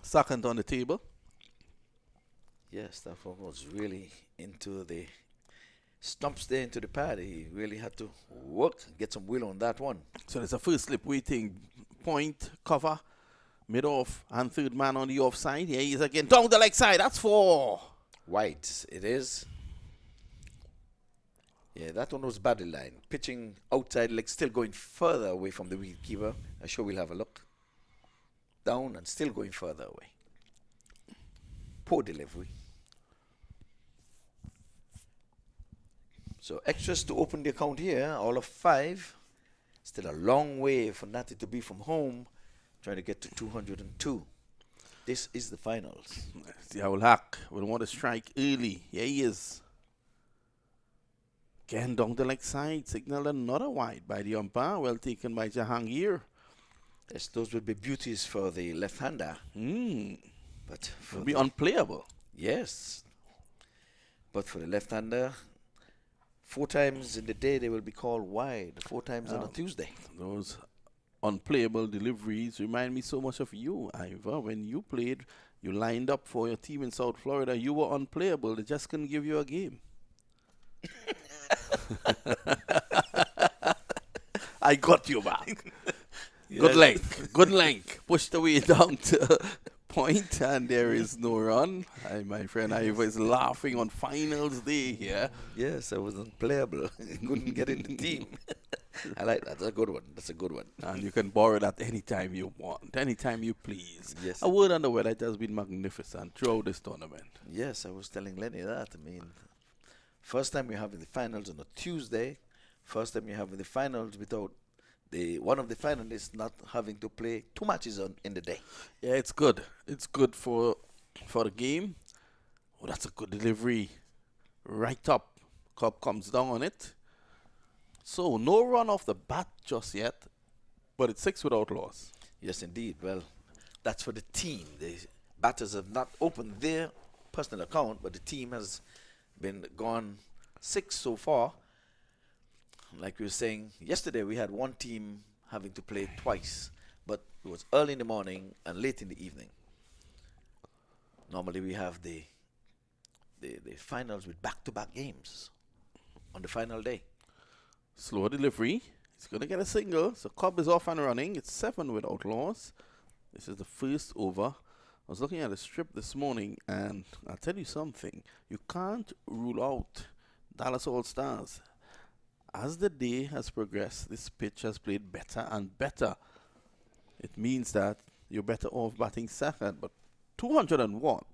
Second on the table. Yes, that one was really into the stumps there, into the pad. He really had to work, get some will on that one. So there's a first slip waiting. Point, cover, mid-off, and third man on the offside. Here he is again. Down the leg side. That's 4. Wide, it is. Yeah, that one was badly lined. Pitching outside leg, still going further away from the wicketkeeper. I'm sure we'll have a look. Down and still going further away. Poor delivery. So extras to open the account here, all of 5. Still a long way for Natty to be from home, trying to get to 202. This is the finals. See how Ulhak will want to strike early. Here he is. Again down the leg side. Signaled another wide by the umpire. Well taken by Jahangir. Yes, those would be beauties for the left-hander. But it would be unplayable. Yes. But for the left-hander, 4 times in the day they will be called wide. 4 times on a Tuesday. Those unplayable deliveries remind me so much of you, Ivor. When you played, you lined up for your team in South Florida. You were unplayable. They just couldn't give you a game. I got you back. Good length. Good length. Pushed away down to point, and there is no run. My friend Ivor is laughing on finals day here. Yes, I was unplayable. Couldn't get in the team. I like that. That's a good one. That's a good one. And you can borrow that anytime you want, anytime you please. Yes. A word on the weather, it has been magnificent throughout this tournament. Yes, I was telling Lenny that. I mean, first time you're having the finals on a Tuesday. First time you're having the finals without one of the finalists not having to play 2 matches in the day. Yeah, it's good. It's good for the game. Oh, that's a good delivery. Right up. Cobb comes down on it. So, no run off the bat just yet, but it's 6 without loss. Yes, indeed. Well, that's for the team. The batters have not opened their personal account, but the team has been gone 6 so far. Like we were saying, yesterday we had one team having to play twice, but it was early in the morning and late in the evening. Normally we have the finals with back-to-back games on the final day. Slow delivery. He's going to get a single. So Cobb is off and running. It's 7 without loss. This is the first over. I was looking at a strip this morning, and I'll tell you something. You can't rule out Dallas All-Stars. As the day has progressed, this pitch has played better and better. It means that you're better off batting second. But 201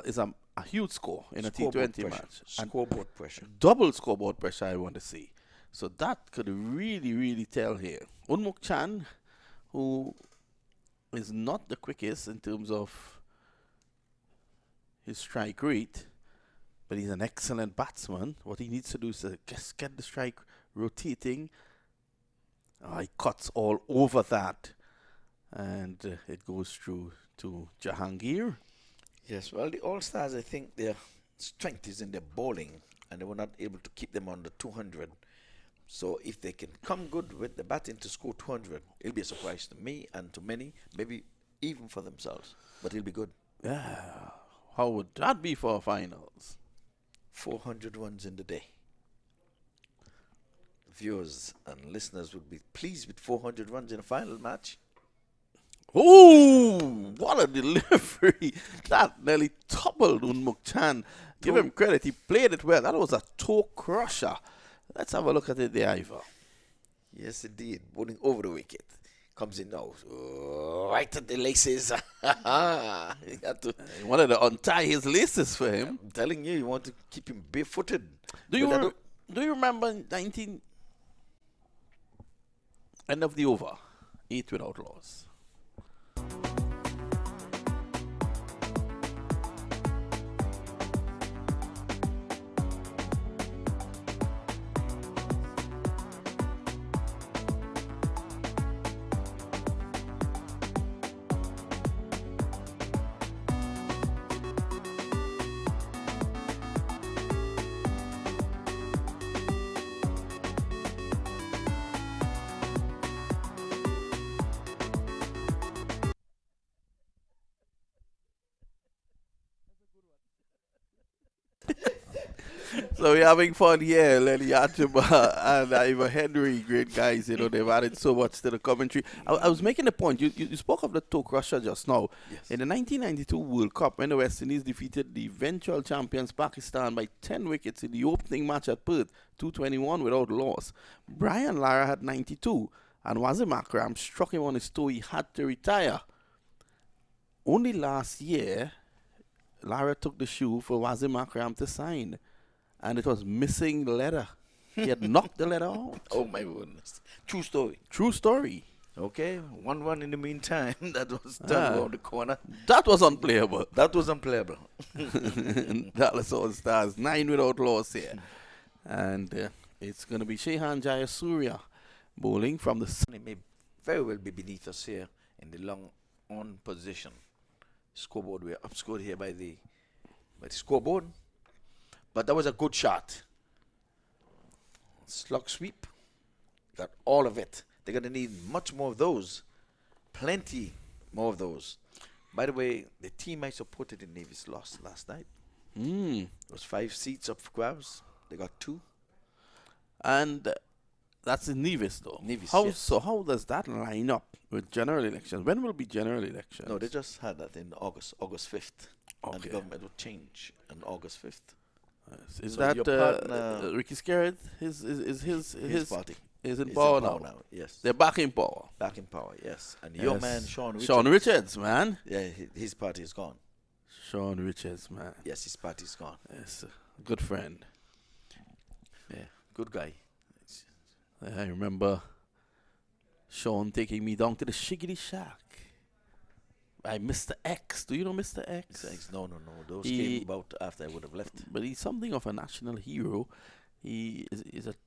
is a huge score in a T20 match. Scoreboard pressure. Double scoreboard pressure, I want to see. So that could really, really tell here. Unmuk Chan, who is not the quickest in terms of his strike rate, but he's an excellent batsman. What he needs to do is just get the strike rotating. He cuts all over that. And it goes through to Jahangir. Yes, well, the All-Stars, I think their strength is in their bowling, and they were not able to keep them under 200. So if they can come good with the batting to score 200, it'll be a surprise to me and to many, maybe even for themselves. But it'll be good. Yeah. How would that be for finals? 400 runs in the day. viewers and listeners would be pleased with 400 runs in a final match. Oh, what a delivery. That nearly toppled Unmukchan. Give him credit. He played it well. That was a toe crusher. Let's have a look at it there, Ivor. Yes, indeed. Bowling over the wicket. Comes in now. Right at the laces. He had to. He wanted to untie his laces for him. I'm telling you, you want to keep him barefooted. Do you remember 19... End of the over. 8 without loss. So we're having fun here, Lenny Atiba and Ivor Henry, great guys. You know, they've added so much to the commentary. I was making a point. You spoke of the toe crusher just now. Yes. In the 1992 World Cup, when the West Indies defeated the eventual champions Pakistan by 10 wickets in the opening match at Perth, 221 without loss, Brian Lara had 92, and Wasim Akram struck him on his toe. He had to retire. Only last year, Lara took the shoe for Wasim Akram to sign, and it was missing the leather. He had knocked the leather out. Oh, my goodness. True story. True story. Okay, 1-1 in the meantime. That was done around the corner. That was unplayable. That was unplayable. Dallas All Stars, 9 without loss here. And it's going to be Shehan Jayasuriya bowling from the... It may very well be beneath us here in the long on position. Scoreboard, we are upscored here by the scoreboard. But that was a good shot. Slug sweep. Got all of it. They're going to need much more of those. Plenty more of those. By the way, the team I supported in Navy's lost last night. There was 5 seats up for grabs. They got 2. And that's in Nevis, though. Nevis, yes. yes. So how does that line up with general elections? When will be general elections? No, they just had that in August 5th. Okay. And the government will change on August 5th. Yes. Is So that your partner- Ricky Skerritt? His party is in is power in now. Yes. They're back in power. Back in power, yes. And your Yes. man, Sean Richards. Sean Richards, man. Yeah, his party is gone. Sean Richards, man. Yes, his party is gone. Yes, good friend. Yeah, good guy. I remember Sean taking me down to the Shiggity Shack by Mr. X. Do you know Mr. X? No. Those came about after I would have left. But he's something of a national hero. He did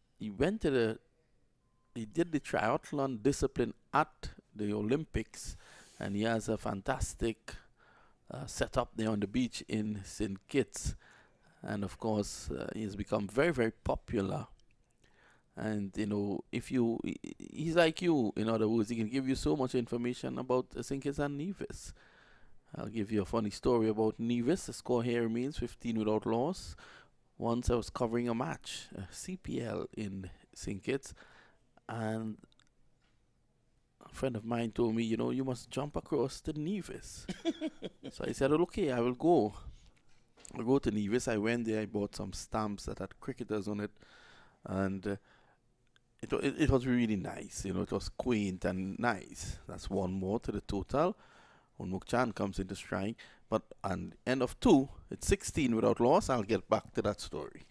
the triathlon discipline at the Olympics, and he has a fantastic setup there on the beach in St. Kitts. And of course, he's become very, very popular. And, you know, he's like you, in other words, he can give you so much information about St. Kitts and Nevis. I'll give you a funny story about Nevis. The score here remains 15 without loss. Once I was covering a match, a CPL in St. Kitts, and a friend of mine told me, you know, you must jump across to Nevis. So I said, okay, I will go. I'll go to Nevis. I went there, I bought some stamps that had cricketers on it, and it was really nice. You know, it was quaint and nice. That's one more to the total. Unmukchan comes into strike, but at end of 2, it's 16 without loss. I'll get back to that story.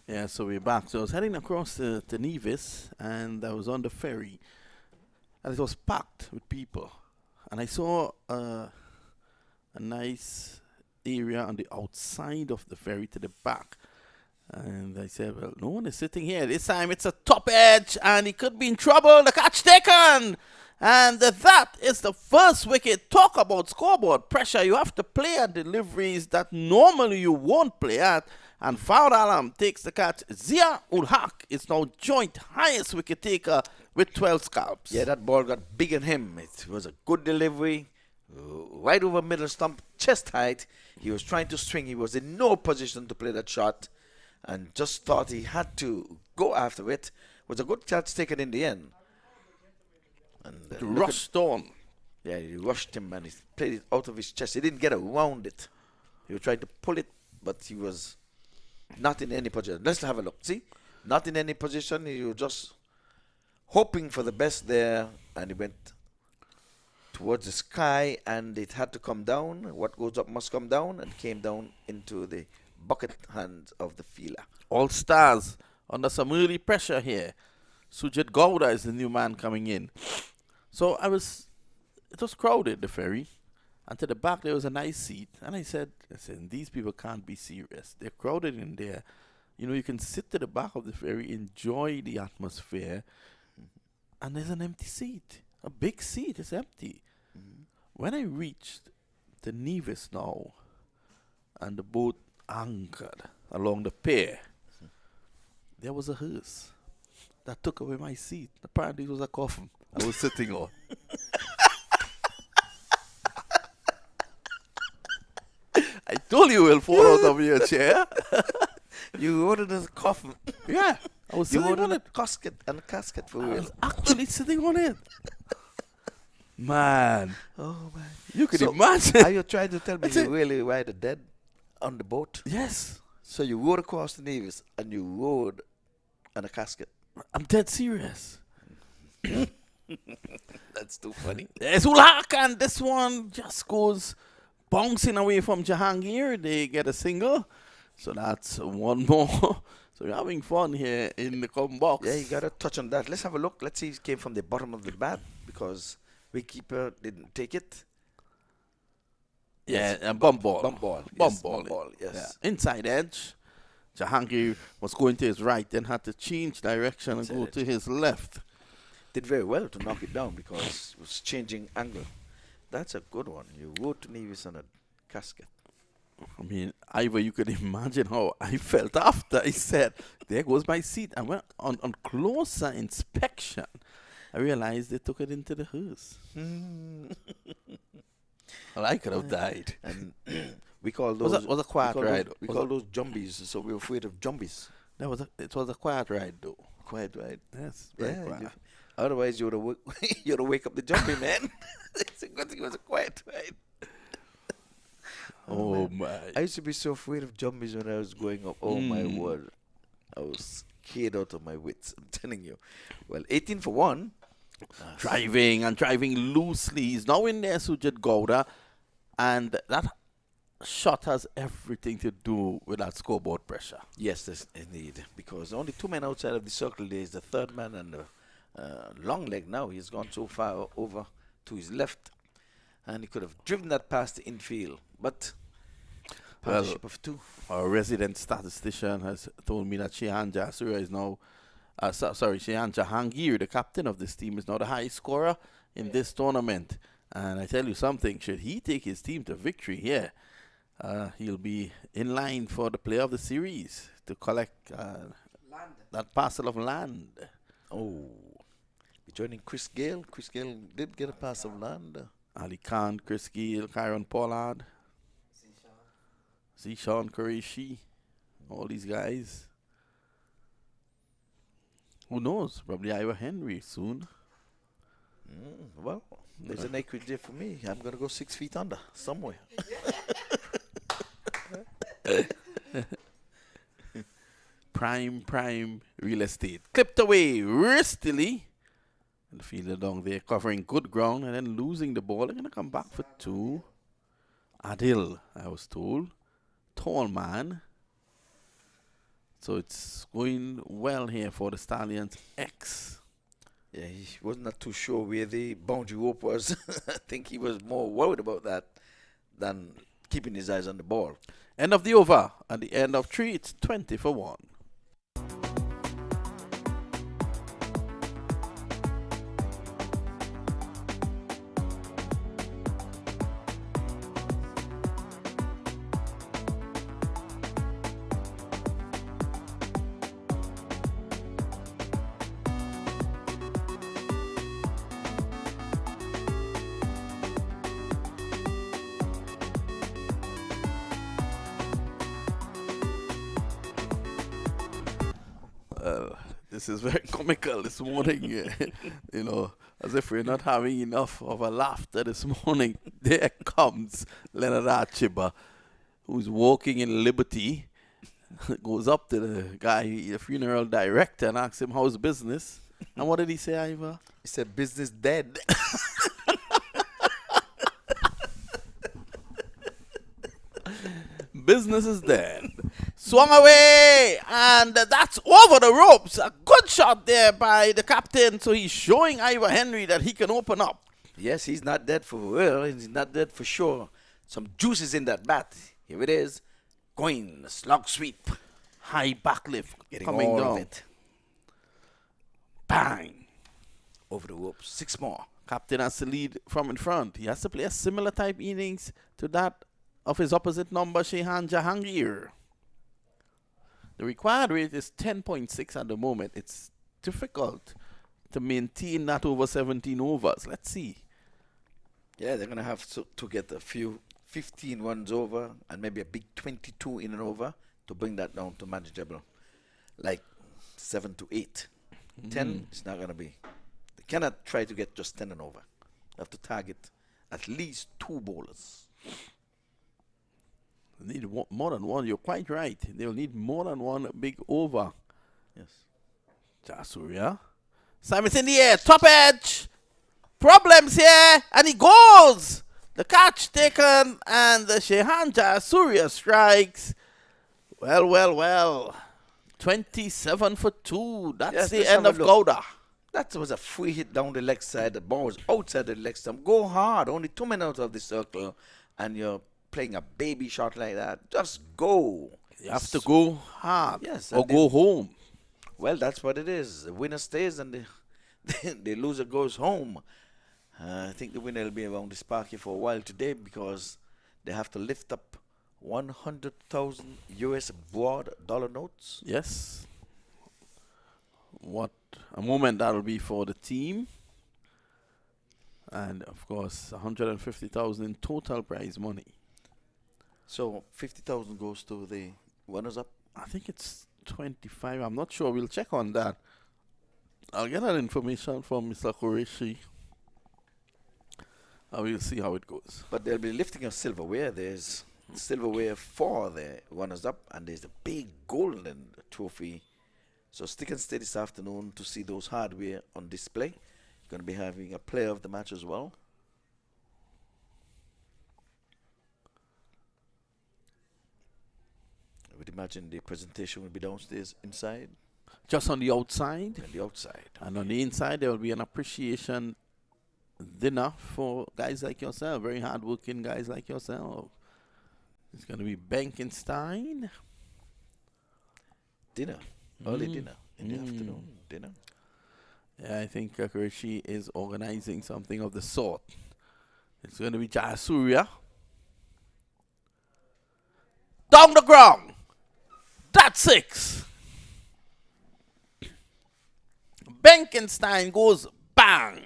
Yeah, so we're back. So I was heading across to Nevis, and I was on the ferry, and it was packed with people. And I saw a a nice area on the outside of the ferry to the back. And I said, well, no one is sitting here. This time it's a top edge, and he could be in trouble. The catch taken. And that is the first wicket. Talk about scoreboard pressure. You have to play at deliveries that normally you won't play at. And Fawad Alam takes the catch. Zia ul Haq is now joint highest wicket taker with 12 scalps. Yeah, that ball got big in him. It was a good delivery. Right over middle stump, chest height. He was trying to swing. He was in no position to play that shot. And just thought he had to go after it. It was a good catch taken in the end. And rushed on. Yeah, he rushed him and he played it out of his chest. He didn't get around it. He was trying to pull it, but he was not in any position. Let's have a look. See? Not in any position. He was just hoping for the best there, and he went towards the sky, and it had to come down. What goes up must come down, and came down into the bucket hands of the fielder. All Stars under some early pressure here. Sujit Gowda is the new man coming in. So it was crowded, the ferry. And to the back there was a nice seat. And I said, these people can't be serious. They're crowded in there. You know, you can sit to the back of the ferry, enjoy the atmosphere, and there's an empty seat. A big seat is empty. When I reached the Nevis now, and the boat anchored along the pier, there was a hearse that took away my seat. Apparently it was a coffin I was sitting on. I told you will fall out of your chair. You ordered a coffin. Yeah, I was You sitting on ordered a it. casket for I real. was actually sitting on it. Man, Oh man! you could So, imagine. Are you trying to tell me That's you it. really ride a dead on the boat? Yes, So you rode across the Nevis and you rode on a casket. I'm dead serious. That's too funny. There's Ulhak, and this one just goes bouncing away from Jahangir. They get a single. So that's one more. So we're having fun here in the come box. Yeah, you got to touch on that. Let's have a look. Let's see if it came from the bottom of the bat because wicketkeeper didn't take it. Yeah, Yes. a bump ball. Bump ball. Bump Yes, ball. bump ball, yes. Yeah. Inside edge. Jahangir was going to his right, then had to change direction and go Inside to his left. Did very well to knock it down because it was changing angle. That's a good one. You rode to Nevis on a casket. I mean, Ivor, you could imagine how I felt after I said, there goes my seat. And when on closer inspection, I realized they took it into the hearse. Well, I could have died. And we call Was those a quiet ride. We Was call a- those jumbies, so we're afraid of jumbies. It was a quiet ride, though. Quiet ride. Yes, very Yeah, quiet. otherwise you would have wake up the jumpy man. It's a good thing it was a quiet ride. Oh, man. my. I used to be so afraid of jumbies when I was growing up. Oh my word. I was scared out of my wits, I'm telling you. Well, 18 for 1. Driving loosely. He's now in there, Sujit Gowda. And that shot has everything to do with that scoreboard pressure. Yes, that's indeed. Because only 2 men outside of the circle. There is the third man and the long leg now. He's gone so far over to his left. And he could have driven that past the infield. But partnership of 2. Our resident statistician has told me that Shehan Jasura is now, Shehan Jahangir, the captain of this team, is now the highest scorer in this tournament. And I tell you something, should he take his team to victory here, he'll be in line for the player of the series to collect that parcel of land. Oh. Be joining Chris Gale. Chris Gale did get a pass of land. Ali Khan, Chris Gill, Kyron Pollard, Zishan Qureshi, all these guys. Who knows? Probably Ira Henry soon. Well, there's an acreage there for me. I'm going to go 6 feet under somewhere. Prime real estate. Clipped away wristily. And the fielder down there covering good ground and then losing the ball. They're going to come back for 2. Adil, I was told. Tall man. So it's going well here for the Stallions X. Yeah, he was not too sure where the boundary rope was. I think he was more worried about that than keeping his eyes on the ball. End of the over. At the end of 3, it's 20 for 1. This is very comical this morning, you know, as if we're not having enough of a laughter this morning. There comes Leonard Archiba, who's walking in liberty, goes up to the guy, the funeral director, and asks him how's business. And what did he say, Ivor? He said, business dead. Business is dead. Swung away, and that's over the ropes. A good shot there by the captain. So he's showing Ivor Henry that he can open up. Yes, he's not dead for real. He's not dead for sure. Some juices in that bat. Here it is. Going, slog sweep. High backlift Getting coming all down. of it. Bang. Over the ropes. 6 more. Captain has to lead from in front. He has to play a similar type innings to that of his opposite number, Shehan Jahangir. The required rate is 10.6 at the moment. It's difficult to maintain that over 17 overs. Let's see. Yeah, they're going to have to get a few 15 runs over and maybe a big 22 in and over to bring that down to manageable. Like 7 to 8. 10, it's not going to be. They cannot try to get just 10 and over. They have to target at least 2 bowlers. They need more than one. You're quite right. They'll need more than one big over. Yes. Jasuria. Simon's in the air. Top edge. Problems here. And he goes. The catch taken. And the Shehan Jasuria strikes. Well. 27 for 2. That's Yes, the let's end have of a look. Gouda. That was a free hit down the leg side. The ball was outside the leg stump. Go hard. Only 2 men out of the circle. And you're playing a baby shot like that. Just go. You have to go hard. Yes. Or go home. Well, that's what it is. The winner stays and the loser goes home. I think the winner will be around this park here for a while today because they have to lift up 100,000 US broad dollar notes. Yes. What a moment that'll be for the team. And, of course, 150,000 in total prize money. So 50,000 goes to the runners-up. I think it's 25. I'm not sure. We'll check on that. I'll get that information from Mr. Qureshi. And we'll see how it goes. But they'll be lifting a silverware. There's silverware for the runners-up, and there's a big golden trophy. So stick and stay this afternoon to see those hardware on display. Going to be having a player of the match as well. I would imagine the presentation will be downstairs inside. Just on the outside. And the outside. And on the inside, there will be an appreciation dinner for guys like yourself, very hardworking guys like yourself. It's going to be Benkenstein. Dinner. Early dinner. In the afternoon. Dinner. Yeah, I think Kakurishi is organizing something of the sort. It's going to be Jayasuriya. Down the ground. That's 6. Benkenstein goes bang.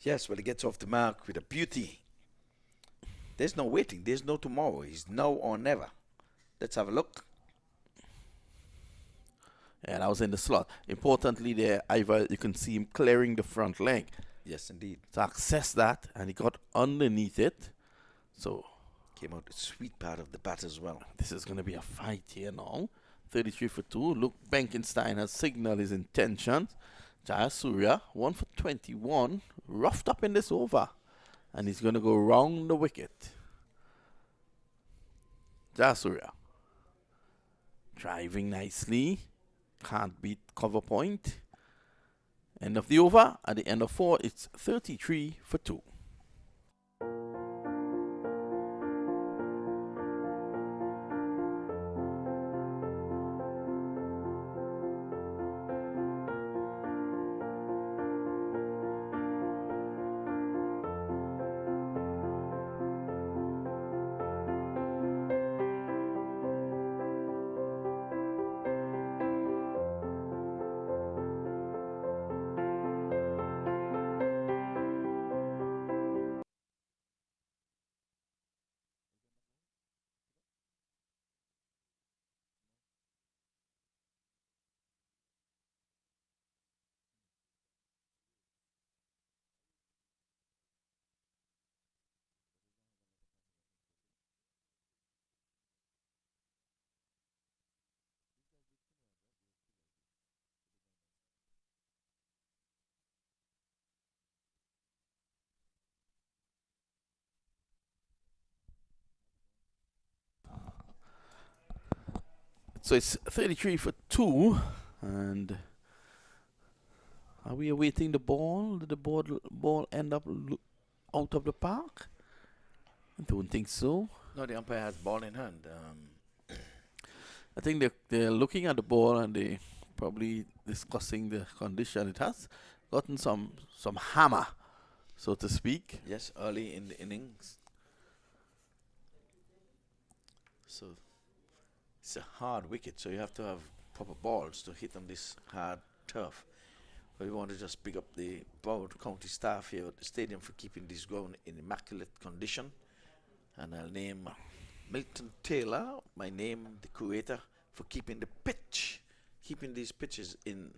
Yes, well, he gets off the mark with a beauty. There's no waiting. There's no tomorrow. He's now or never. Let's have a look. Yeah, that was in the slot. Importantly there, Ivor, you can see him clearing the front leg. Yes, indeed. To access that, and he got underneath it. So came out the sweet part of the bat as well. This is going to be a fight here now. 33 for 2. Luke Benkenstein has signaled his intentions. Jayasuriya, 1 for 21. Roughed up in this over. And he's going to go round the wicket. Jayasuriya. Driving nicely. Can't beat cover point. End of the over. At the end of 4, it's 33 for 2. So it's 33 for 2, and are we awaiting the ball? Did the ball end up out of the park? I don't think so. No, the umpire has ball in hand. I think they're looking at the ball and they probably discussing the condition. It has gotten some hammer, so to speak. Yes, early in the innings. So it's a hard wicket, so you have to have proper balls to hit on this hard turf. But we want to just pick up the Broward County staff here at the stadium for keeping this ground in immaculate condition. And I'll name Milton Taylor, my name, the curator, for keeping these pitches in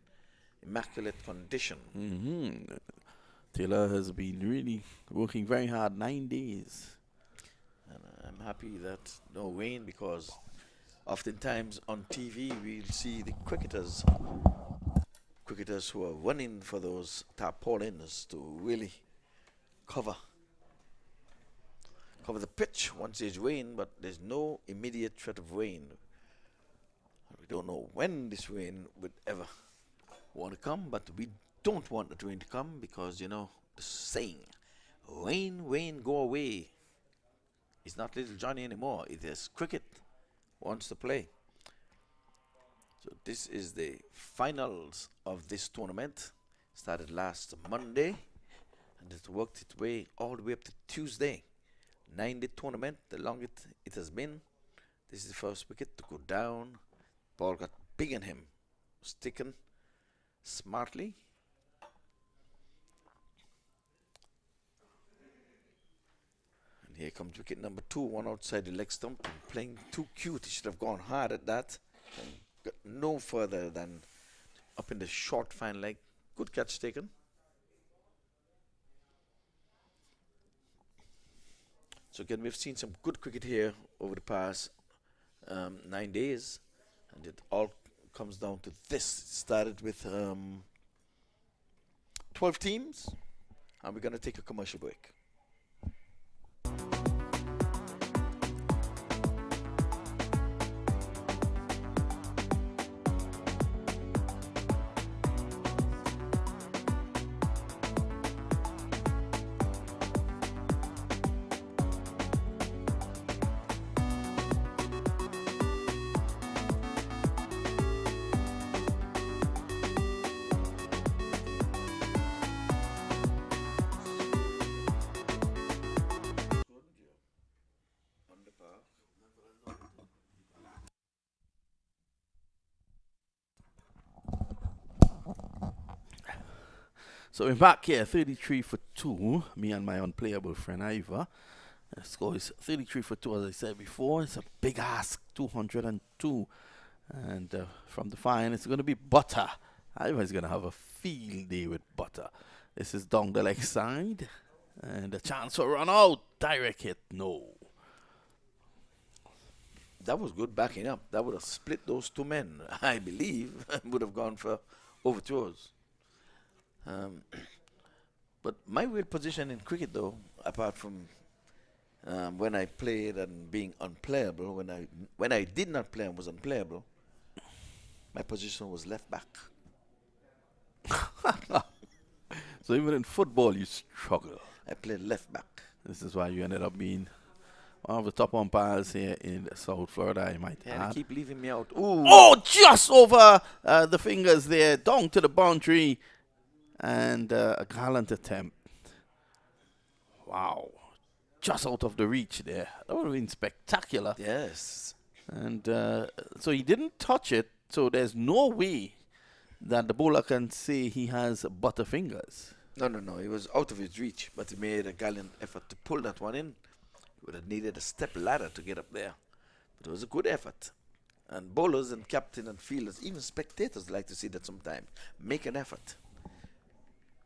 immaculate condition. Taylor has been really working very hard, 9 days. And I'm happy that no rain, because oftentimes on TV we'll see the cricketers who are running for those tarpaulins to really cover the pitch once there's rain, but there's no immediate threat of rain. We don't know when this rain would ever want to come, but we don't want the rain to come because, you know, the saying, rain, rain, go away. It's not little Johnny anymore. It is cricket wants to play. So this is the finals of this tournament. Started last Monday, and it worked its way all the way up to Tuesday. 9-day tournament, the longest it has been. This is the first wicket to go down. Ball got big on him, sticking smartly. And here comes wicket number 2, one outside the leg stump, playing too cute. He should have gone hard at that and got no further than up in the short fine leg. Good catch taken. So again, we've seen some good cricket here over the past 9 days, and it all comes down to this. It started with 12 teams, and we're going to take a commercial break. So we're back here, 33 for 2, me and my unplayable friend Ivor. The score is 33 for 2, as I said before. It's a big ask, 202. And from the fine, it's going to be Butter. Ivor is going to have a field day with Butter. This is down the leg side. And a chance for run out. Direct hit, no. That was good backing up. That would have split those two men, I believe. Would have gone for overthrows. But my real position in cricket, though, apart from when I played and being unplayable, when I did not play and was unplayable, my position was left back. So even in football, you struggle. I played left back. This is why you ended up being one of the top umpires here in South Florida, I might add. And keep leaving me out. Ooh. Oh, just over the fingers there, down to the boundary. And a gallant attempt. Wow. Just out of the reach there. That would have been spectacular. Yes. And so he didn't touch it. So there's no way that the bowler can say he has butterfingers. No. He was out of his reach. But he made a gallant effort to pull that one in. He would have needed a step ladder to get up there. But it was a good effort. And bowlers and captain and fielders, even spectators like to see that sometimes. Make an effort.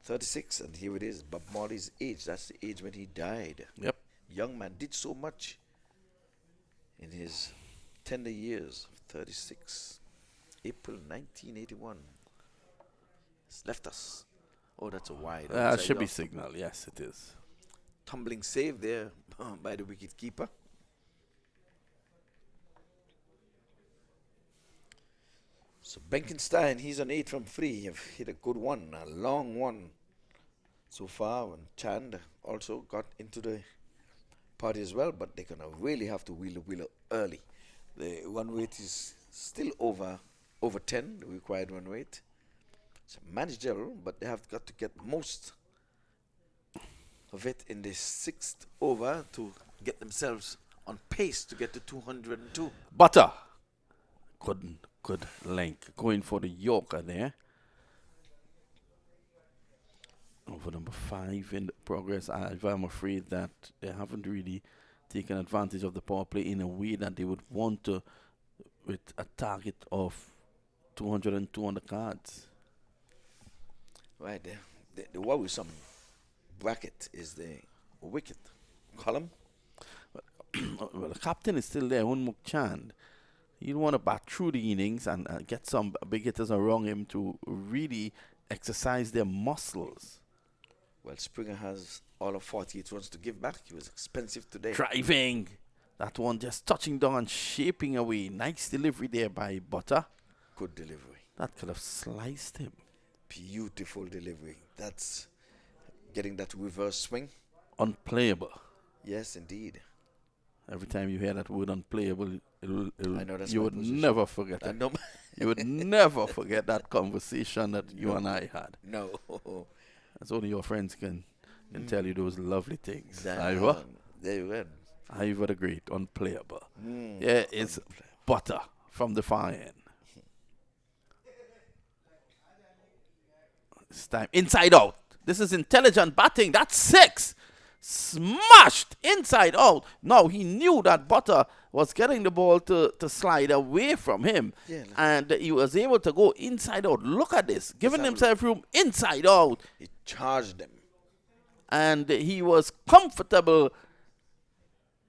36, and here it is, Bob Marley's age. That's the age when he died. Yep. Young man did so much in his tender years. 36, April 1981. It's left us. Oh, that's a wide. Should be signal. Yes, it is. Tumbling save there by the wicket keeper. So Benkenstein, he's on 8 from 3. He've hit a good one, a long one so far. And Chand also got into the party as well, but they're going to really have to wheel the wheeler early. The run rate is still over 10, the required run rate. It's manageable, but they have got to get most of it in the 6th over to get themselves on pace to get to 202. Butter. Good length. Going for the Yorker there. Over number 5 in progress. I'm afraid that they haven't really taken advantage of the power play in a way that they would want to, with a target of 202 on the cards. Right, the worrisome bracket is the wicket column. Well, the captain is still there, Unmuk Chand. You want to bat through the innings and get some big hitters around him to really exercise their muscles. Well, Springer has all of 48 runs to give back. He was expensive today. Driving. That one just touching down and shaping away. Nice delivery there by Butter. Good delivery. That could have sliced him. Beautiful delivery. That's getting that reverse swing. Unplayable. Yes, indeed. Every time you hear that word unplayable, I know that's you my would position. never forget it. You would never forget that conversation that you and I had. No. That's only your friends can tell you those lovely things. There you went. Ivor the Great, unplayable. Yeah, it's Butter from the far end. It's time. Inside out. This is intelligent batting. That's 6. Smashed inside out. Now he knew that Butter was getting the ball to slide away from him. Yeah, and he was able to go inside out. Look at this. Giving himself room inside out. He charged him. And he was comfortable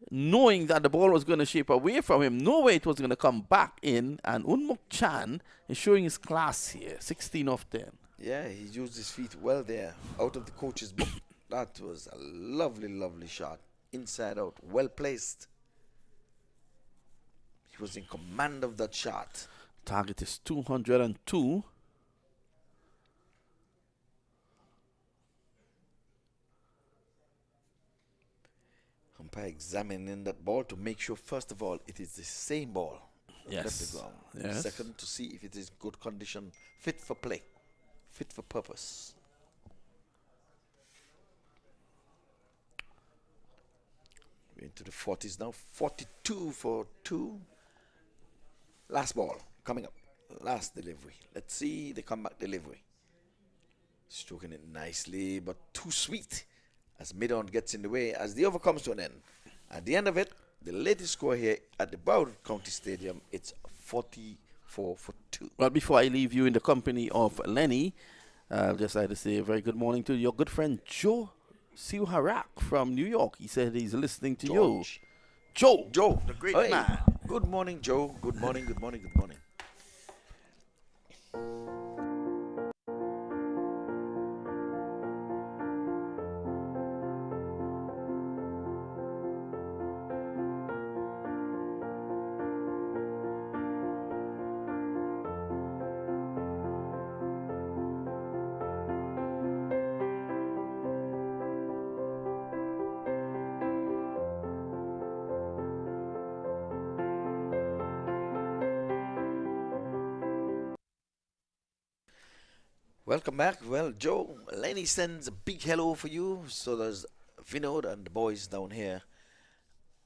knowing that the ball was going to shape away from him. No way it was going to come back in. And Unmuk Chan is showing his class here. 16 of 10. Yeah, he used his feet well there. Out of the coach's book. That was a lovely, lovely shot. Inside out. Well placed. He was in command of that shot. Target is 202. Umpire examining that ball to make sure, first of all, it is the same ball. Yes. Left the ground. Yes. Second, to see if it is good condition, fit for play, fit for purpose. We're into the 40s now. 42 for 2. Last ball coming up. Last delivery. Let's see the comeback delivery. Stroking it nicely, but too sweet as mid-on gets in the way as the over comes to an end. At the end of it, the latest score here at the Broward County Stadium, it's 44 for 2. Well, before I leave you in the company of Lenny, I'd just like to say a very good morning to your good friend Joe Siuharak from New York. He said he's listening to you. Joe, the great man. Good morning, Joe. Good morning, good morning, good morning. Welcome back. Well, Joe, Lenny sends a big hello for you. So does Vinod and the boys down here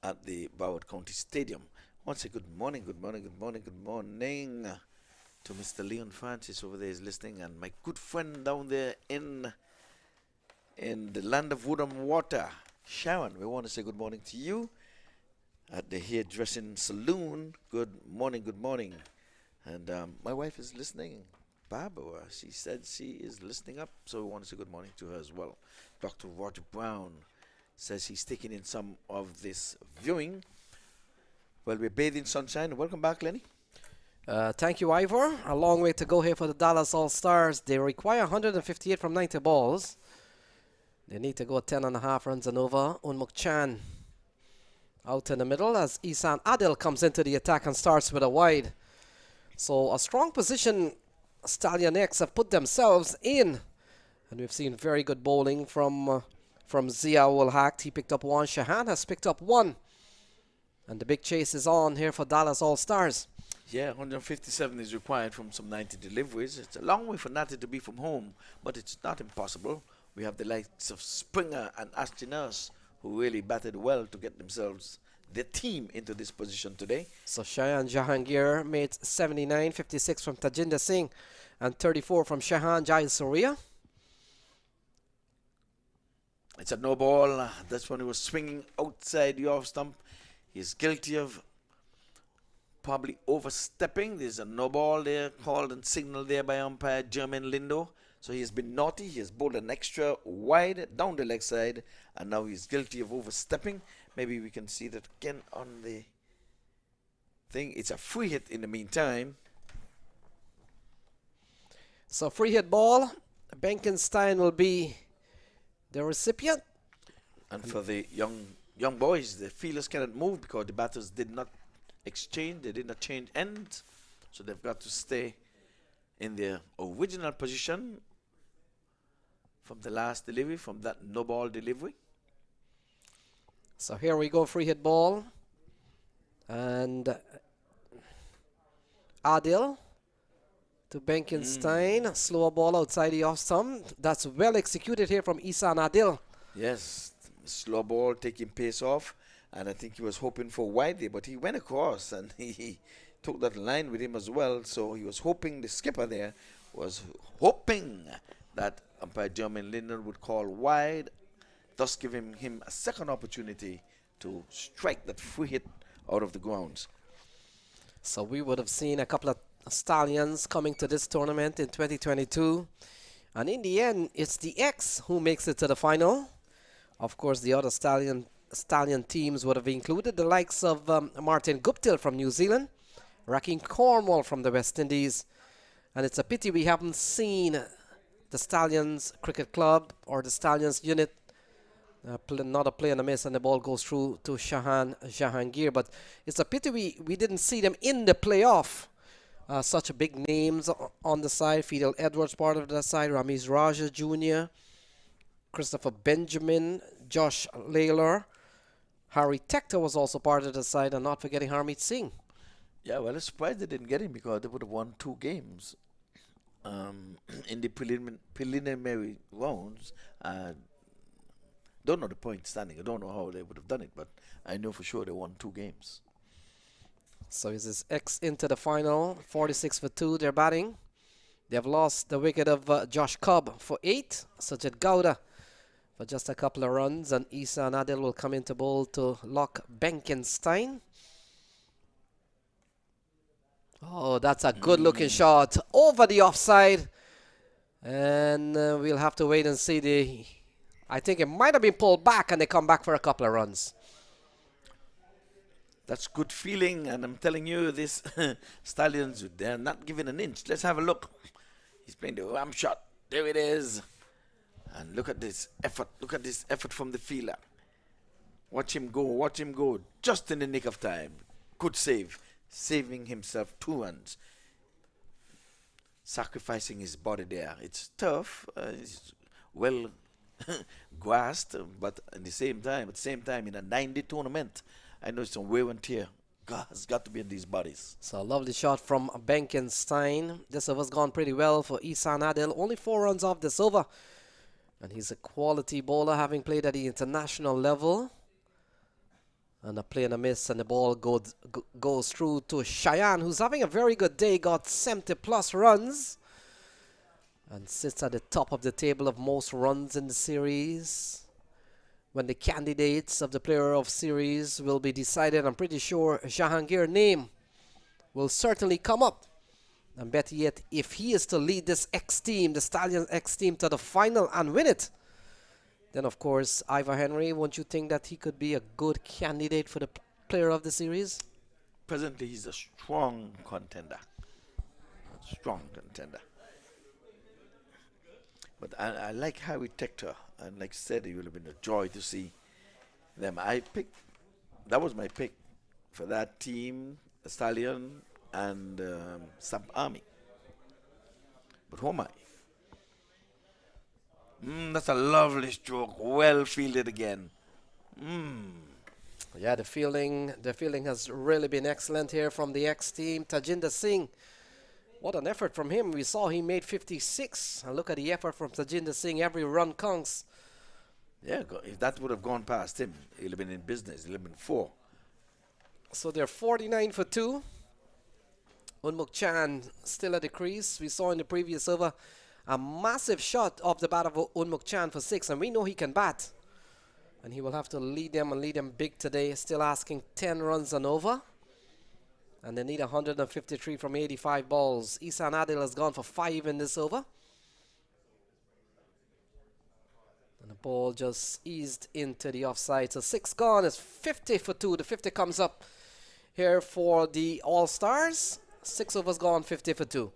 at the Broward County Stadium. I want to say good morning to Mr. Leon Francis over there is listening, and my good friend down there in the land of wood and water, Sharon. We want to say good morning to you at the hairdressing saloon. Good morning. And my wife is listening. Barbara, she said she is listening up, so we want to say good morning to her as well. Dr. Roger Brown says he's taking in some of this viewing. Well, we're bathed in sunshine. Welcome back, Lenny. Thank you, Ivor. A long way to go here for the Dallas All-Stars. They require 158 from 90 balls. They need to go 10.5 runs and over. Unmuk Chan out in the middle as Isan Adil comes into the attack and starts with a wide. So a strong position Stallions X have put themselves in. And we've seen very good bowling from Zia ul Haq. He picked up one. Shahan has picked up one. And the big chase is on here for Dallas All-Stars. Yeah, 157 is required from some 90 deliveries. It's a long way for Natty to be from home, but it's not impossible. We have the likes of Springer and Ashton Nurse, who really batted well to get themselves, their team, into this position today. So Shahan Jahangir made 79, 56 from Tajinder Singh, and 34 from Shahan Jai Surya. It's a no ball. That's when he was swinging outside the off stump. He's guilty of probably overstepping. There's a no ball there called and signaled there by umpire Jermaine Lindo. So he's been naughty. He has bowled an extra wide down the leg side, and now he's guilty of overstepping. Maybe we can see that again on the thing. It's a free hit in the meantime. So free hit ball. Benkenstein will be the recipient. And for the young boys, the fielders cannot move because the batters did not exchange. They did not change ends. So they've got to stay in their original position from the last delivery, from that no ball delivery. So here we go, free hit ball. And Adil to Benkenstein. Slower ball outside the off stump. That's well executed here from Isan Adil. Yes, slow ball taking pace off. And I think he was hoping for wide there, but he went across and he took that line with him as well. So he was hoping, the skipper there was hoping that umpire Jermaine Linden would call wide, thus giving him a second opportunity to strike that free hit out of the grounds. So we would have seen a couple of Stallions coming to this tournament in 2022. And in the end, it's the X who makes it to the final. Of course, the other Stallion teams would have included the likes of Martin Guptill from New Zealand, Rakeem Cornwall from the West Indies. And it's a pity we haven't seen the Stallions Cricket Club or the Stallions unit. Not a play and a miss, and the ball goes through to Shahan Jahangir. But it's a pity we didn't see them in the playoff. Such big names on the side. Fidel Edwards part of the side. Ramiz Raja Jr., Christopher Benjamin, Josh Layler. Harry Tector was also part of the side, and not forgetting Harmeet Singh. Yeah, well, I'm surprised they didn't get him because they would have won 2 games in the preliminary rounds. Don't know the point standing. I don't know how they would have done it, but I know for sure they won 2 games. So this is X into the final. 46 for 2, they're batting. They have lost the wicket of Josh Cobb for 8. Sajid Gowda for just a couple of runs, and Isan Adil will come into bowl to lock Benkenstein. Oh, that's a good looking shot over the offside, and we'll have to wait and see. I think it might have been pulled back and they come back for a couple of runs. That's good feeling, and I'm telling you, this Stallions, they're not giving an inch. Let's have a look. He's playing the ram shot. There it is. And look at this effort. Look at this effort from the fielder. Watch him go. Watch him go. Just in the nick of time. Good save. Saving himself 2 runs. Sacrificing his body there. It's tough. It's well grasped, but at the same time, in a 9-day tournament, I know some wear and tear has got to be in these bodies. So a lovely shot from Benkenstein. This over's gone pretty well for Isan Adil. Only 4 runs off this over. And he's a quality bowler, having played at the international level. And a play and a miss, and the ball goes through to Cheyenne, who's having a very good day. Got 70+ runs. And sits at the top of the table of most runs in the series. When the candidates of the player of series will be decided, I'm pretty sure Jahangir's name will certainly come up. And better yet, if he is to lead this X team, the Stallions X team, to the final and win it, then of course, Ivor Henry, won't you think that he could be a good candidate for the player of the series? Presently, he's a strong contender. Strong contender. But I like Harry Tector, and like I said, it would have been a joy to see them. That was my pick for that team, the Stallion, and Sub Army. But who am I? That's a lovely stroke. Well fielded again. Yeah, the fielding has really been excellent here from the X team. Tajinder Singh, what an effort from him. We saw he made 56. And look at the effort from Tajinder Singh. Every run counts. Yeah, if that would have gone past him, he'll have been in business. He'll have been 4. So they're 49 for 2. Unmuk Chan still at the crease. We saw in the previous over a massive shot off the bat of Unmuk Chan for 6. And we know he can bat. And he will have to lead them and lead them big today. Still asking 10 runs and over. And they need 153 from 85 balls. Isan Adil has gone for 5 in this over. And the ball just eased into the offside. So 6 gone. It's 50 for 2. The 50 comes up here for the All-Stars. 6 overs gone, 50 for 2.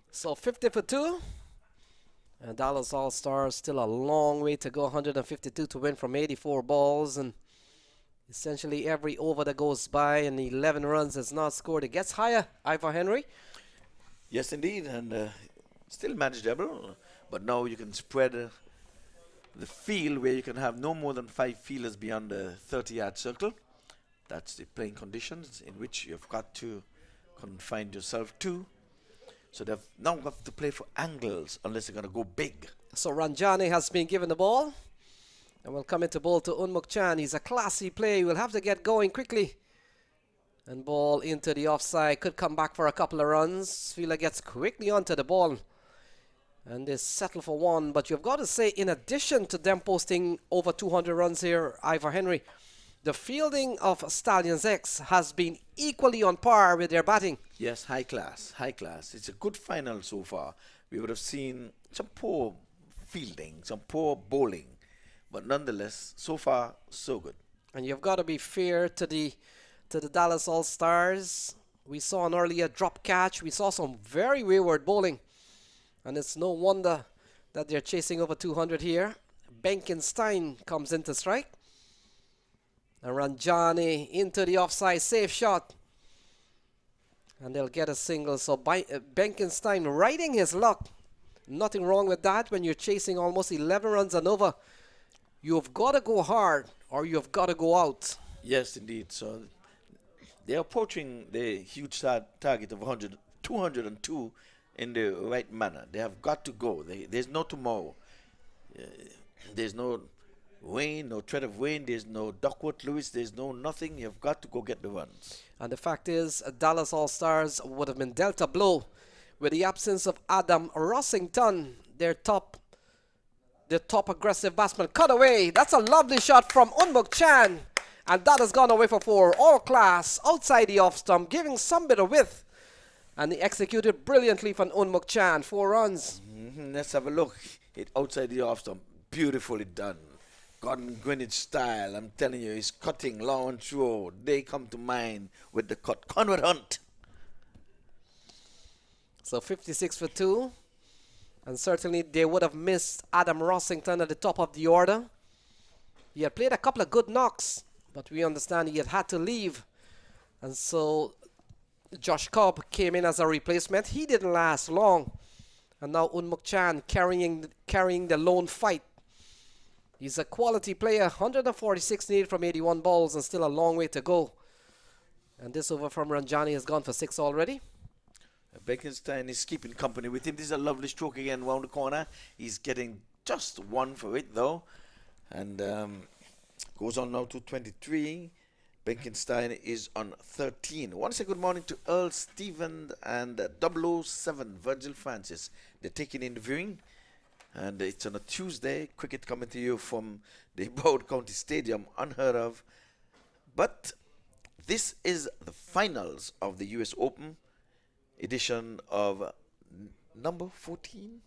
So 50 for 2. And Dallas All-Stars still a long way to go. 152 to win from 84 balls. And essentially every over that goes by and 11 runs is not scored. It gets higher, Ivor Henry. Yes, indeed. And still manageable. But now you can spread the field where you can have no more than 5 fielders beyond the 30-yard circle. That's the playing conditions in which you've got to confine yourself to. So they've now got to play for angles unless they're going to go big. So Ranjani has been given the ball. And will come into ball to Unmuk Chan. He's a classy play. He will have to get going quickly. And ball into the offside. Could come back for a couple of runs. Fielder gets quickly onto the ball. And they settle for 1. But you've got to say, in addition to them posting over 200 runs here, Ivor Henry, the fielding of Stallions X has been equally on par with their batting. Yes, high class, high class. It's a good final so far. We would have seen some poor fielding, some poor bowling. But nonetheless, so far, so good. And you've got to be fair to the Dallas All-Stars. We saw an earlier drop catch. We saw some very wayward bowling. And it's no wonder that they're chasing over 200 here. Benkenstein comes into strike. And Ranjani into the offside, safe shot. And they'll get a single. So Benkenstein riding his luck. Nothing wrong with that when you're chasing almost 11 runs and over. You've got to go hard or you've got to go out. Yes, indeed. So they're approaching the huge target of 202 in the right manner. They have got to go. There's no tomorrow. There's no Wayne, no threat of Wayne, there's no Duckworth Lewis, there's no nothing. You've got to go get the runs. And the fact is, Dallas All-Stars would have been dealt a blow with the absence of Adam Rossington, their top aggressive batsman. Cut away. That's a lovely shot from Unmuk Chan. And that has gone away for 4. All class, outside the off stump, giving some bit of width. And he executed brilliantly from Unmuk Chan. 4 runs. Let's have a look. It outside the off stump. Beautifully done. Gordon Greenwich style, I'm telling you, he's cutting long and through. They come to mind with the cut. Conrad Hunt. So 56 for 2. And certainly they would have missed Adam Rossington at the top of the order. He had played a couple of good knocks, but we understand he had to leave. And so Josh Cobb came in as a replacement. He didn't last long. And now Unmuk Chan carrying the lone fight. He's a quality player. 146 needed from 81 balls and still a long way to go. And this over from Ranjani has gone for 6 already. Benkenstein is keeping company with him. This is a lovely stroke again round the corner. He's getting just 1 for it though. And goes on now to 23. Benkenstein is on 13. I want to say good morning to Earl Stephen and 007 Virgil Francis. They're taking in the viewing. And it's on a Tuesday. Cricket coming to you from the Boud County Stadium, unheard of. But this is the finals of the US Open edition of number 14.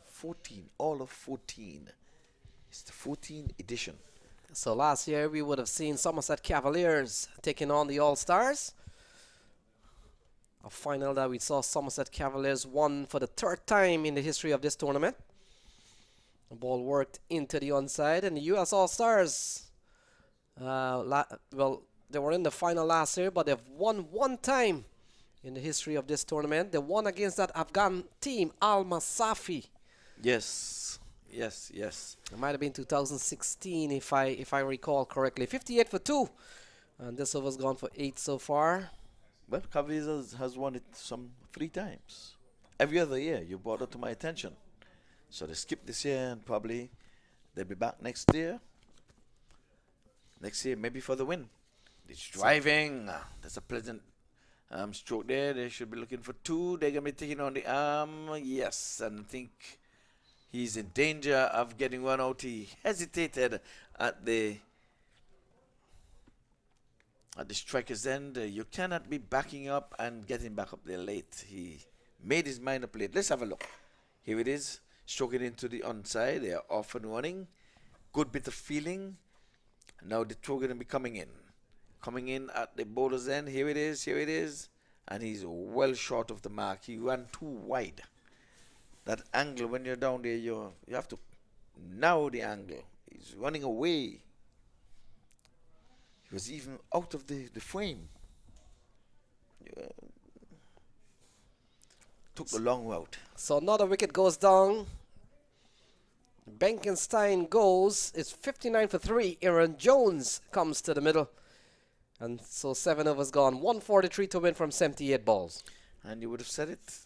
14, all of 14. It's the 14th edition. So last year we would have seen Somerset Cavaliers taking on the All-Stars. A final that we saw Somerset Cavaliers won for the third time in the history of this tournament. The ball worked into the onside, and the US All-Stars, well, they were in the final last year, but they've won one time in the history of this tournament. They won against that Afghan team, Al Masafi. Yes, yes, yes. It might have been 2016 if I recall correctly. 58 for 2, and this over's gone for 8 so far. Well, Cavaliers has won it some 3 times. Every other year, you brought it to my attention. So they skipped this year, and probably they'll be back next year. Next year, maybe for the win. It's driving. There's a pleasant stroke there. They should be looking for 2. They're going to be taking on the arm. Yes, and I think he's in danger of getting one out. He hesitated at the striker's end. You cannot be backing up and getting back up there late. He made his mind up late. Let's have a look. Here it is. Stroking into the onside. They are off and running. Good bit of feeling. Now the throw going to be coming in. Coming in at the bowler's end. Here it is. Here it is. And he's well short of the mark. He ran too wide. That angle, when you're down there, you have to narrow the angle. He's running away. He was even out of the frame. Took the long route. So another wicket goes down. Benkenstein goes. It's 59 for 3. Aaron Jones comes to the middle. And so 7 overs gone. 143 to win from 78 balls. And you would have said it.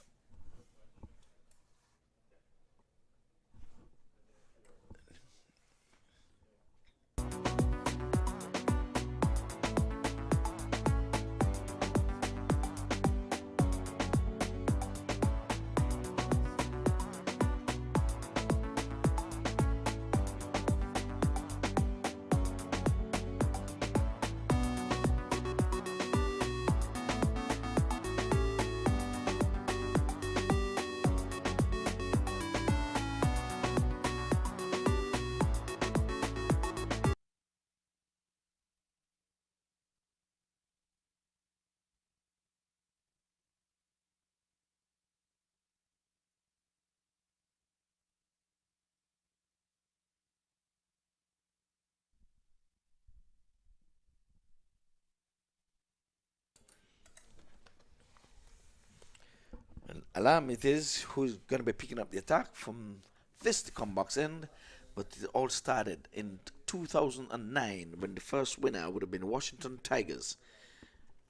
Alarm it is who's going to be picking up the attack from this the comeback end, but it all started in 2009 when the first winner would have been Washington Tigers,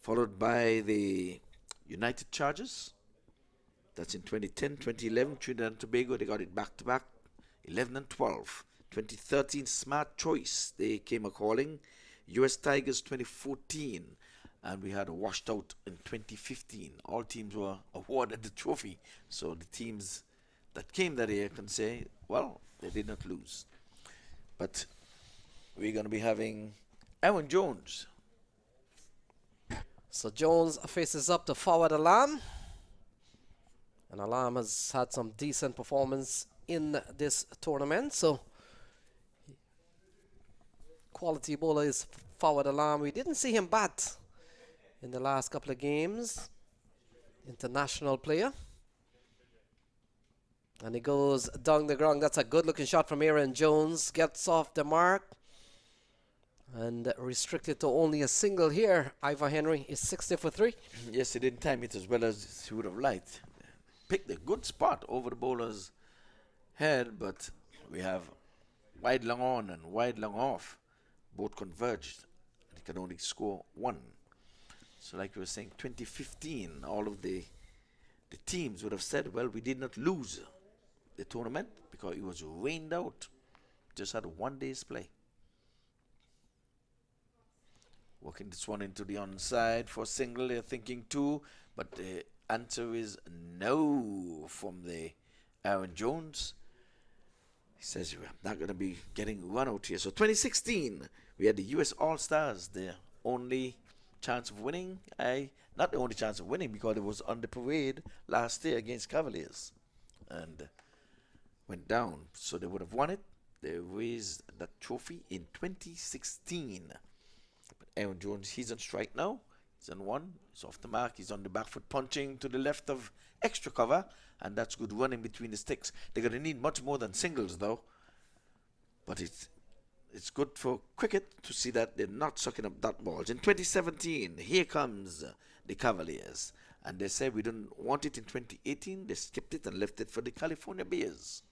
followed by the United Chargers. That's in 2010, 2011, Trinidad and Tobago, they got it back to back, 11 and 12. 2013, Smart Choice, they came a calling. US Tigers 2014. And we had a washed out in 2015. All teams were awarded the trophy. So the teams that came that year can say, well, they did not lose. But we're going to be having Aaron Jones. So Jones faces up to forward Alarm. And Alarm has had some decent performance in this tournament. So quality bowler is forward Alarm. We didn't see him bat in the last couple of games. International player. And he goes down the ground. That's a good looking shot from Aaron Jones. Gets off the mark. And restricted to only a single here. Ivor Henry is 60 for 3. Yes, he didn't time it as well as he would have liked. Picked a good spot over the bowler's head, but we have wide long on and wide long off. Both converged. He can only score 1. So like we were saying, 2015, all of the teams would have said, well, we did not lose the tournament because it was rained out. Just had 1 day's play. Working this one into the onside for a single. They're thinking 2, but the answer is no from the Aaron Jones. Says we're not going to be getting run out here. So 2016, we had the US All-Stars, the only chance of winning. Not the only chance of winning, because it was on the parade last year against Cavaliers. And went down. So they would have won it. They raised that trophy in 2016. But Aaron Jones, he's on strike now. He's on one. He's off the mark. He's on the back foot, punching to the left of extra cover. And that's good running between the sticks. They're going to need much more than singles, though. But it's good for cricket to see that they're not sucking up dot balls. In 2017, here comes the Cavaliers. And they said we didn't want it in 2018. They skipped it and left it for the California Bears.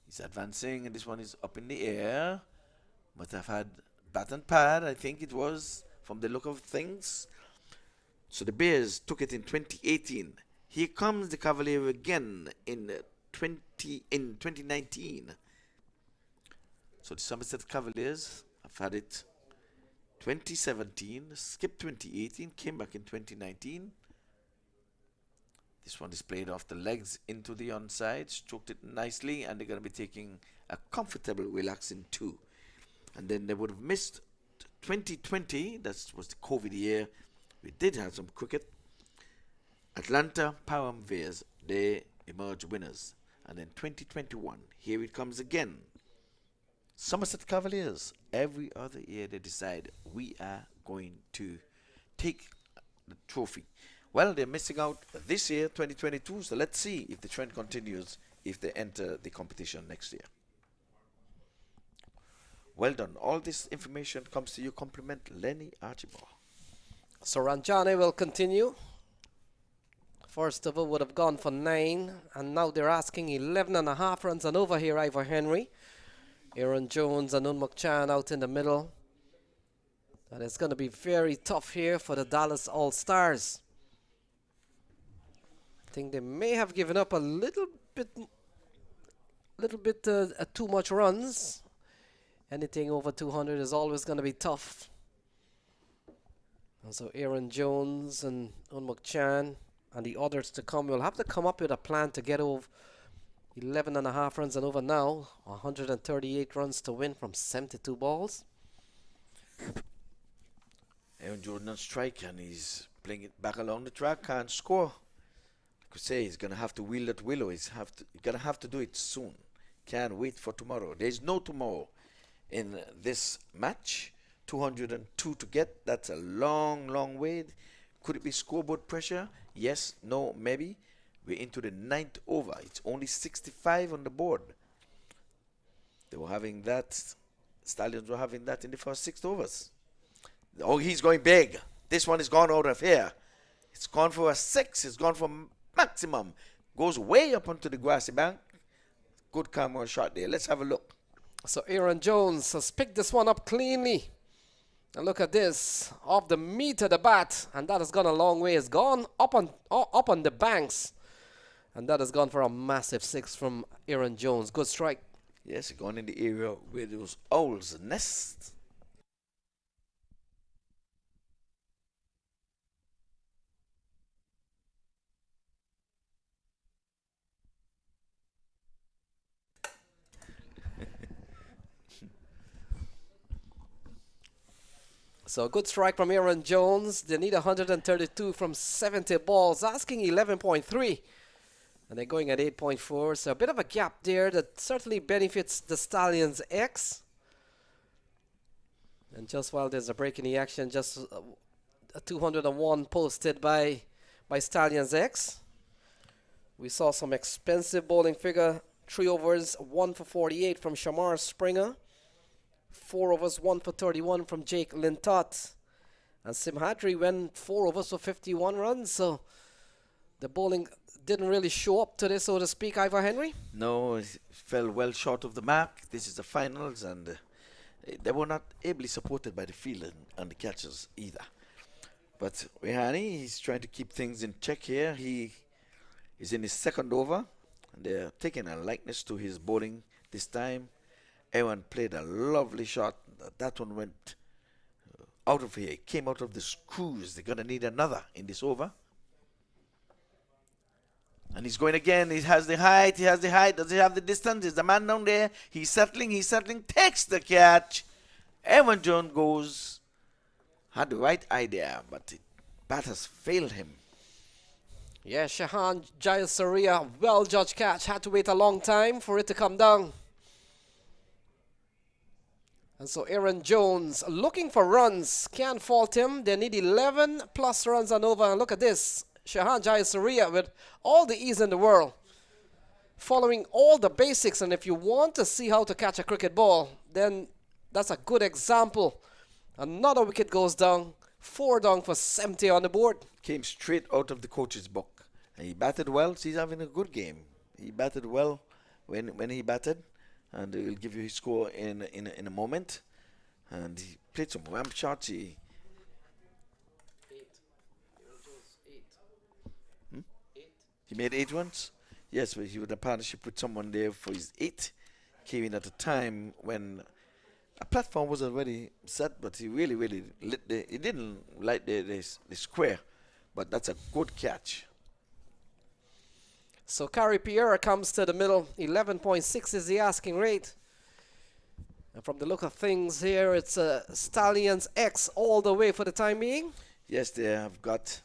He's advancing, and this one is up in the air. Must have had bat and pad, I think it was, from the look of things. So the Bears took it in 2018. Here comes the Cavalier again in 2019. So the Somerset Cavaliers have had it 2017, skipped 2018, came back in 2019. This one is played off the legs into the onside, stroked it nicely, and they're going to be taking a comfortable, relaxing 2. And then they would have missed 2020, that was the COVID year. We did have some cricket. Atlanta Param Bears, they emerged winners. And then 2021, here it comes again. Somerset Cavaliers, every other year they decide we are going to take the trophy. Well, they're missing out this year, 2022, so let's see if the trend continues if they enter the competition next year. Well done. All this information comes to you. Compliment Lenny Archibald. So Ranjane will continue. First over would have gone for 9, and now they're asking 11.5 runs and over here, Ivor Henry. Aaron Jones and Unmuk Chan out in the middle. And it's going to be very tough here for the Dallas All-Stars. I think they may have given up a little bit too much runs. Anything over 200 is always going to be tough. And so Aaron Jones and Unmuk Chan and the others to come will have to come up with a plan to get over 11.5 runs and over now. 138 runs to win from 72 balls. Aaron Jordan on strike, and he's playing it back along the track, can't score. I could say he's going to have to wheel that willow. He's going to have to do it soon. Can't wait for tomorrow. There's no tomorrow in this match. 202 to get. That's a long, long way. Could it be scoreboard pressure? Yes, no, maybe. We're into the 9th over. It's only 65 on the board. They were having that. Stallions were having that in the first 6 overs. Oh, he's going big. This one is gone out of here. It's gone for a 6. It's gone for maximum. Goes way up onto the grassy bank. Good camera shot there. Let's have a look. So Aaron Jones has picked this one up cleanly. And look at this. Off the meat of the bat. And that has gone a long way. It's gone up on the banks. And that has gone for a massive 6 from Aaron Jones. Good strike. Yes, gone in the area where those owls nest. So a good strike from Aaron Jones. They need 132 from 70 balls. Asking 11.3. And they're going at 8.4. So a bit of a gap there that certainly benefits the Stallions X. And just while there's a break in the action, just a 201 posted by Stallions X. We saw some expensive bowling figure. 3 overs, 1 for 48 from Shamar Springer. 4 overs, 1 for 31 from Jake Lintott. And Simhadri went 4 overs for 51 runs. So the bowling didn't really show up today, so to speak, Ivor Henry? No, it fell well short of the mark. This is the finals, and they were not ably supported by the field and the catchers either. But Rehani, he's trying to keep things in check here. He is in his 2nd over, and they're taking a likeness to his bowling this time. Aaron played a lovely shot. That one went out of here. It came out of the screws. They're going to need another in this over. And he's going again. He has the height. He has the height. Does he have the distance? Is the man down there? He's settling. He's settling. Takes the catch. Evan Jones goes. Had the right idea, but the bat has failed him. Yeah, Shahan Jayasuriya, well judged catch. Had to wait a long time for it to come down. And so Aaron Jones looking for runs. Can't fault him. They need 11 plus runs and over. And look at this. Shahan Jayasuriya with all the ease in the world. Following all the basics. And if you want to see how to catch a cricket ball, then that's a good example. Another wicket goes down. 4 down for 70 on the board. Came straight out of the coach's book. And he batted well. So he's having a good game. He batted well when he batted. And he'll give you his score in a moment. And he played some ramp shots. He made 8 runs. Yes, but he was in a partnership with someone there for his 8. Came in at a time when a platform was already set, but he really lit he didn't light the square. But that's a good catch. So Kari Pierre comes to the middle. 11.6 is the asking rate. And from the look of things here, it's Stallions X all the way for the time being. Yes, they have got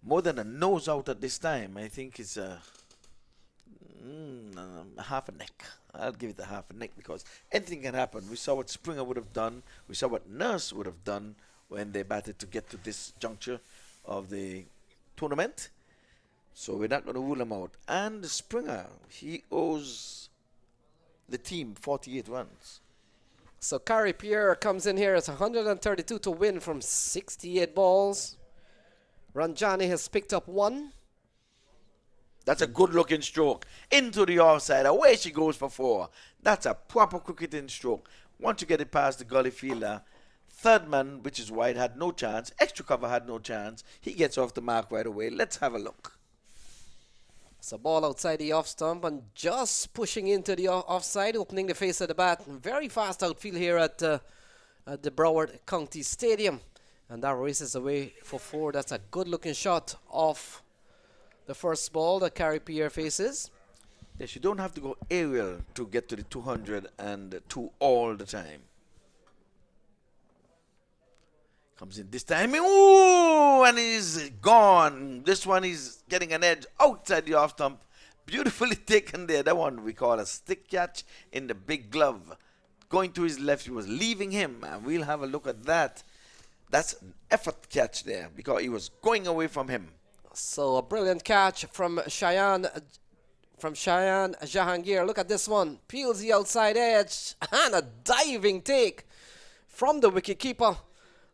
more than a nose out at this time. I think it's a half a neck. I'll give it a half a neck because anything can happen. We saw what Springer would have done. We saw what Nurse would have done when they batted to get to this juncture of the tournament. So we're not going to rule him out. And Springer, he owes the team 48 runs. So Kari Pierre comes in here at 132 to win from 68 balls. Ranjani has picked up 1. That's a good-looking stroke. Into the offside. Away she goes for 4. That's a proper cricketing stroke. Once you get it past the gully fielder, third man, which is wide, had no chance. Extra cover had no chance. He gets off the mark right away. Let's have a look. It's a ball outside the off stump and just pushing into the offside, opening the face of the bat. Very fast outfield here at the Broward County Stadium. And that races away for 4. That's a good-looking shot off the first ball that Kari Pierre faces. Yes, you don't have to go aerial to get to the 202 all the time. Comes in this time. Ooh, and he's gone. This one is getting an edge outside the off stump. Beautifully taken there. That one we call a stick catch in the big glove. Going to his left, he was leaving him. And we'll have a look at that. That's an effort catch there because he was going away from him. So a brilliant catch from Cheyenne Jahangir. Look at this one. Peels the outside edge and a diving take from the wicketkeeper.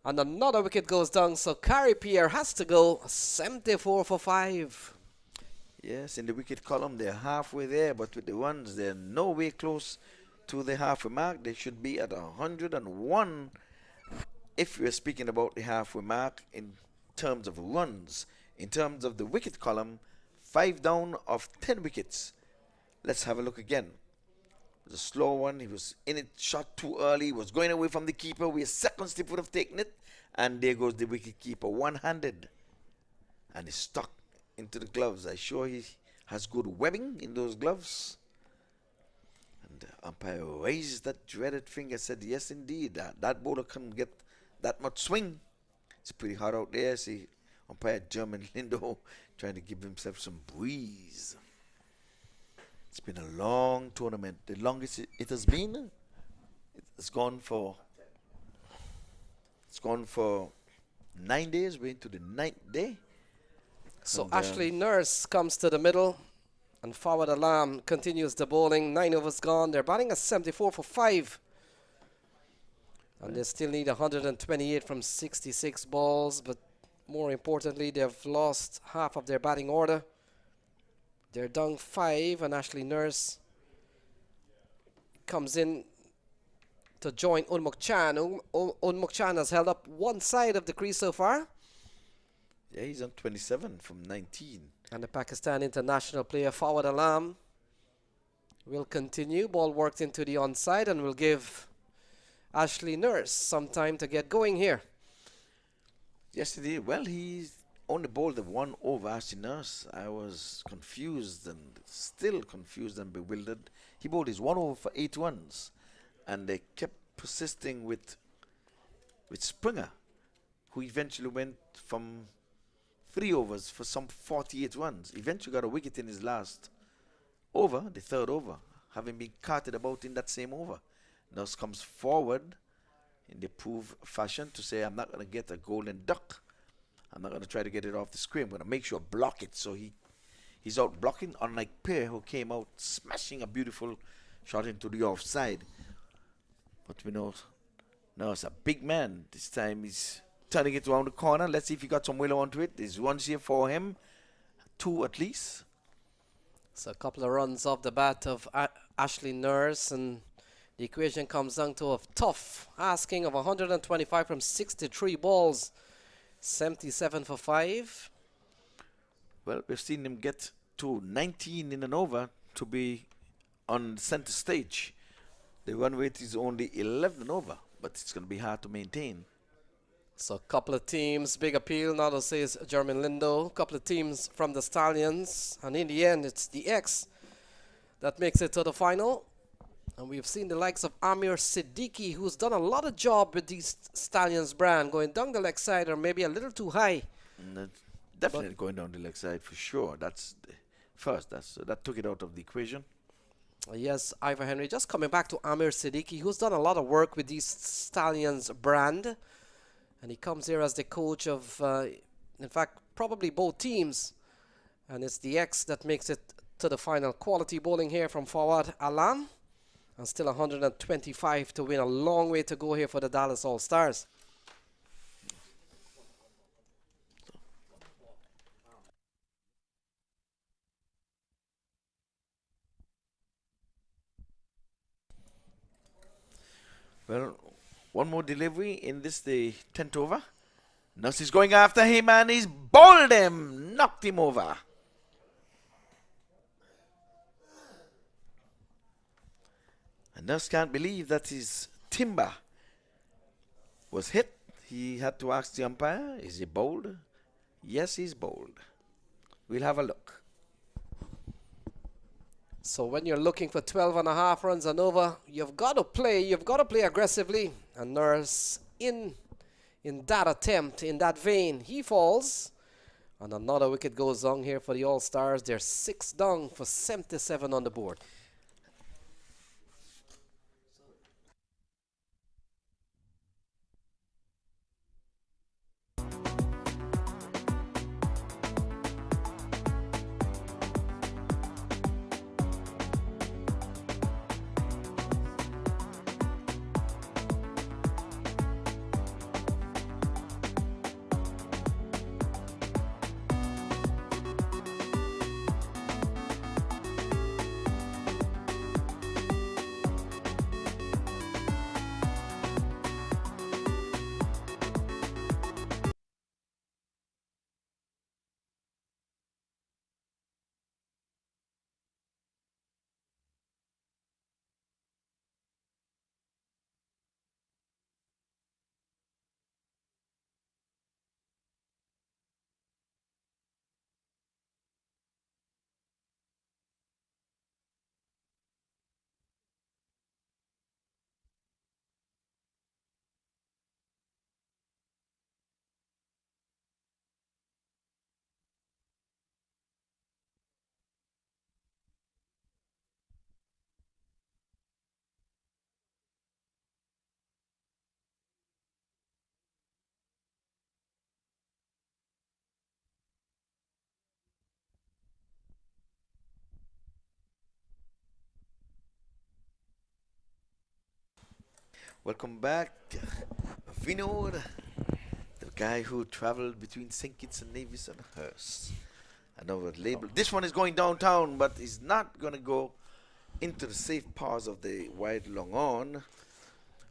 And another wicket goes down. So Kari Pierre has to go 74 for 5. Yes, in the wicket column, they're halfway there. But with the runs, they're no way close to the halfway mark. They should be at 101 if we're speaking about the halfway mark in terms of runs. In terms of the wicket column, 5 down of 10 wickets. Let's have a look again. It was a slow one. He was in it, shot too early. He was going away from the keeper. We a second step would have taken it. And there goes the wicket keeper, one-handed. And he's stuck into the gloves. I'm sure he has good webbing in those gloves. And the umpire raised that dreaded finger, said, yes, indeed. That bowler can get that much swing. It's pretty hot out there. See, umpire German Lindo trying to give himself some breeze. It's been a long tournament. The longest it has been. It's gone for 9 days. We're into the 9th day. So And, Ashley Nurse comes to the middle and Forward Alarm continues the bowling. 9 overs gone. They're batting at 74 for 5. And they still need 128 from 66 balls, but more importantly, they've lost half of their batting order. They're down 5, and Ashley Nurse comes in to join Unmuk Chan. Unmuk Chan has held up one side of the crease so far. Yeah, he's on 27 from 19. And the Pakistan international player Forward Alarm will continue. Ball worked into the onside and will give Ashley Nurse some time to get going here. Yesterday, well, he only bowled the 1 over Ashley Nurse. I was confused and still confused and bewildered. He bowled his 1 over for 8 runs, and they kept persisting with Springer, who eventually went from 3 overs for some 48 runs. Eventually got a wicket in his last over, the 3rd over, having been carted about in that same over. Nurse comes forward in the approved fashion to say, I'm not going to get a golden duck. I'm not going to try to get it off the screen. I'm going to make sure I block it. So he's out blocking, unlike Pear, who came out smashing a beautiful shot into the offside. But we know Nurse, a big man. This time he's turning it around the corner. Let's see if he got some willow onto it. There's runs here for him. 2 at least. So a couple of runs off the bat of Ashley Nurse, and the equation comes down to a tough asking of 125 from 63 balls, 77 for 5. Well, we've seen him get to 19 in an over to be on the center stage. The run rate is only 11 over, but it's going to be hard to maintain. So a couple of teams, big appeal, now to say is Jeremy Lindo, a couple of teams from the Stallions, and in the end it's the X that makes it to the final. And we've seen the likes of Amir Siddiqui, who's done a lot of job with these Stallions brand, going down the leg side or maybe a little too high. Definitely going down the leg side for sure. That's the first. That took it out of the equation. Yes, Ivor Henry. Just coming back to Amir Siddiqui, who's done a lot of work with these Stallions brand. And he comes here as the coach of, in fact, probably both teams. And it's the X that makes it to the final. Quality bowling here from forward Alan. And still 125 to win. A long way to go here for the Dallas All-Stars. Well, one more delivery in this, the 10th over. Nurse is going after him and he's bowled him, knocked him over. And Nurse can't believe that his timber was hit. He had to ask the umpire, is he bowled? Yes, he's bowled. We'll have a look. So when you're looking for 12.5 runs and over, you've got to play aggressively. And Nurse in that attempt, in that vein, he falls. And another wicket goes down here for the All-Stars. They're 6 down for 77 on the board. Welcome back, Vinod, the guy who traveled between St. Kitts and Nevis and Hearst. I know what label. This one is going downtown, but it's not going to go into the safe paths of the wide long on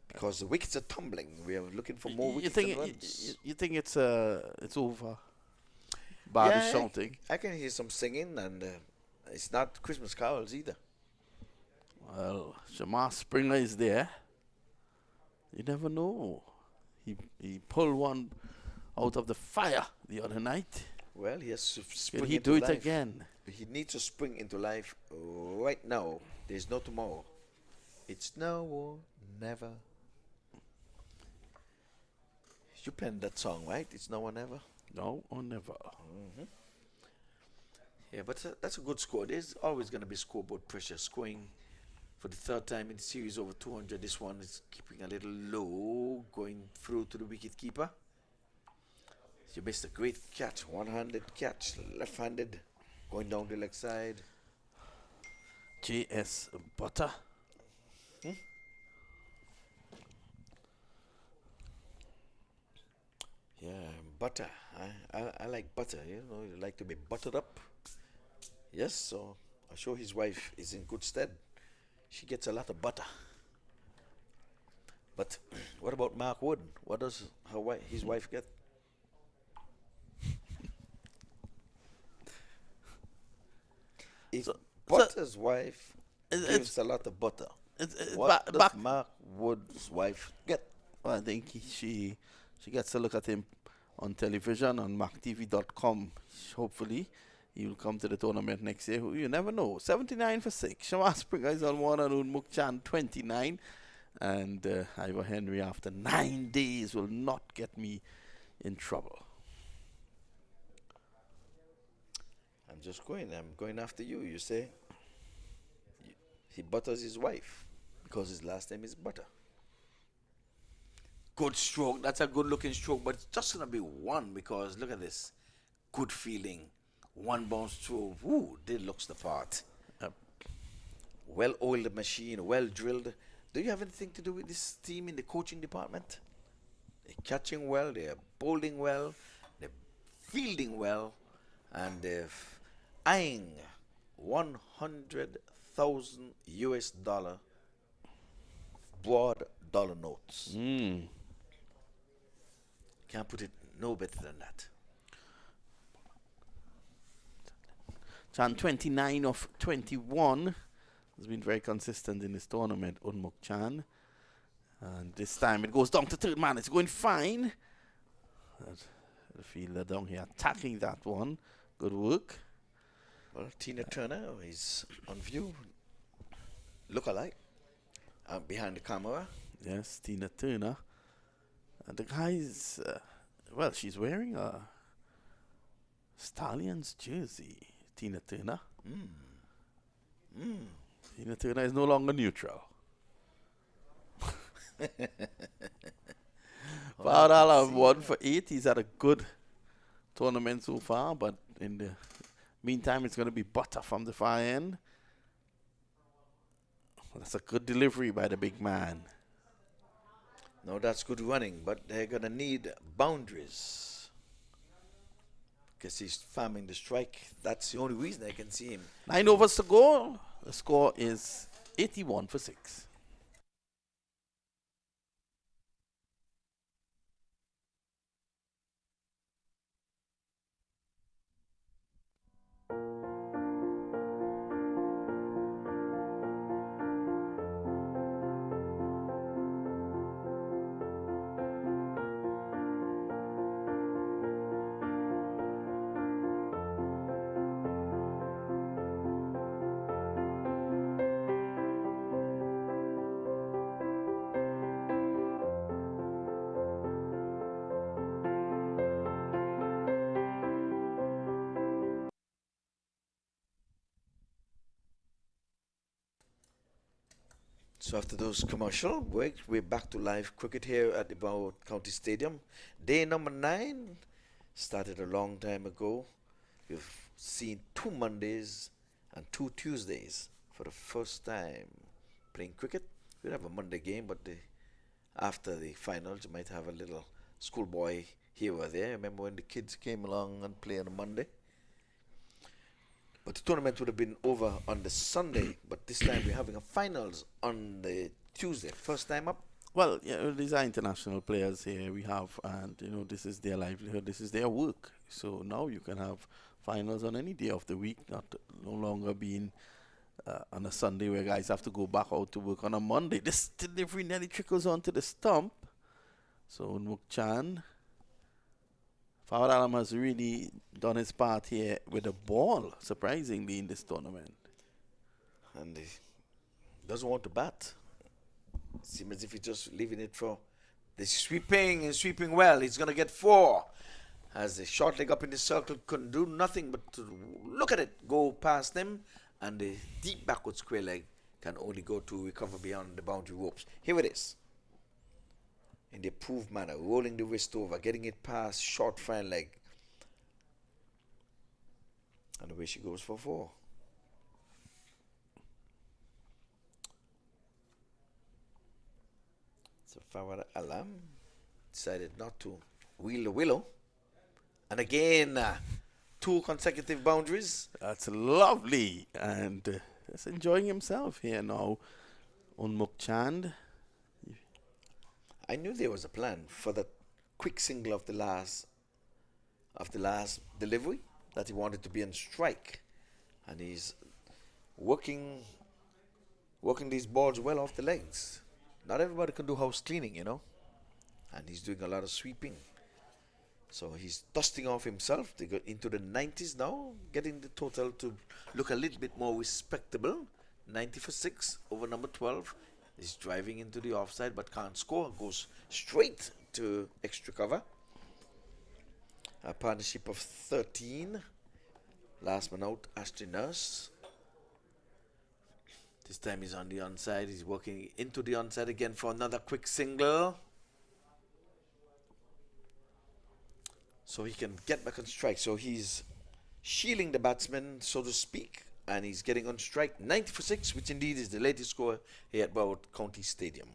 because the wickets are tumbling. We are looking for more wickets than runs. You think it's over? Bobby shouting. I can hear some singing, and it's not Christmas carols either. Well, Jamar Springer is there. You never know. He pulled one out of the fire the other night. Well, he has to spring Will he into do it life. again? He needs to spring into life right now. There's no tomorrow. It's now or never. You playing that song, right? It's now or never. No or never. Yeah, but that's a good score. There's always going to be scoreboard pressure. Scoring for the third time in the series over 200. This one is keeping a little low, going through to the wicket keeper. You missed a great catch, one-handed catch, left-handed, going down the leg side. J.S. Butter. Yeah, butter. I like butter. You know, you like to be buttered up. Yes, so I'm sure his wife is in good stead. She gets a lot of butter. But what about Mark Wood? What does his wife get? If Butter's wife gives a lot of butter, what does Mark Wood's wife get? Well, I think she gets to look at him on television on maqtv.com. Hopefully, he'll come to the tournament next year. You never know. 79 for 6. Shawar Springer is on 1 and Unmuk Chan 29. And Ivor Henry, after 9 days, will not get me in trouble. I'm going after you. You say he butters his wife because his last name is Butter. Good stroke. That's a good looking stroke, but it's just going to be one because look at this. Good feeling. One bounce through. Woo, it looks the part. Well oiled machine, well drilled. Do you have anything to do with this team in the coaching department? They're catching well, they're bowling well, they're fielding well, and they're eyeing $100,000 US broad dollar notes. Can't put it no better than that. Chan 29 of 21 has been very consistent in this tournament, Unmuk Chan. And this time it goes down to third man. It's going fine. The fielder down here attacking that one. Good work. Well, Tina Turner is on view. Look alike. Behind the camera. Yes, Tina Turner. And the guy's, well, she's wearing a Stallions jersey, Tina Turner. Tina Turner is no longer neutral. Paudal 1 for 8. He's had a good tournament so far, but in the meantime, it's going to be Butter from the far end. That's a good delivery by the big man. No, that's good running, but they're going to need boundaries. Because he's farming the strike. That's the only reason I can see him. 9 overs to go. The score is 81 for 6. So after those commercial breaks, we're back to live cricket here at the Bow County Stadium. Day number 9 started a long time ago. We've seen 2 Mondays and 2 Tuesdays for the first time playing cricket. We'll have a Monday game, but after the finals, you might have a little schoolboy here or there. Remember when the kids came along and played on a Monday? But the tournament would have been over on the Sunday, but this time we're having a finals on the Tuesday. First time up? Well, yeah, these are international players here we have, and you know, this is their livelihood, this is their work. So now you can have finals on any day of the week, no longer being on a Sunday where guys have to go back out to work on a Monday. This delivery nearly trickles onto the stump. So Unmuk Chan Fawad Alam has really done his part here with the ball, surprisingly, in this tournament. And he doesn't want to bat. Seems as if he's just leaving it for the sweeping and sweeping well. He's going to get 4. As the short leg up in the circle couldn't do nothing but to look at it, go past them. And the deep backward square leg can only go to recover beyond the boundary ropes. Here it is. In the approved manner, rolling the wrist over, getting it past short fine leg. And away she goes for 4. So Fawad Alam decided not to wheel the willow. And again, 2 consecutive boundaries. That's lovely. And just enjoying himself here now. Unmuk Chand. I knew there was a plan for that quick single of the last delivery, that he wanted to be on strike. And he's working these balls well off the legs. Not everybody can do house cleaning, you know. And he's doing a lot of sweeping. So he's dusting off himself. They got into the 90s now, getting the total to look a little bit more respectable. 90 for 6 over number 12. He's driving into the offside but can't score. Goes straight to extra cover. A partnership of 13. Last man out, Ashton Nurse. This time he's on the onside. He's working into the onside again for another quick single. So he can get back on strike. So he's shielding the batsman, so to speak. And he's getting on strike. 90 for 6, which indeed is the latest score here at Broward County Stadium.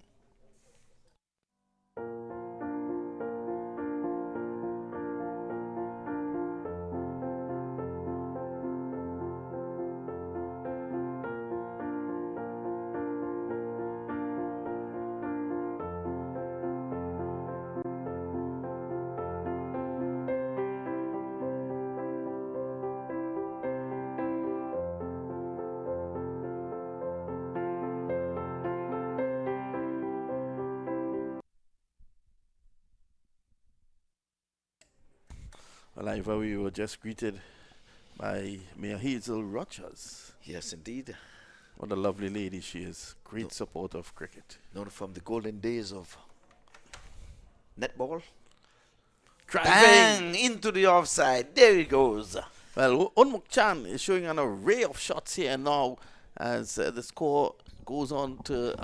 Well, Ivor, we were just greeted by Mayor Hazel Rogers. Yes, indeed. What a lovely lady she is. Great supporter of cricket. Known from the golden days of netball. Driving Bang! Into the offside. There he goes. Well, Unmuk Chan is showing an array of shots here now as the score goes on to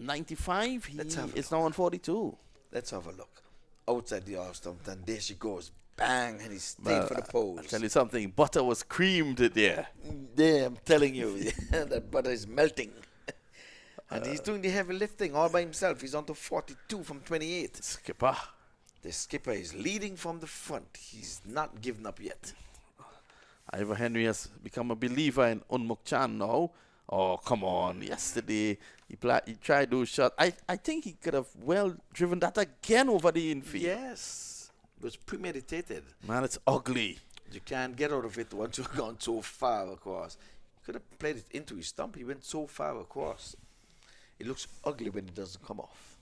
95. He is now on 42. Let's have a look. Outside the off stump, and there she goes. Bang! And he stayed for the pose. I'll tell you something. Butter was creamed there. Yeah, I'm telling you. That butter is melting. And he's doing the heavy lifting all by himself. He's on to 42 from 28. Skipper. The skipper is leading from the front. He's not given up yet. Ivor Henry has become a believer in Unmuk Chan now. Oh, come on. Yesterday, he tried those shots. I think he could have well driven that again over the infield. Yes. It was premeditated. Man, it's ugly. You can't get out of it once you've gone so far across. He could have played it into his stump. He went so far across. It looks ugly when it doesn't come off.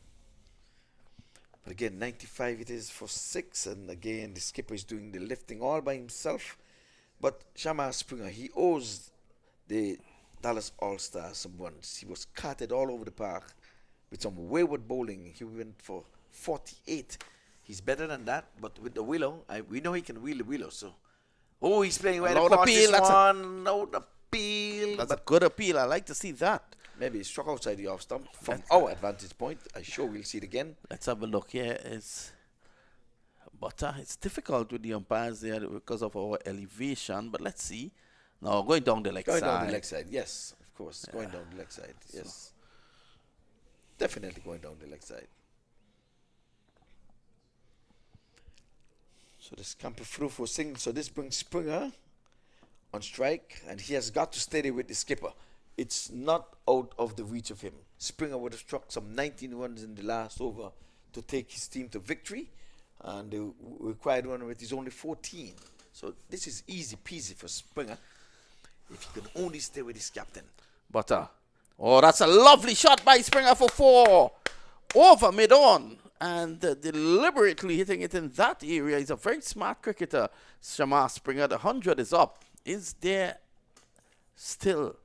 But again, 95 it is for 6. And again, the skipper is doing the lifting all by himself. But Shamar Springer, he owes the Dallas All-Stars some runs. He was carted all over the park with some wayward bowling. He went for 48. He's better than that, but with the willow, we know he can wheel the willow. So, he's playing right across this one. No appeal. That's a good appeal. I like to see that. Maybe he struck outside the off stump from our advantage point. I'm sure we'll see it again. Let's have a look here. But it's difficult with the umpires there because of our elevation. But let's see. Now going down the leg side. Going down the leg side, yes, of course. Yeah. Going down the leg side, yes. Definitely going down the leg side. So this camper through for single. So this brings Springer on strike, and he has got to steady with the skipper. It's not out of the reach of him. Springer would have struck some 19 runs in the last over to take his team to victory, and the required run rate is only 14. So this is easy peasy for Springer if he can only stay with his captain. Butter. Oh, that's a lovely shot by Springer for 4 over mid-on. and deliberately hitting it in that area. He's a very smart cricketer. Shamar Springer, the 100 is up. Is there still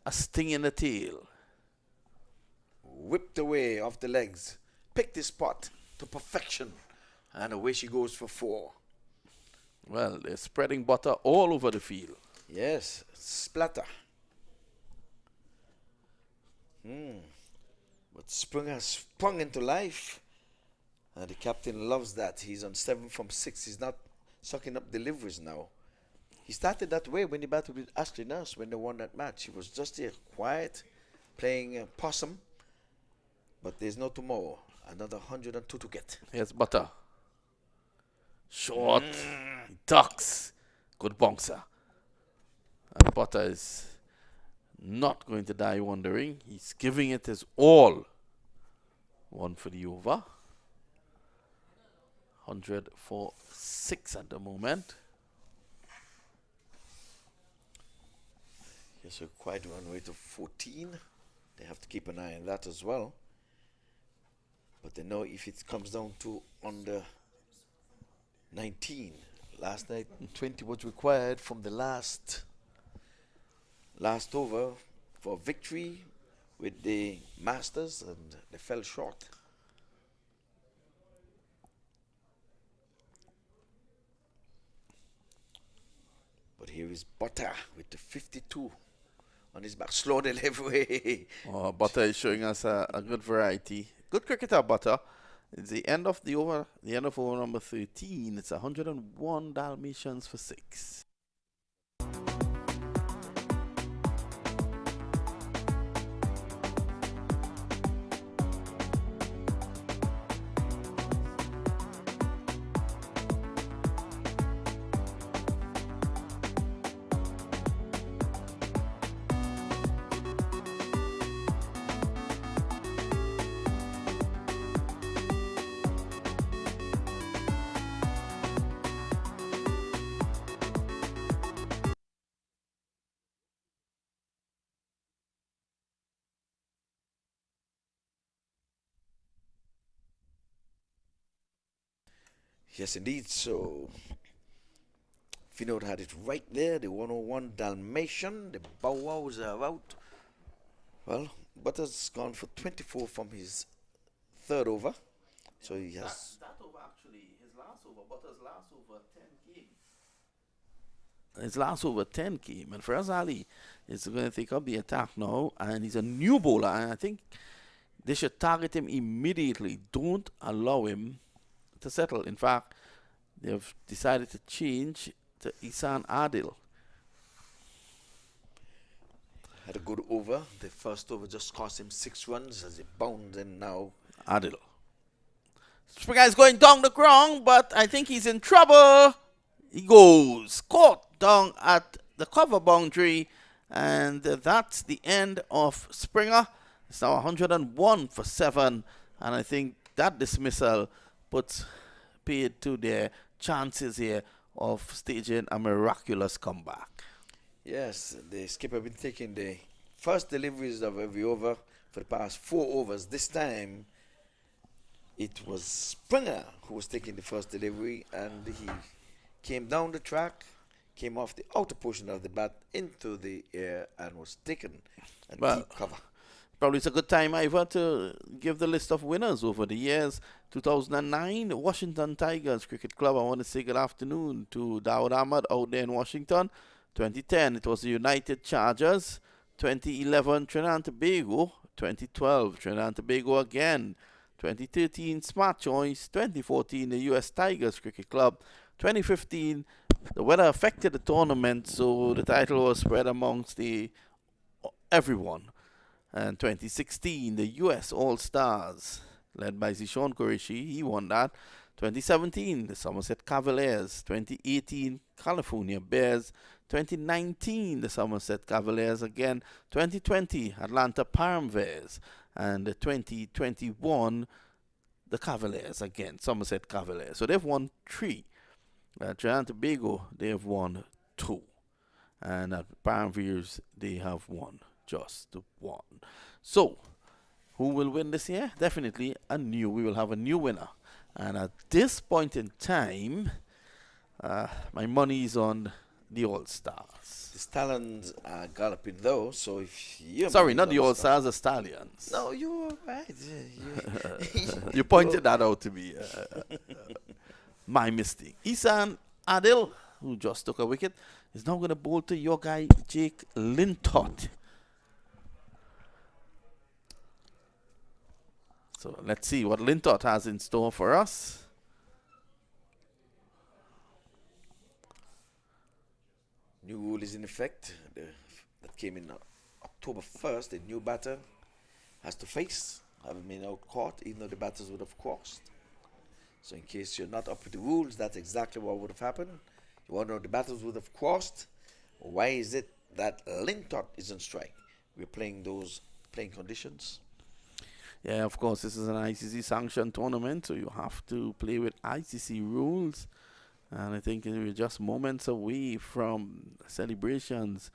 a sting in the tail? Whipped away off the legs. Picked his spot to perfection. And away she goes for 4. Well, they're spreading butter all over the field. Yes, splatter. But Springer sprung into life. And the captain loves that. He's on 7 from 6. He's not sucking up deliveries now. He started that way when he battled with Ashley Nurse when they won that match. He was just here, quiet, playing possum. But there's no tomorrow. Another 102 to get. Here's Butter. Short. He ducks. Good bouncer. And Butter is not going to die wondering. He's giving it his all. 1 for the over. 100 for 6 at the moment. Yes, we're quite one way to 14. They have to keep an eye on that as well. But they know if it comes down to under 19. Last night, 20 was required from the last over for victory with the Masters, and they fell short. But here is Butter with the 52 on his back. Slow delivery. Oh, Butter is showing us a good variety. Good cricketer, Butter. It's the end of the over, over number 13. It's 101 Dalmatians for 6. Yes, indeed. So, Finod had it right there. The 101 Dalmatian. The bow wows are out. Well, Butter's gone for 24 from his 3rd over. So he has... That over actually, his last over, Butter's last over 10 came. His last over 10 came. And Faraz Ali is going to take up the attack now. And he's a new bowler. And I think they should target him immediately. Don't allow him to settle. In fact, they've decided to change to Isan Adil. Had a good over. The first over just cost him 6 runs as he bounds in now. Adil. Springer is going down the ground, but I think he's in trouble. He goes caught down at the cover boundary, and that's the end of Springer. It's now 101 for 7, and I think that dismissal puts paid to their chances here of staging a miraculous comeback. Yes, the skipper been taking the first deliveries of every over for the past 4 overs. This time, it was Springer who was taking the first delivery, and he came down the track, came off the outer portion of the bat into the air, and was taken and deep cover. Probably it's a good time, Ivor, to give the list of winners over the years. 2009, Washington Tigers Cricket Club. I want to say good afternoon to Dawood Ahmad out there in Washington. 2010, it was the United Chargers. 2011, Trinidad and Tobago. 2012, Trinidad and Tobago again. 2013, Smart Choice. 2014, the US Tigers Cricket Club. 2015, the weather affected the tournament, so the title was spread amongst everyone. And 2016, the US All-Stars, led by Zishan Qureshi, he won that. 2017, the Somerset Cavaliers. 2018, California Bears. 2019, the Somerset Cavaliers again. 2020, Atlanta Paramveers. And 2021, the Cavaliers again, Somerset Cavaliers. So they've won 3. Trinidad and Tobago, they have won 2. And at Paramveers, they have won just 1. So, Who will win this year? Definitely we will have a new winner. And at this point in time, my money is on the All-Stars. The Stallions are galloping though, so if you Sorry, not the All-Stars, the Stallions. No, you're right. You pointed that out to me. My mistake. Isan Adil, who just took a wicket, is now going to bowl to your guy, Jake Lintott. So let's see what Lintott has in store for us. New rule is in effect. That came in October 1st. The new batter has to face, having been out caught, even though the batters would have crossed. So in case you're not up with the rules, that's exactly what would have happened. You want to know the batters would have crossed. Why is it that Lintott is on strike? We're playing those playing conditions. Yeah, of course, this is an ICC sanctioned tournament, so you have to play with ICC rules. And I think we're just moments away from celebrations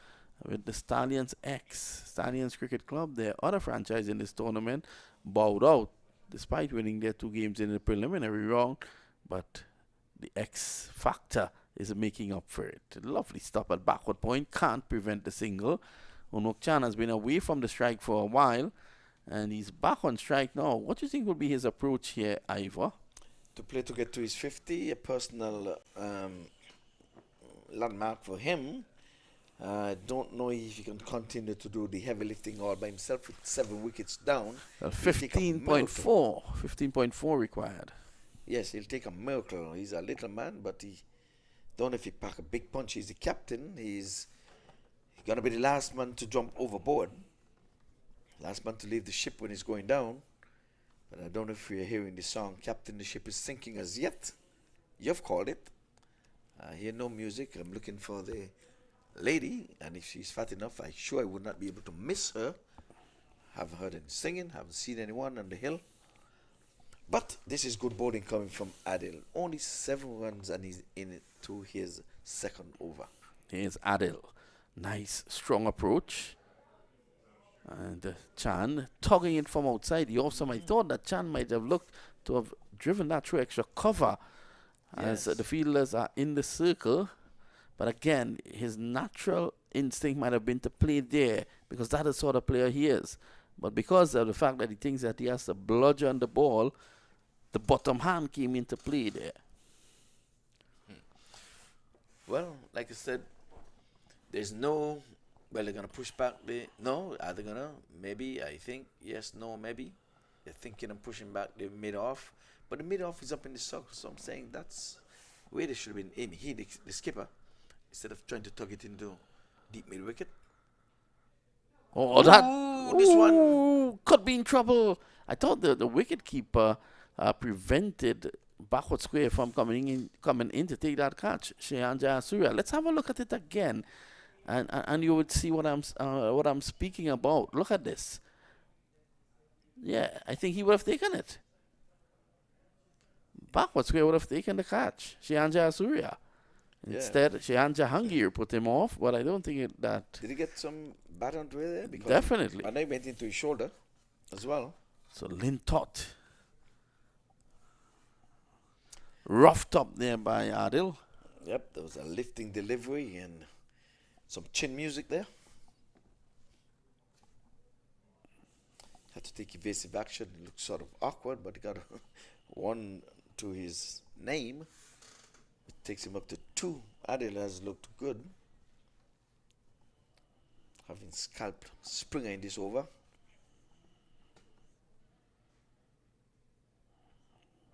with the Stallions X, Stallions Cricket Club. Their other franchise in this tournament bowed out despite winning their 2 games in the preliminary round. But the X factor is making up for it. Lovely stop at backward point, can't prevent the single. Unok Chan has been away from the strike for a while, and he's back on strike now. What do you think will be his approach here, Ivor? To play to get to his 50, a personal landmark for him. I don't know if he can continue to do the heavy lifting all by himself with 7 wickets down. 15.4. 15.4 required. Yes, he'll take a miracle. He's a little man, but he don't know if he pack a big punch. He's the captain. He's going to be the last man to jump overboard. Last man to leave the ship when it's going down. But I don't know if you're hearing the song, Captain, the ship is sinking as yet. You've called it. I hear no music. I'm looking for the lady, and if she's fat enough, I'm sure I would not be able to miss her. Haven't heard any singing, haven't seen anyone on the hill. But this is good bowling coming from Adil. Only 7 runs and he's in it to his second over. Here's Adil. Nice, strong approach. And Chan tugging it from outside the off stump. I thought that Chan might have looked to have driven that through extra cover as the fielders are in the circle. But again, his natural instinct might have been to play there because that is the sort of player he is. But because of the fact that he thinks that he has to bludgeon the ball, the bottom hand came into play there. Well, like I said, there's no... Well, they're going to push back the... No, are they going to? Maybe, I think. Yes, no, maybe. They're thinking of pushing back the mid-off. But the mid-off is up in the circle, so I'm saying that's where they should have been in. He, the skipper, instead of trying to tug it into deep mid-wicket. Oh, that... This one... Could be in trouble. I thought the wicket keeper prevented backward square from coming in to take that catch. Shehanja Surya. Let's have a look at it again. And you would see what I'm speaking about. Look at this. Yeah, I think he would have taken it. Backward square would have taken the catch. Shehanja Surya. Instead, Shehanja Hangir put him off, but I don't think that... Did he get some bat onto it there? Because definitely. And I went into his shoulder as well. So Lintott. Roughed up there by Adil. Yep, there was a lifting delivery and some chin music there. Had to take evasive action. It looked sort of awkward, but he got one to his name. It takes him up to 2. Adil has looked good. Having scalped Springer in this over.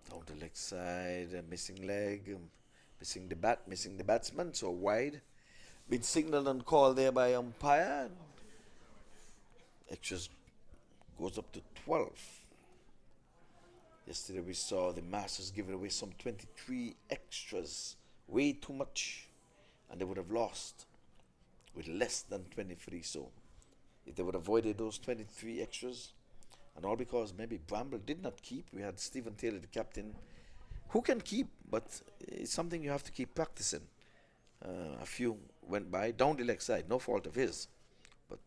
Down the leg side, missing leg, missing the bat, missing the batsman, so wide. Been signaled and called there by umpire. Extras goes up to 12. Yesterday we saw the Masters giving away some 23 extras. Way too much. And they would have lost with less than 23. So if they would have avoided those 23 extras, and all because maybe Bramble did not keep. We had Stephen Taylor, the captain, who can keep, but it's something you have to keep practicing. A few went by down the leg side, no fault of his, but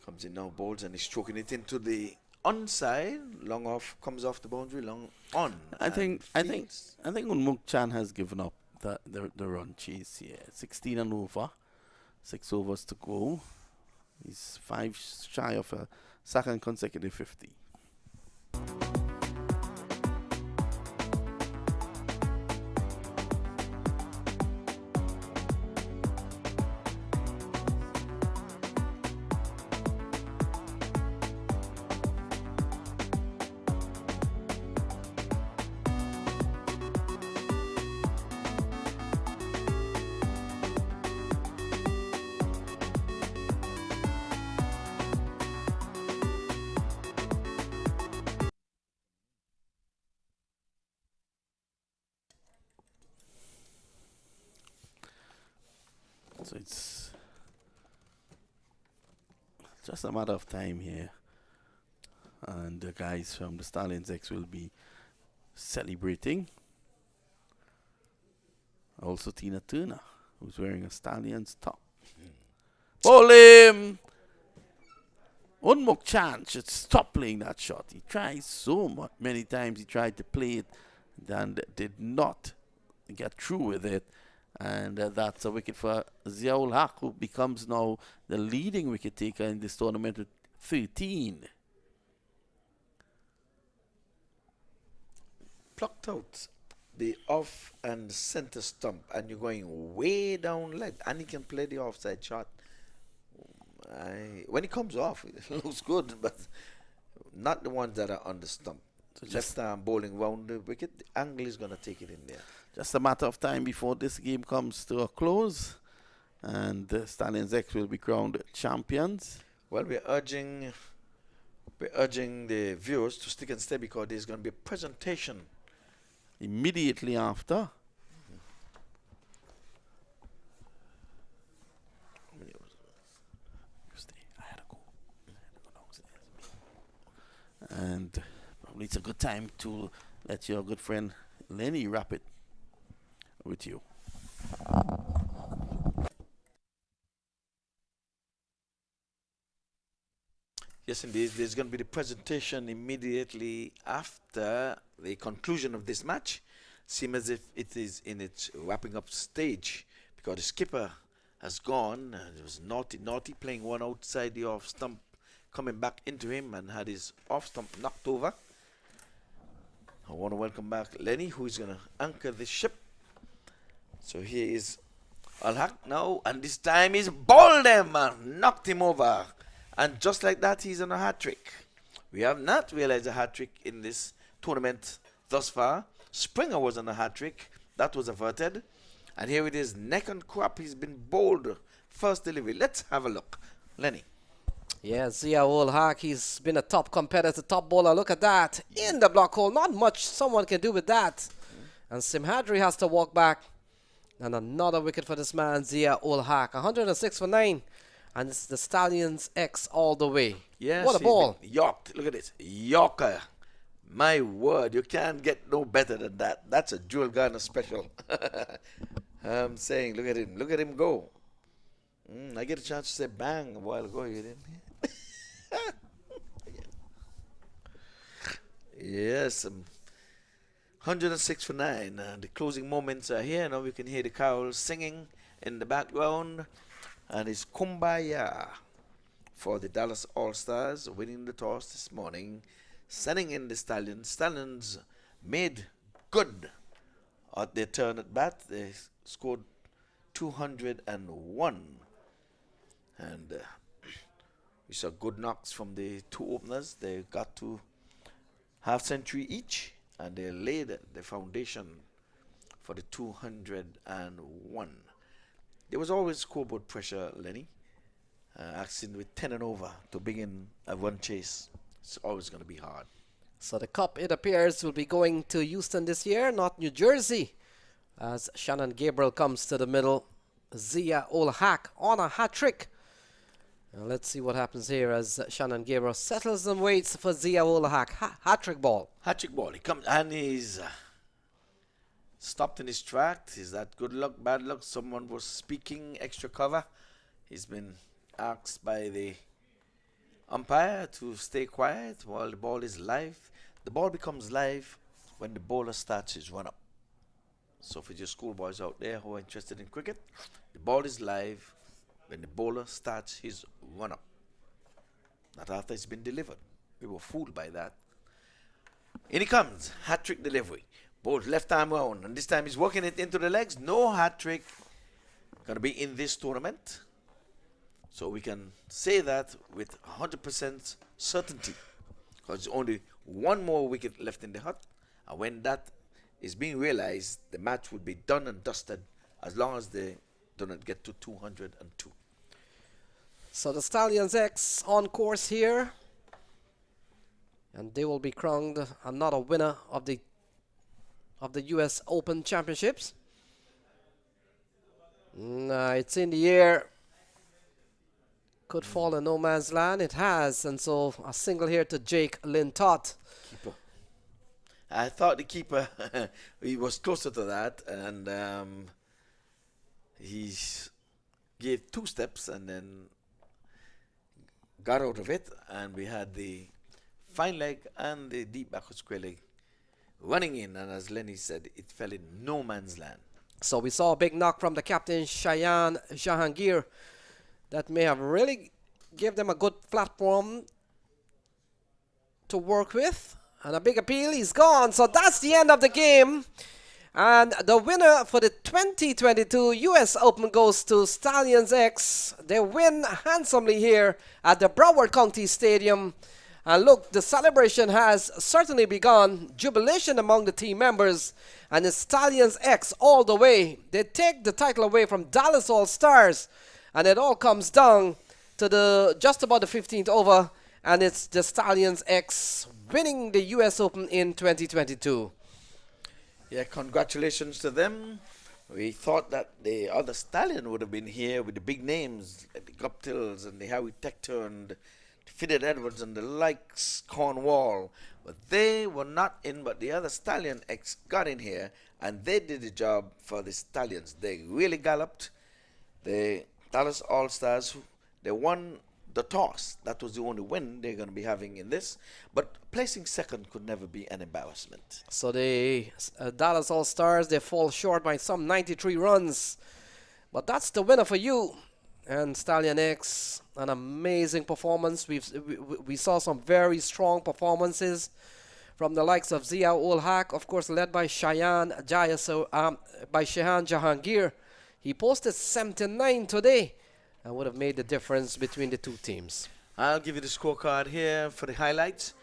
Comes in now, bowls, and he's stroking it into the onside. Long off, comes off the boundary, long on. I think Unmuk Chan has given up the run chase here. 16 and over, 6 overs to go. He's 5 shy of a second consecutive 50. So it's just a matter of time here, and the guys from the Stallions X will be celebrating. Also Tina Turner, who's wearing a Stallions top. Ball him! Unmuk Chan should stop playing that shot. He tried so many times. He tried to play it and did not get through with it. And that's a wicket for Zia-ul Haq, who becomes now the leading wicket taker in this tournament with 13. Plucked out the off and center stump, and you're going way down left, and he can play the offside shot. When he comes off, it looks good, but not the ones that are on the stump. So left arm bowling round the wicket, the angle is going to take it in there. Just a matter of time before this game comes to a close, and the Stallions X will be crowned champions. Well, we're urging the viewers to stick and stay, because there's going to be a presentation immediately after. And probably it's a good time to let your good friend Lenny wrap it with you. Yes, indeed. There's going to be the presentation immediately after the conclusion of this match. Seems as if it is in its wrapping up stage, because the skipper has gone. It was naughty playing one outside the off stump, coming back into him, and had his off stump knocked over. I want to welcome back Lenny, who is going to anchor the ship. So here is Al-Haq now, and this time he's bowled him and knocked him over. And just like that, he's on a hat-trick. We have not realized a hat-trick in this tournament thus far. Springer was on a hat-trick. That was averted. And here it is, neck and crop. He's been bowled. First delivery. Let's have a look. Lenny. Yeah, Zia-ul Haq, he's been a top competitor, top bowler. Look at that. In the block hole. Not much someone can do with that. And Simhadri has to walk back. And another wicket for this man, Zia-ul Haq. 106 for 9. And it's the Stallions X all the way. Yes, what a ball. Yorked. Look at this. Yorker. My word, you can't get no better than that. That's a Jewel Garner special. I'm saying, look at him. Look at him go. I get a chance to say bang a while ago. You didn't? Yes. 106 for 9. The closing moments are here. Now we can hear the cows singing in the background. And it's Kumbaya for the Dallas All-Stars, winning the toss this morning, sending in the Stallions. Stallions made good at their turn at bat. They scored 201. And we saw good knocks from the two openers. They got to half century each, and they laid the foundation for the 201. There was always scoreboard pressure, Lenny. Asking with 10 and over to begin a run chase. It's always going to be hard. So the cup, it appears, will be going to Houston this year, not New Jersey. As Shannon Gabriel comes to the middle. Zia-ul Haq on a hat-trick. Let's see what happens here as Shannon Gabriel settles and waits for Zia-ul Haq. Hat-trick ball. Hat-trick ball. He comes and he's stopped in his tracks. Is that good luck, bad luck? Someone was speaking extra cover. He's been asked by the umpire to stay quiet while the ball is live. The ball becomes live when the bowler starts his run-up. So for your schoolboys out there who are interested in cricket, the ball is live when the bowler starts his run-up. Not after it's been delivered. We were fooled by that. In he comes, hat-trick delivery. Bowls left arm round, and this time he's working it into the legs. No hat-trick going to be in this tournament. So we can say that with 100% certainty, because there's only one more wicket left in the hut, and when that is being realized, the match will be done and dusted as long as they do not get to 202. So the Stallions X on course here, and they will be crowned another winner of the US Open Championships. It's in the air. Could fall in no man's land. It has, and so a single here to Jake Lintott. Keeper. I thought the keeper he was closer to that, and he gave 2 steps and then got out of it, and we had the fine leg and the deep backward square leg running in, and as Lenny said, it fell in no man's land. So we saw a big knock from the captain Cheyenne Jahangir that may have really give them a good platform to work with, and a big appeal. He's gone, so that's the end of the game, and the winner for the 2022 US Open goes to Stallions X. They win handsomely here at the Broward County Stadium. And look, the celebration has certainly begun. Jubilation among the team members, and the Stallions X all the way. They take the title away from Dallas All-Stars, and it all comes down to the just about the 15th over, and it's the Stallions X winning the US Open in 2022. Yeah, congratulations to them. We thought that the other Stallion would have been here with the big names, like the Guptills and the Harry Tector and Fidel Edwards and the likes, Cornwall, but they were not in, but the other Stallion X got in here, and they did the job for the Stallions. They really galloped. The Dallas All-Stars, they won the toss. That was the only win they're going to be having in this, but placing second could never be an embarrassment. So the Dallas All-Stars, they fall short by some 93 runs, but that's the winner for you. And Stallion X, an amazing performance. We saw some very strong performances from the likes of Zia ul Haq, of course, led by Cheyenne Jahangir. He posted 79 today and would have made the difference between the two teams. I'll give you the scorecard here for the highlights.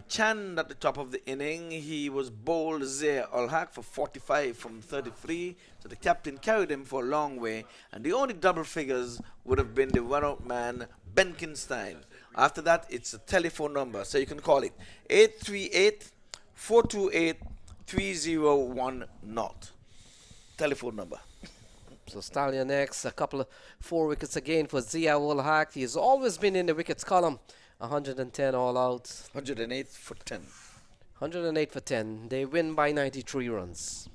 Chan at the top of the inning, he was bowled Zia ul Haq for 45 from 33, so the captain carried him for a long way, and the only double figures would have been the run-out man Benkenstein. After that, it's a telephone number, so you can call it 838-428-3010. Telephone number. So Stallion X, 4 wickets again for Zia ul Haq. He's always been in the wickets column. 110 all out. 108 for 10. 108 for 10. They win by 93 runs.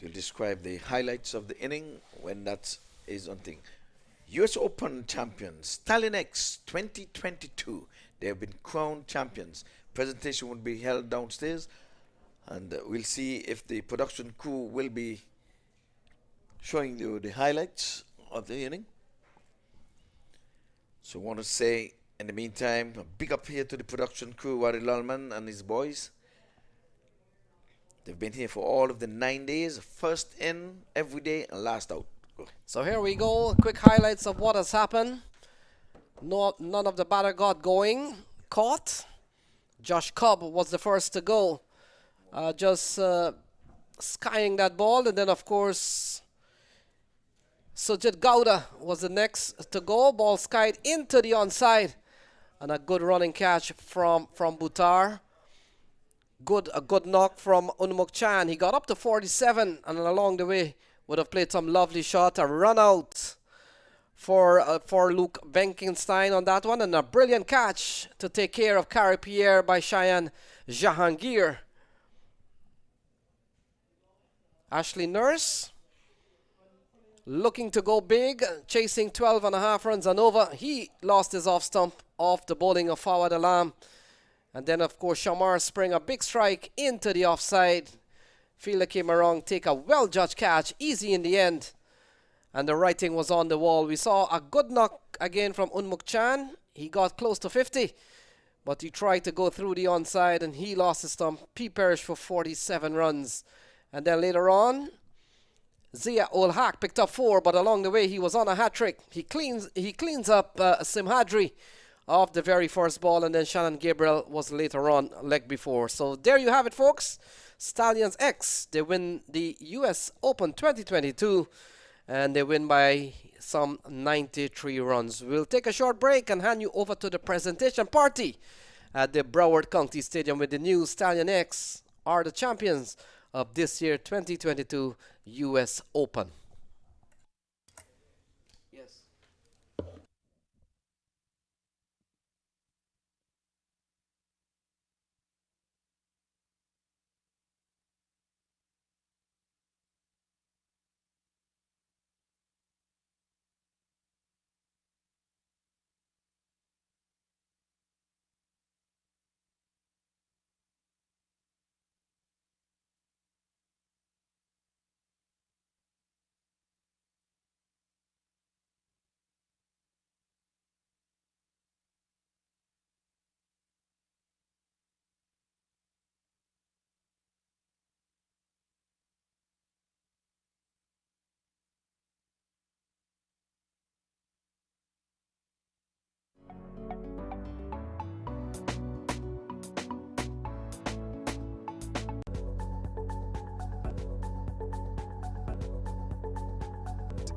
To describe the highlights of the inning when that is on thing. US Open champions, Stallion X 2022. They have been crowned champions. Presentation will be held downstairs, and we'll see if the production crew will be showing you the highlights of the inning. So I want to say, in the meantime, a big up here to the production crew, Wadi Lalman and his boys. They've been here for all of the 9 days, first in every day and last out. So here we go, quick highlights of what has happened. None of the batter got going, caught. Josh Cobb was the first to go, just skying that ball, and then of course Sujit Gowda was the next to go. Ball skied into the onside, and a good running catch from Buttar. A good knock from Unmuk Chan. He got up to 47, and along the way would have played some lovely shot. A run out for Luke Benkenstein on that one, and a brilliant catch to take care of Carrie Pierre by Cheyenne Jahangir. Ashley Nurse looking to go big, chasing 12.5 runs and over. He lost his off stump off the bowling of Fawad Alam. And then, of course, Shamar sprang a big strike into the offside. Fielder came around, take a well-judged catch, easy in the end. And the writing was on the wall. We saw a good knock again from Unmuk Chan. He got close to 50, but he tried to go through the onside and he lost his stump. P. Parrish for 47 runs. And then later on, Zia Ul Haq picked up 4, but along the way he was on a hat-trick. He cleans up Simhadri off the very first ball, and then Shannon Gabriel was later on leg before. So there you have it, folks. Stallions X, they win the US Open 2022, and they win by some 93 runs. We'll take a short break and hand you over to the presentation party at the Broward County Stadium with the new Stallion X are the champions of this year 2022 US Open. Yes.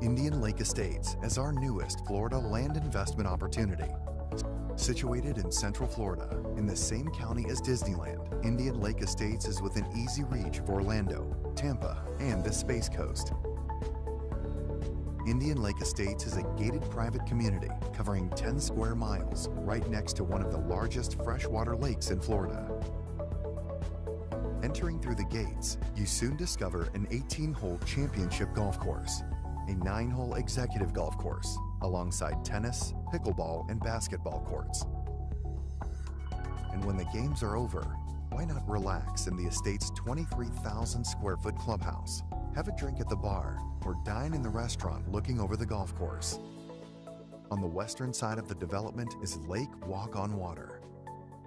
Indian Lake Estates as our newest Florida land investment opportunity. Situated in Central Florida, in the same county as Disneyland, Indian Lake Estates is within easy reach of Orlando, Tampa, and the Space Coast. Indian Lake Estates is a gated private community covering 10 square miles right next to one of the largest freshwater lakes in Florida. Entering through the gates, you soon discover an 18-hole championship golf course, a 9-hole executive golf course, alongside tennis, pickleball, and basketball courts. And when the games are over, why not relax in the estate's 23,000 square foot clubhouse, have a drink at the bar, or dine in the restaurant looking over the golf course. On the western side of the development is Lake Walk on Water,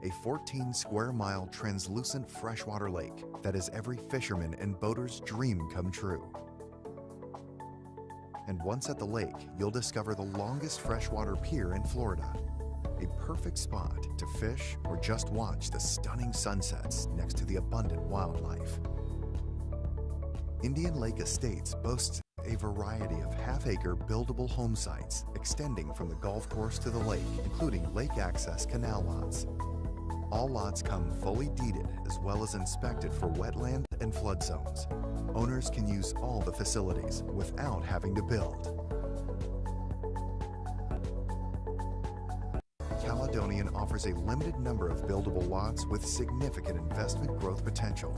a 14 square mile translucent freshwater lake that is every fisherman and boater's dream come true. And once at the lake, you'll discover the longest freshwater pier in Florida, a perfect spot to fish or just watch the stunning sunsets next to the abundant wildlife. Indian Lake Estates boasts a variety of half-acre buildable home sites extending from the golf course to the lake, including lake access canal lots. All lots come fully deeded as well as inspected for wetland and flood zones. Owners can use all the facilities without having to build. Caledonian offers a limited number of buildable lots with significant investment growth potential.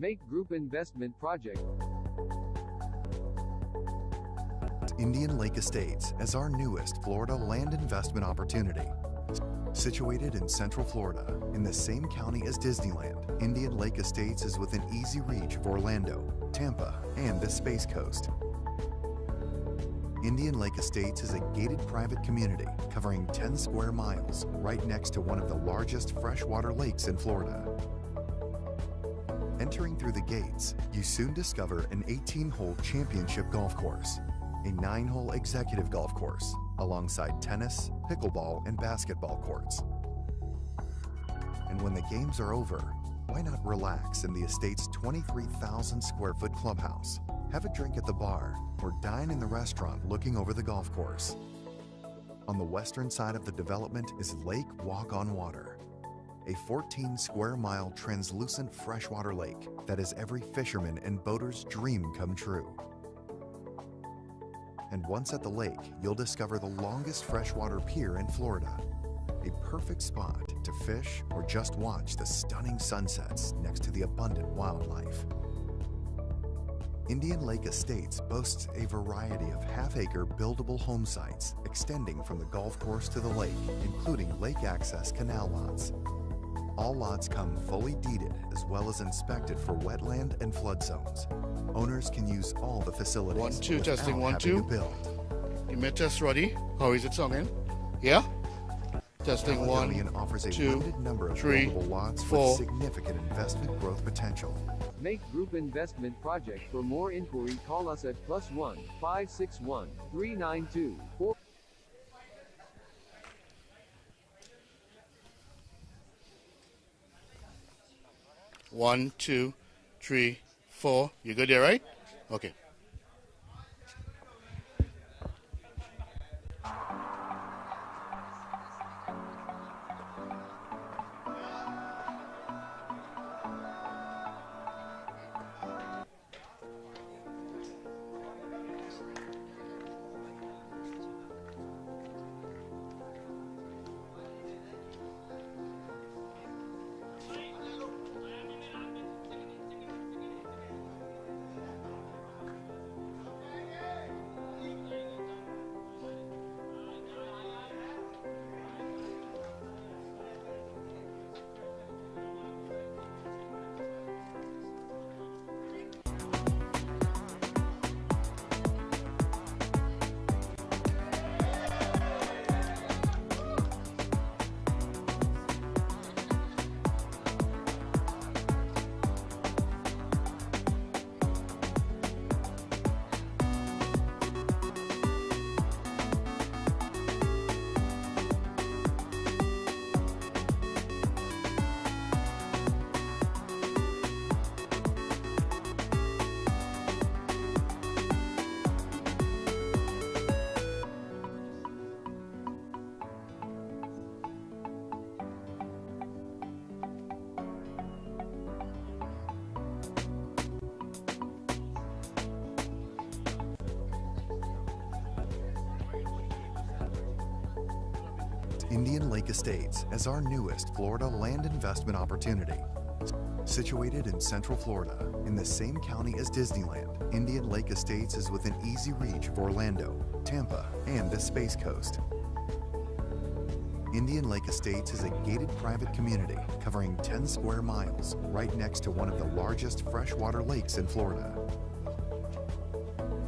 MAQ Group Investment Project. Indian Lake Estates as our newest Florida land investment opportunity. Situated in Central Florida, in the same county as Disneyland, Indian Lake Estates is within easy reach of Orlando, Tampa, and the Space Coast. Indian Lake Estates is a gated private community covering 10 square miles right next to one of the largest freshwater lakes in Florida. Entering through the gates, you soon discover an 18-hole championship golf course, a 9-hole executive golf course, alongside tennis, pickleball, and basketball courts. And when the games are over, Why not relax in the estate's 23,000 square foot clubhouse, have a drink at the bar, or dine in the restaurant looking over the golf course? On the western side of the development is Lake Walk on Water, a 14 square mile translucent freshwater lake that is every fisherman and boater's dream come true. And once at the lake, you'll discover the longest freshwater pier in Florida, a perfect spot to fish or just watch the stunning sunsets next to the abundant wildlife. Indian Lake Estates boasts a variety of half-acre buildable home sites extending from the golf course to the lake, including lake access canal lots. All lots come fully deeded as well as inspected for wetland and flood zones. Owners can use all the facilities 1 2 without testing 1 having 2. to build. Give me a test, Roddy. How is it sounding? Yeah. Testing Caledonian 1 offers a 2 limited number of 3 buildable lots 4. with significant investment growth potential. Make group investment project. For more inquiry, call us at +1 561 392 4. One, 2, 3, 4. You good there, right? Okay. Indian Lake Estates as our newest Florida land investment opportunity. Situated in Central Florida, in the same county as Disneyland, Indian Lake Estates is within easy reach of Orlando, Tampa, and the Space Coast. Indian Lake Estates is a gated private community covering 10 square miles right next to one of the largest freshwater lakes in Florida.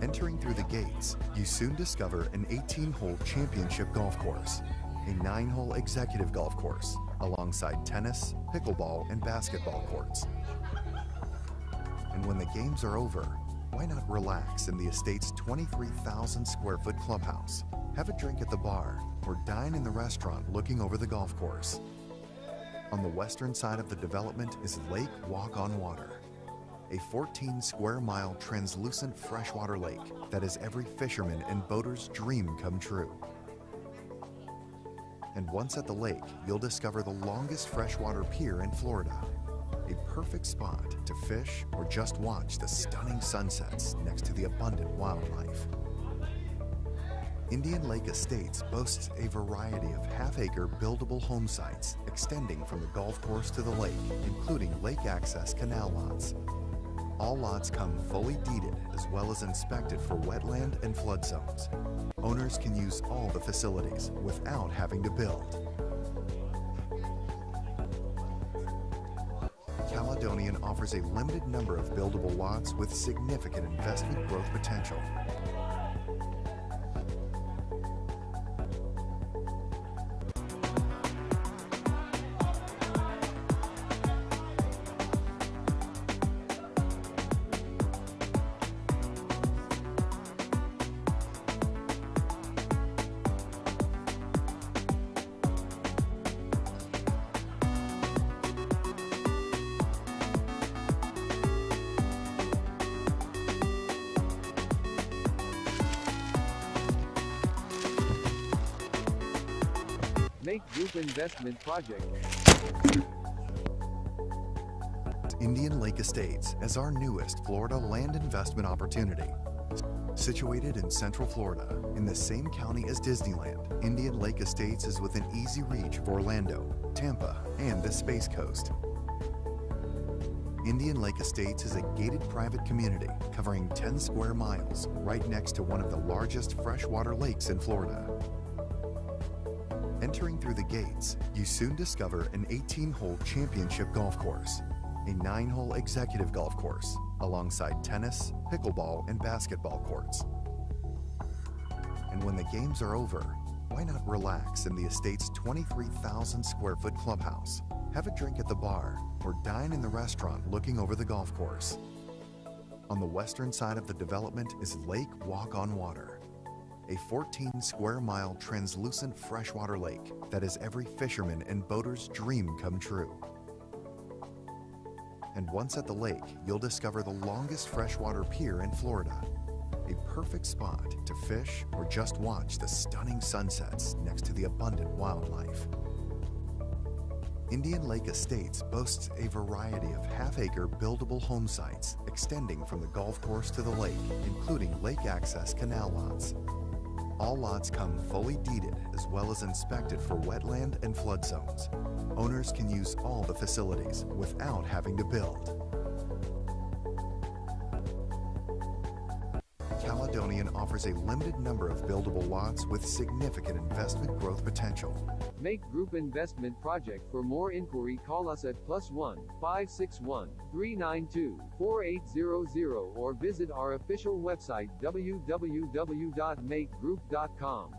Entering through the gates, you soon discover an 18-hole championship golf course, a 9-hole executive golf course, alongside tennis, pickleball, and basketball courts. And when the games are over, why not relax in the estate's 23,000 square foot clubhouse, have a drink at the bar, or dine in the restaurant looking over the golf course. On the western side of the development is Lake Walk on Water, a 14 square mile translucent freshwater lake that is every fisherman and boater's dream come true. And once at the lake, you'll discover the longest freshwater pier in Florida, a perfect spot to fish or just watch the stunning sunsets next to the abundant wildlife. Indian Lake Estates boasts a variety of half-acre buildable home sites extending from the golf course to the lake, including lake access canal lots. All lots come fully deeded as well as inspected for wetland and flood zones. Owners can use all the facilities without having to build. Caledonian offers a limited number of buildable lots with significant investment growth potential. Make Group Investment Project. Indian Lake Estates as our newest Florida land investment opportunity. Situated in Central Florida, in the same county as Disneyland, Indian Lake Estates is within easy reach of Orlando, Tampa, and the Space Coast. Indian Lake Estates is a gated private community covering 10 square miles right next to one of the largest freshwater lakes in Florida. Entering through the gates, you soon discover an 18-hole championship golf course, a 9-hole executive golf course, alongside tennis, pickleball, and basketball courts. And when the games are over, why not relax in the estate's 23,000 square foot clubhouse, have a drink at the bar, or dine in the restaurant looking over the golf course. On the western side of the development is Lake Walk on Water, a 14 square mile translucent freshwater lake that is every fisherman and boater's dream come true. And once at the lake, you'll discover the longest freshwater pier in Florida, a perfect spot to fish or just watch the stunning sunsets next to the abundant wildlife. Indian Lake Estates boasts a variety of half-acre buildable home sites extending from the golf course to the lake, including lake access canal lots. All lots come fully deeded as well as inspected for wetland and flood zones. Owners can use all the facilities without having to build. Caledonian offers a limited number of buildable lots with significant investment growth potential. Make Group Investment Project. For more inquiry, call us at +1 561 392 4800 or visit our official website www.makegroup.com.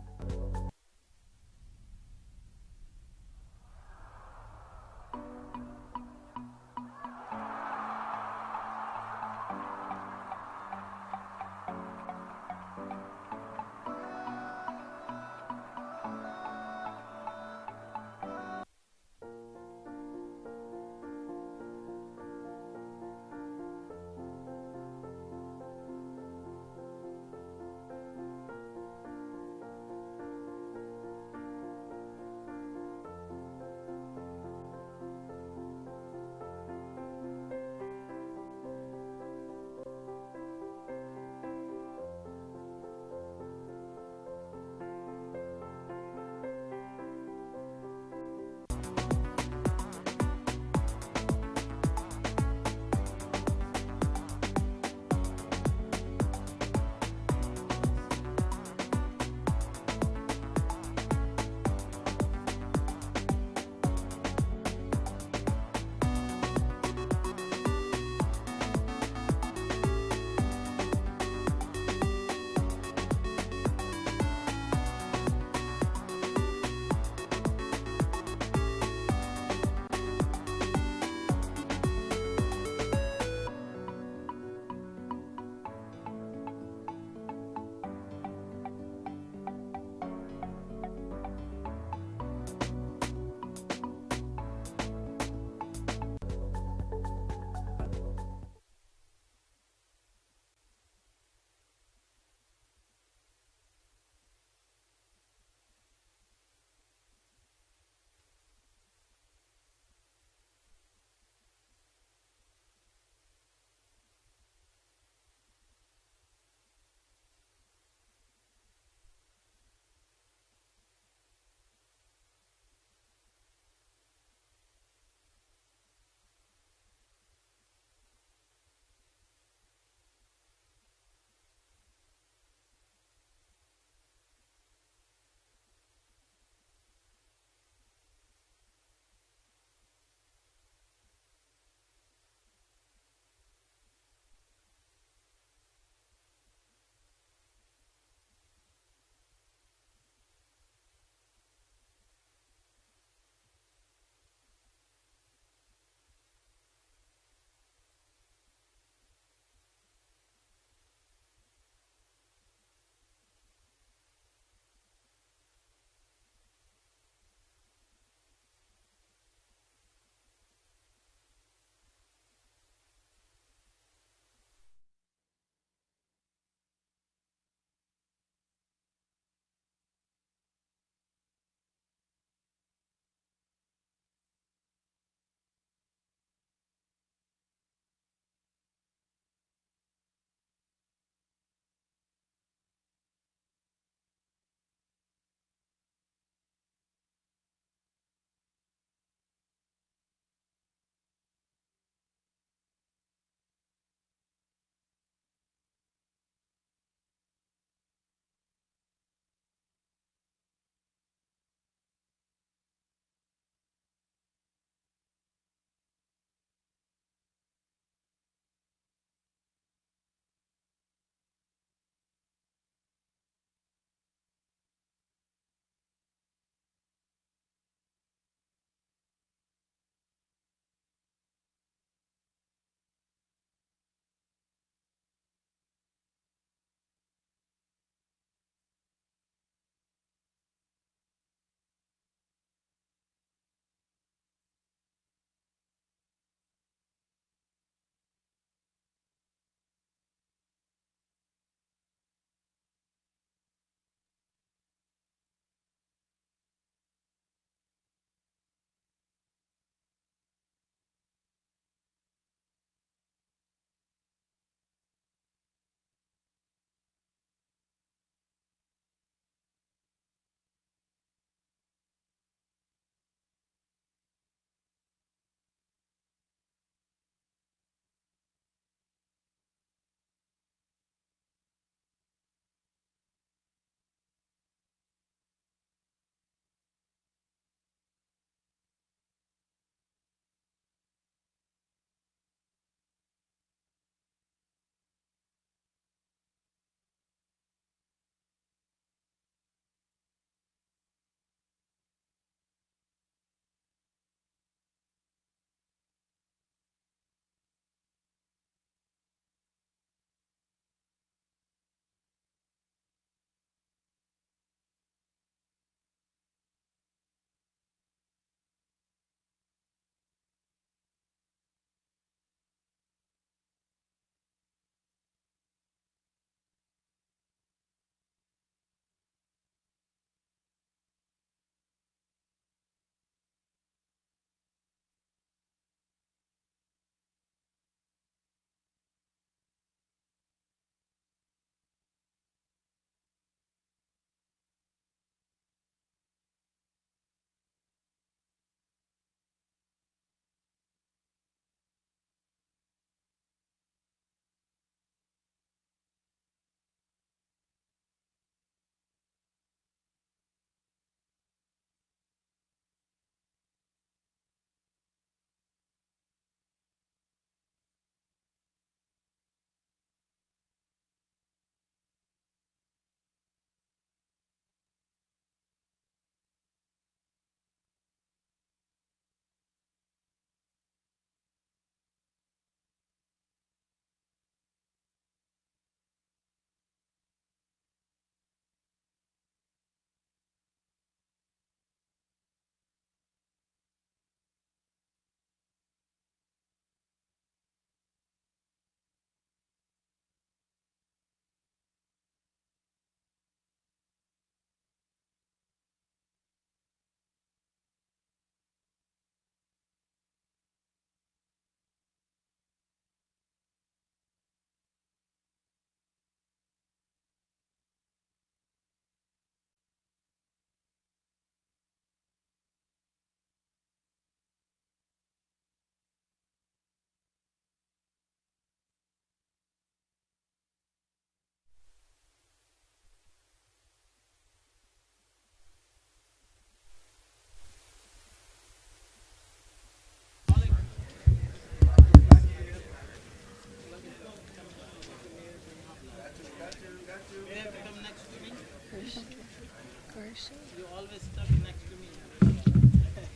You always stuck next to me.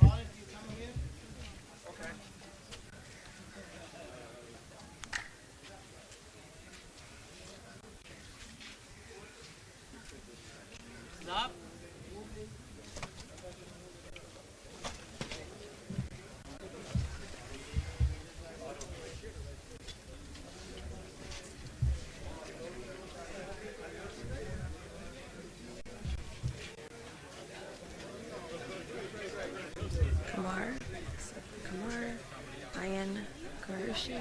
Paul, if you come here. Okay. Stop. Kumar, Ayan Kurushi.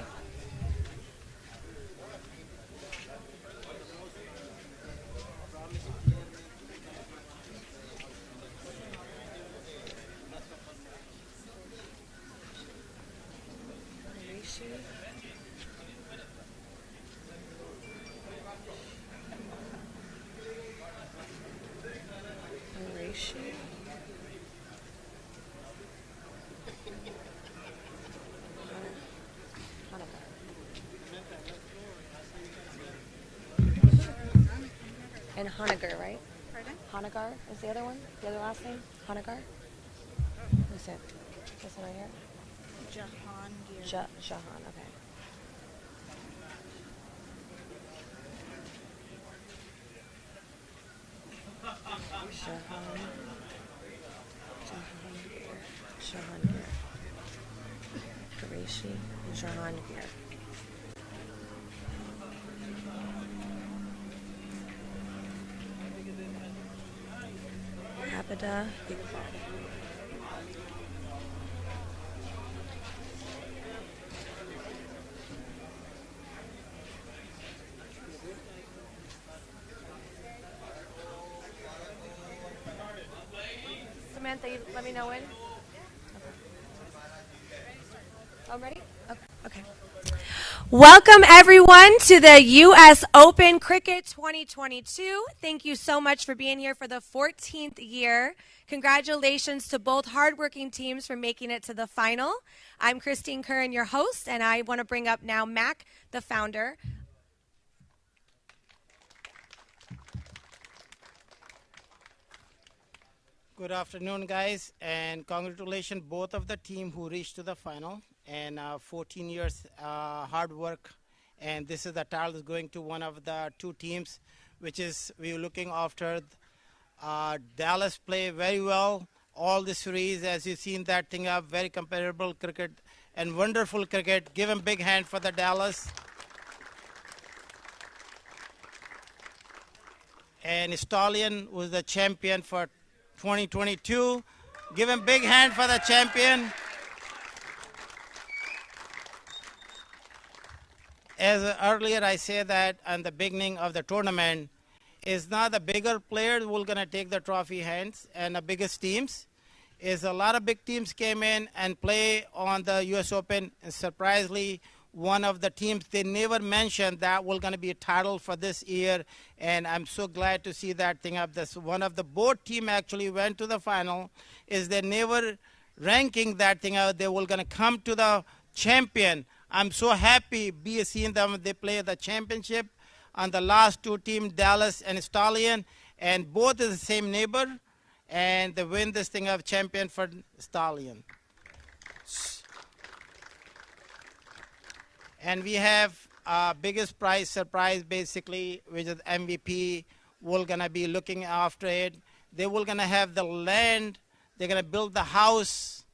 And Hanagar, right? Pardon? Hanagar is the other one? The other last name? Hanagar? Who's it? This one right here? Jahan, okay. Jahangir. Qureshi, Jahangir. Abida. Samantha, you let me know when. I'm ready? Okay. Welcome everyone to the US Open Cricket 2022. Thank you so much for being here for the 14th year. Congratulations to both hardworking teams for making it to the final. I'm Christine Curran, your host, and I want to bring up now MAQ, the founder. Good afternoon, guys, and congratulations both of the team who reached to the final. And 14 years hard work, and this is the title is going to one of the two teams, which is we're looking after. Dallas play very well all the series, as you've seen that thing up, very comparable cricket and wonderful cricket. Give them big hand for the Dallas. And Stallion was the champion for 2022. Give him big hand for the champion. As earlier I said that in the beginning of the tournament, is not the bigger players who are going to take the trophy hands and the biggest teams. Is a lot of big teams came in and play on the US Open, and surprisingly, one of the teams, they never mentioned that will going to be a title for this year, and I'm so glad to see that thing up. This one of the both team actually went to the final, is they never ranking that thing out. They will going to come to the champion. I'm so happy be seeing them. They play the championship on the last two teams, Dallas and Stallion, and both is the same neighbor, and they win this thing of champion for Stallion. And we have biggest prize surprise basically, which is MVP. We're gonna be looking after it. They will gonna have the land. They're gonna build the house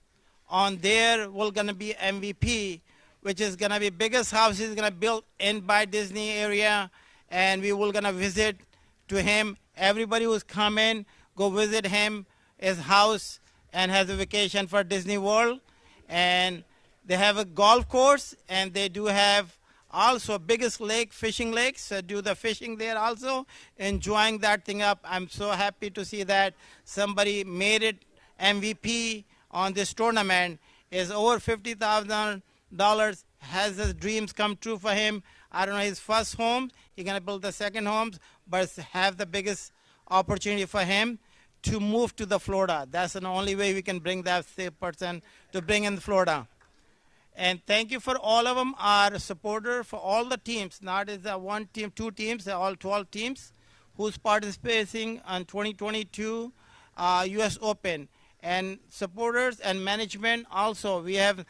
on there. We're gonna be MVP, which is gonna be biggest house is gonna build in by Disney area, and we will gonna visit to him. Everybody who's coming, go visit him, his house, and has a vacation for Disney World. And they have a golf course, and they do have also biggest lake, fishing lakes. So do the fishing there also, enjoying that thing up. I'm so happy to see that somebody made it MVP on this tournament. Is over $50,000. Has his dreams come true for him. I don't know his first home. He's gonna build the second homes, but have the biggest opportunity for him to move to the Florida. That's the only way we can bring that person to bring in Florida. And thank you for all of them, our supporter for all the teams, not as a one team, two teams, all 12 teams who's participating on 2022 US Open. And supporters and management also. We have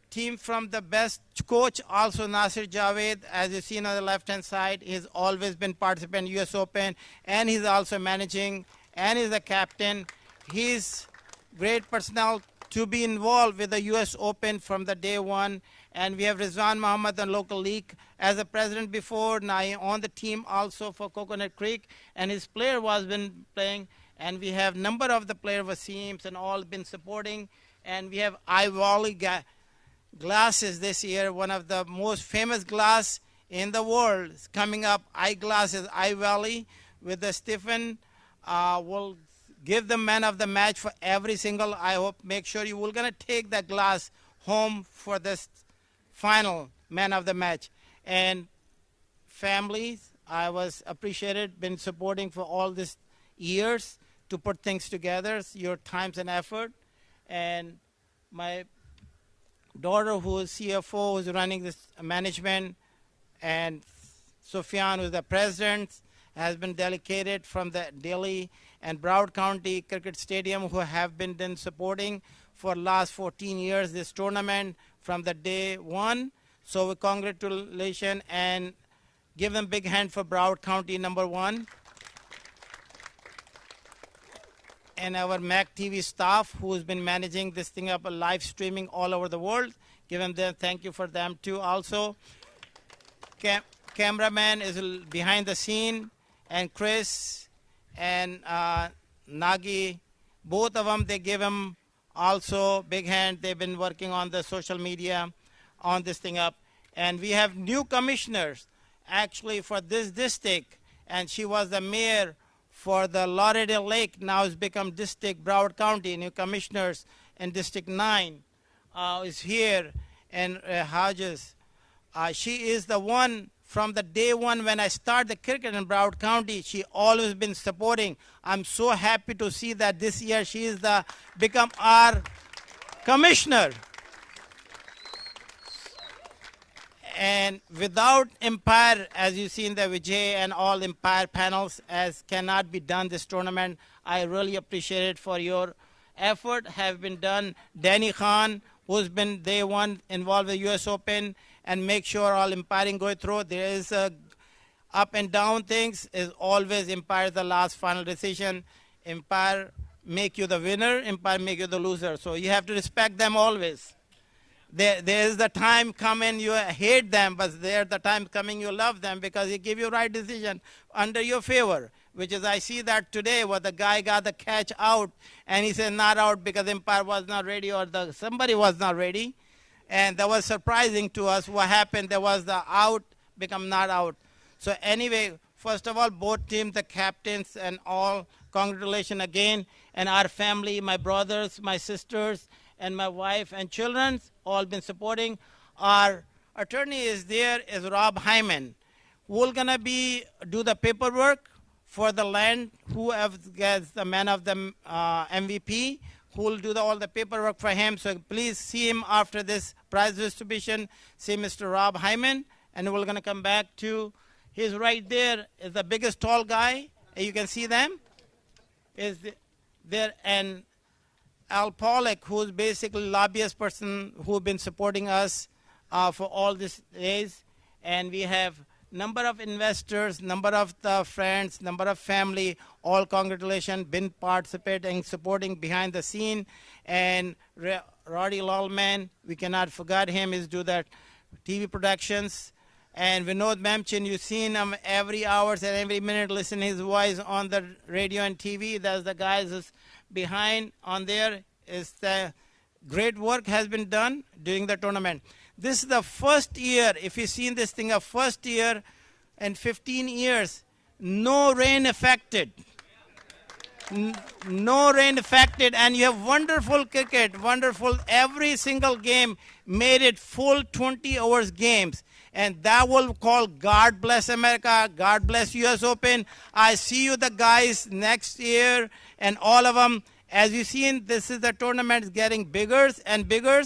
team from the best coach, also Nasir Javed, as you see on the left-hand side. He's always been participant in US Open, and he's also managing, and he's a captain. He's great personnel to be involved with the US Open from the day one. And we have Rizwan Muhammad, the local league, as a president before, now on the team also for Coconut Creek, and his player was been playing. And we have number of the player Waseems and all been supporting. And we have Ivali glasses this year, one of the most famous glass in the world is coming up. Eyeglasses, Ivali with the Stephen will give the man of the match for every single. I hope make sure you will gonna take that glass home for this final man of the match. And families, I was appreciated, been supporting for all these years to put things together, your times and effort. And my daughter, who is CFO, who's running this management, and Sufyan, who's the president, has been delegated from the Delhi and Broward County Cricket Stadium, who have been then supporting for last 14 years this tournament from the day one. So congratulations and give them big hand for Broward County #1. And our MAQ TV staff, who's been managing this thing up, live streaming all over the world. Give them thank you for them too. Also, cameraman is behind the scene, and Chris and Nagi, both of them, they give him also big hand. They've been working on the social media on this thing up. And we have new commissioners actually for this district, and she was the mayor for the Lauderdale Lake, now has become District Broward County. New commissioners in District 9 is here, and Hodges. She is the one from the day one when I started the cricket in Broward County. She always been supporting. I'm so happy to see that this year she is become our commissioner. And without Empire, as you see in the Vijay and all Empire panels, as cannot be done this tournament, I really appreciate it for your effort have been done. Danny Khan, who's been day one involved with US Open, and make sure all umpiring go through. There is a up and down things, is always Empire the last final decision. Empire make you the winner, Empire make you the loser. So you have to respect them always. There is the time coming you hate them, but there the time coming you love them because they give you right decision under your favor. Which is, I see that today where the guy got the catch out and he said not out because Empire was not ready or somebody was not ready. And that was surprising to us what happened. There was the out become not out. So anyway, first of all, both teams, the captains and all, congratulations again. And our family, my brothers, my sisters, and my wife and children, all been supporting. Our attorney is there, is Rob Hyman. We're gonna do the paperwork for the land, who gets the man of the MVP, who will do all the paperwork for him. So please see him after this prize distribution. See Mr. Rob Hyman, and we're gonna come back to, he's right there, is the biggest tall guy. You can see them, is there, and Al Pollack, who's basically lobbyist person who's been supporting us for all these days. And we have number of investors, number of the friends, number of family, all congratulations, been participating, supporting behind the scene. And Roddy Lallman, we cannot forget him, is do that TV productions. And Vinod Memchin, you've seen him every hour and every minute, listen his voice on the radio and TV. That's the guys who's behind on there. Is the great work has been done during the tournament. This is the first year, if you've seen this thing, a first year in 15 years, no rain affected. No rain affected, and you have wonderful cricket, wonderful. Every single game made it full 20 hours games. And that will call God bless America, God bless US Open. I see you the guys next year and all of them. As you see, this is the tournament is getting bigger and bigger.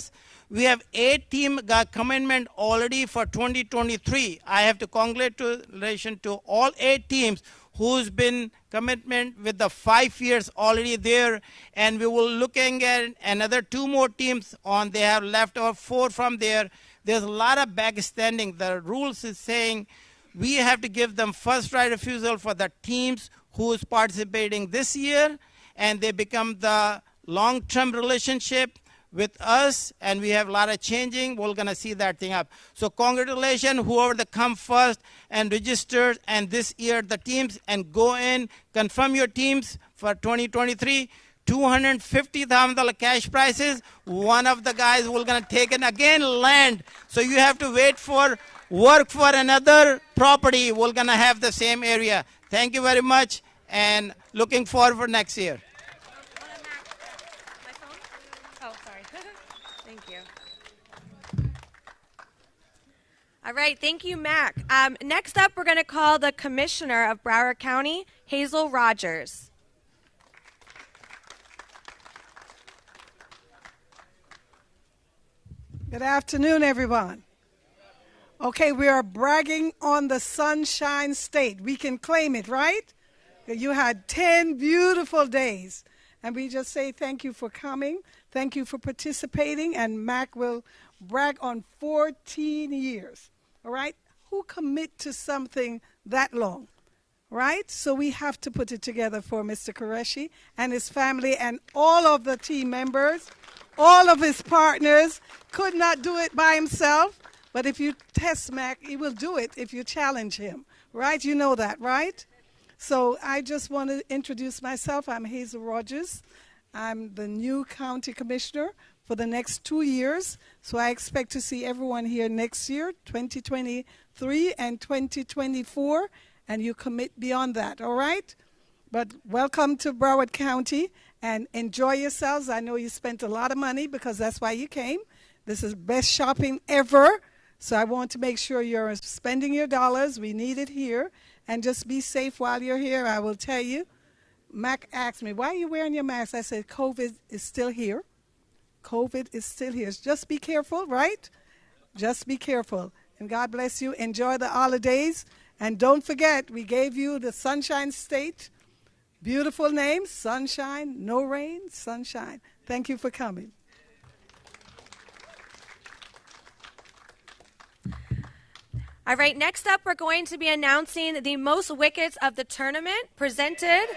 We have 8 teams got commitment already for 2023. I have to congratulate to all 8 teams who's been commitment with the 5 years already there, and we will looking at another 2 more teams on. They have left or 4 from there. There's a lot of backstanding. The rules is saying we have to give them first right refusal for the teams who is participating this year, and they become the long-term relationship with us, and we have a lot of changing. We're going to see that thing up. So congratulations, whoever that come first and registered, and this year the teams, and go in, confirm your teams for 2023. $250,000 cash prizes. One of the guys will going to take it again, land. So you have to wait for work for another property. We're going to have the same area. Thank you very much, and looking forward for next year. All right, thank you, Mac. Next up, we're going to call the Commissioner of Broward County, Hazel Rogers. Good afternoon, everyone. Okay, we are bragging on the Sunshine State. We can claim it, right? You had 10 beautiful days. And we just say thank you for coming. Thank you for participating. And Mac will brag on 14 years. All right? Who commit to something that long? Right? So we have to put it together for Mr. Qureshi and his family and all of the team members, all of his partners. Could not do it by himself. But if you test Mac, he will do it if you challenge him. Right? You know that, right? So I just want to introduce myself. I'm Hazel Rogers. I'm the new county commissioner for the next 2 years. So I expect to see everyone here next year, 2023 and 2024, and you commit beyond that, all right? But welcome to Broward County, and enjoy yourselves. I know you spent a lot of money because that's why you came. This is best shopping ever. So I want to make sure you're spending your dollars. We need it here. And just be safe while you're here. I will tell you, Mac asked me, why are you wearing your mask? I said, COVID is still here. COVID is still here. Just be careful, right? Just be careful. And God bless you. Enjoy the holidays. And don't forget, we gave you the Sunshine State. Beautiful name, sunshine, no rain, sunshine. Thank you for coming. All right, next up, we're going to be announcing the most wickets of the tournament, presented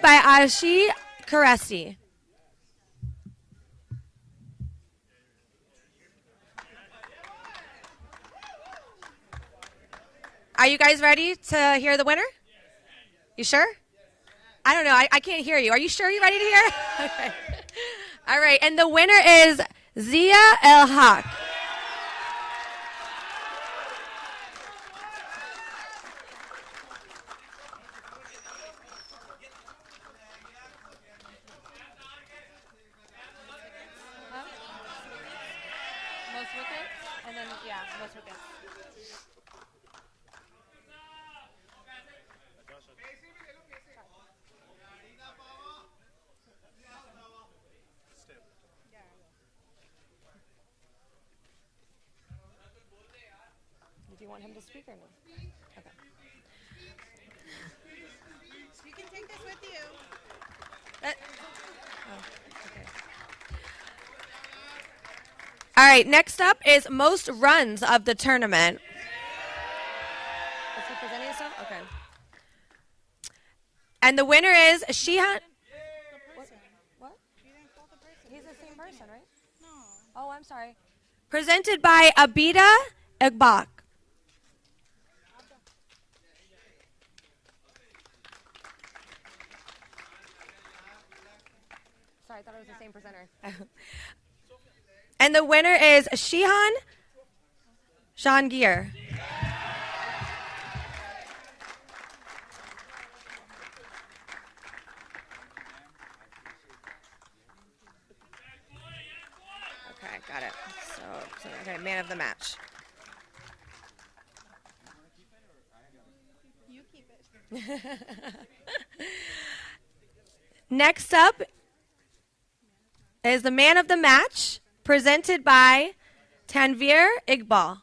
by Ashi Karesti. Are you guys ready to hear the winner? You sure? I don't know. I can't hear you. Are you sure you're ready to hear? Okay. All right, and the winner is Zia El Haq. Most wickets, and then, yeah, most wickets. Do you want him to speak or no? Okay. You can take this with you. Okay. All right, next up is most runs of the tournament. Is he presenting himself? Okay. And the winner is Shihan. What? He's the same person, right? No. Oh, I'm sorry. Presented by Abida Egbak. Sorry, I thought it was the same presenter. And the winner is Shihan Shangir. Okay, got it. So okay, man of the match. You keep it. Next up is the man of the match, presented by Tanvir Iqbal.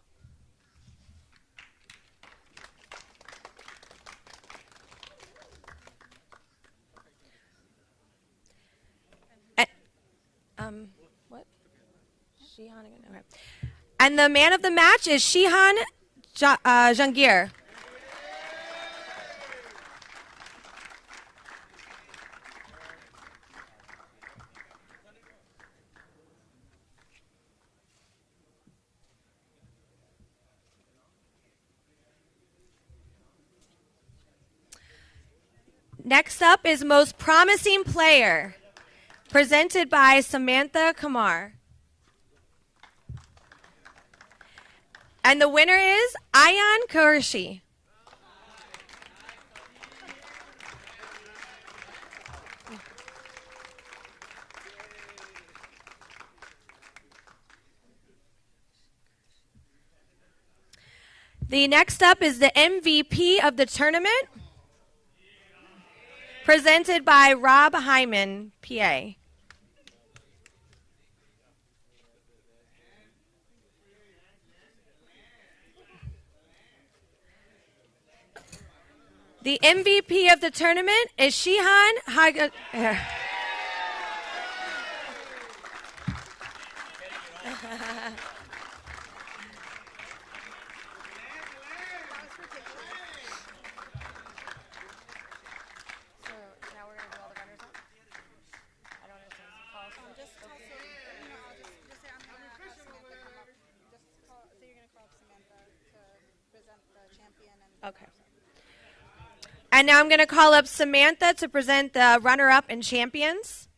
What? Shihan again. Okay. And the man of the match is Shihan Jangir. Next up is Most Promising Player, presented by Samantha Kamar. And the winner is Ayan Kurshi. The next up is the MVP of the tournament, presented by Rob Hyman, PA. The MVP of the tournament is Shihan Haga. Okay. And now I'm going to call up Samantha to present the runner-up and champions.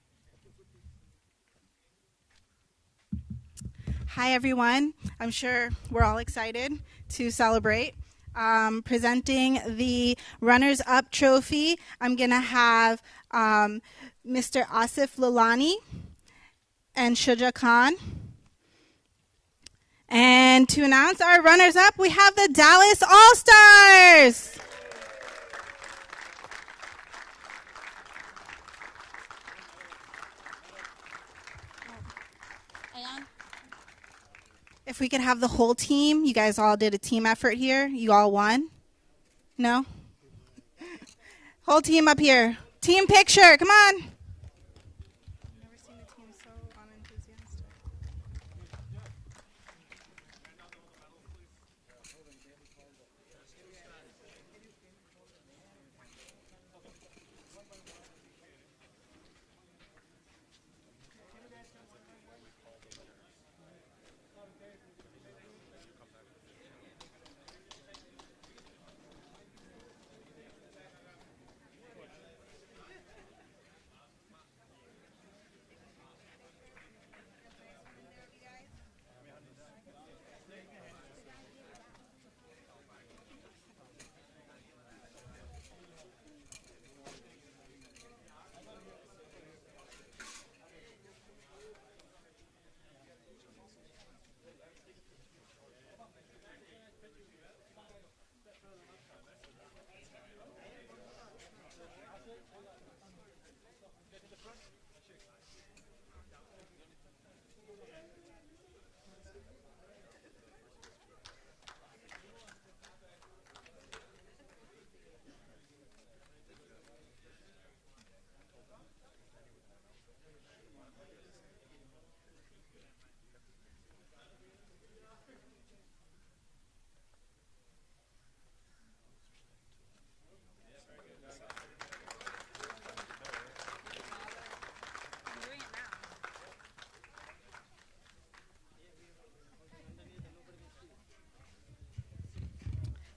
Hi, everyone. I'm sure we're all excited to celebrate. Presenting the runners-up trophy, I'm going to have Mr. Asif Lalani and Shuja Khan. And to announce our runners-up, we have the Dallas All-Stars. If we could have the whole team, you guys all did a team effort here. You all won? No? Whole team up here. Team picture, come on. Never seen a team so unenthusiastic.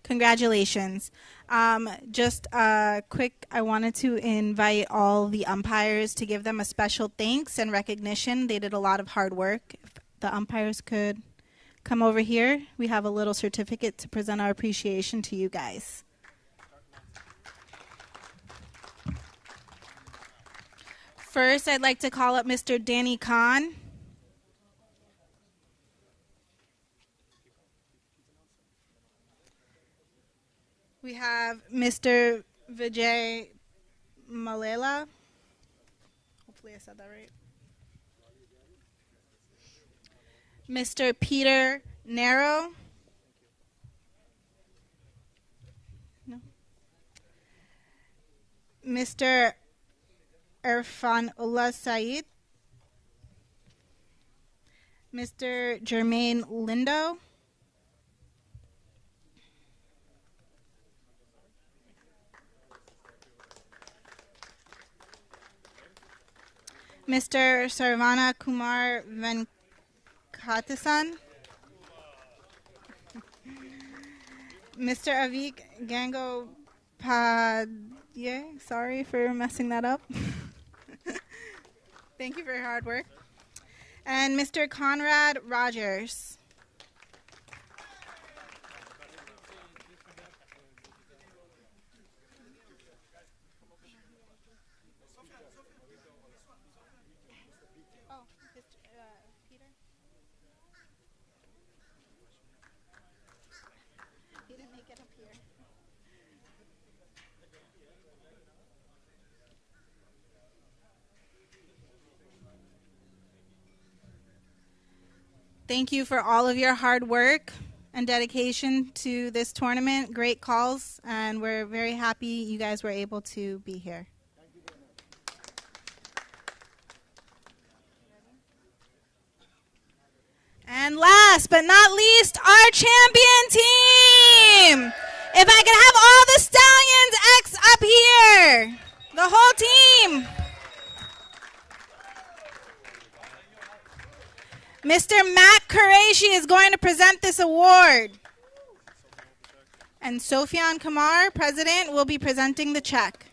Congratulations. Just quick, I wanted to invite all the umpires to give them a special thanks and recognition. They did a lot of hard work. If the umpires could come over here, we have a little certificate to present our appreciation to you guys. First, I'd like to call up Mr. Danny Khan. We have Mr. Vijay Malela. Hopefully I said that right. Mr. Peter Nero. No. Mr. Irfan Ullah Saeed. Mr. Jermaine Lindo. Mr. Sarvana Kumar Venkatasan. Mr. Avik Gangopadhyay. Sorry for messing that up. Thank you for your hard work. And Mr. Conrad Rogers. Thank you for all of your hard work and dedication to this tournament. Great calls, and we're very happy you guys were able to be here. And last but not least, our champion team. If I could have all the Stallions X up here, the whole team. Mr. Matt Qureshi is going to present this award. And Sofian Kamar, president, will be presenting the check.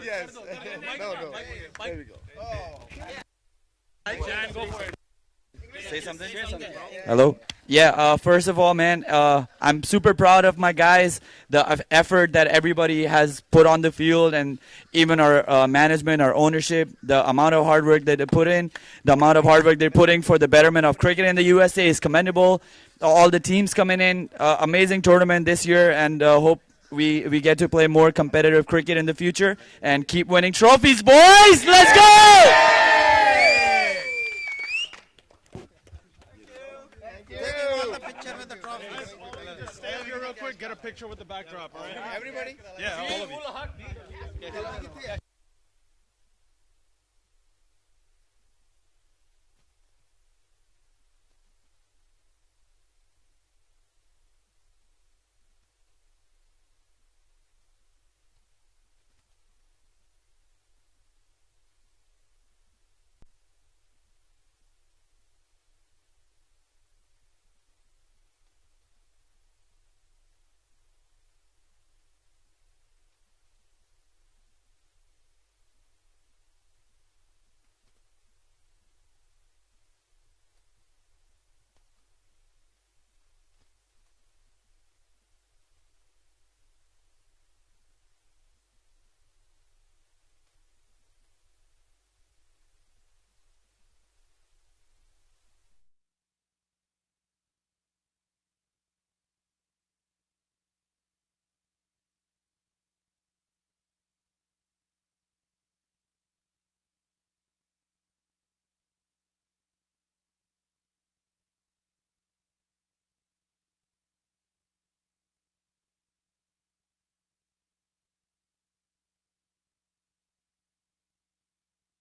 Yes. No. There we go. Jan, go for it. Say something. Hello. Yeah, first of all, man, I'm super proud of my guys, the effort that everybody has put on the field, and even our management, our ownership, the amount of hard work that they put in, the amount of hard work they're putting for the betterment of cricket in the USA is commendable. All the teams coming in, amazing tournament this year, and hope we get to play more competitive cricket in the future and keep winning trophies, boys! Let's go! Real quick, get a picture with the backdrop, all right? Everybody? Yeah, all of you.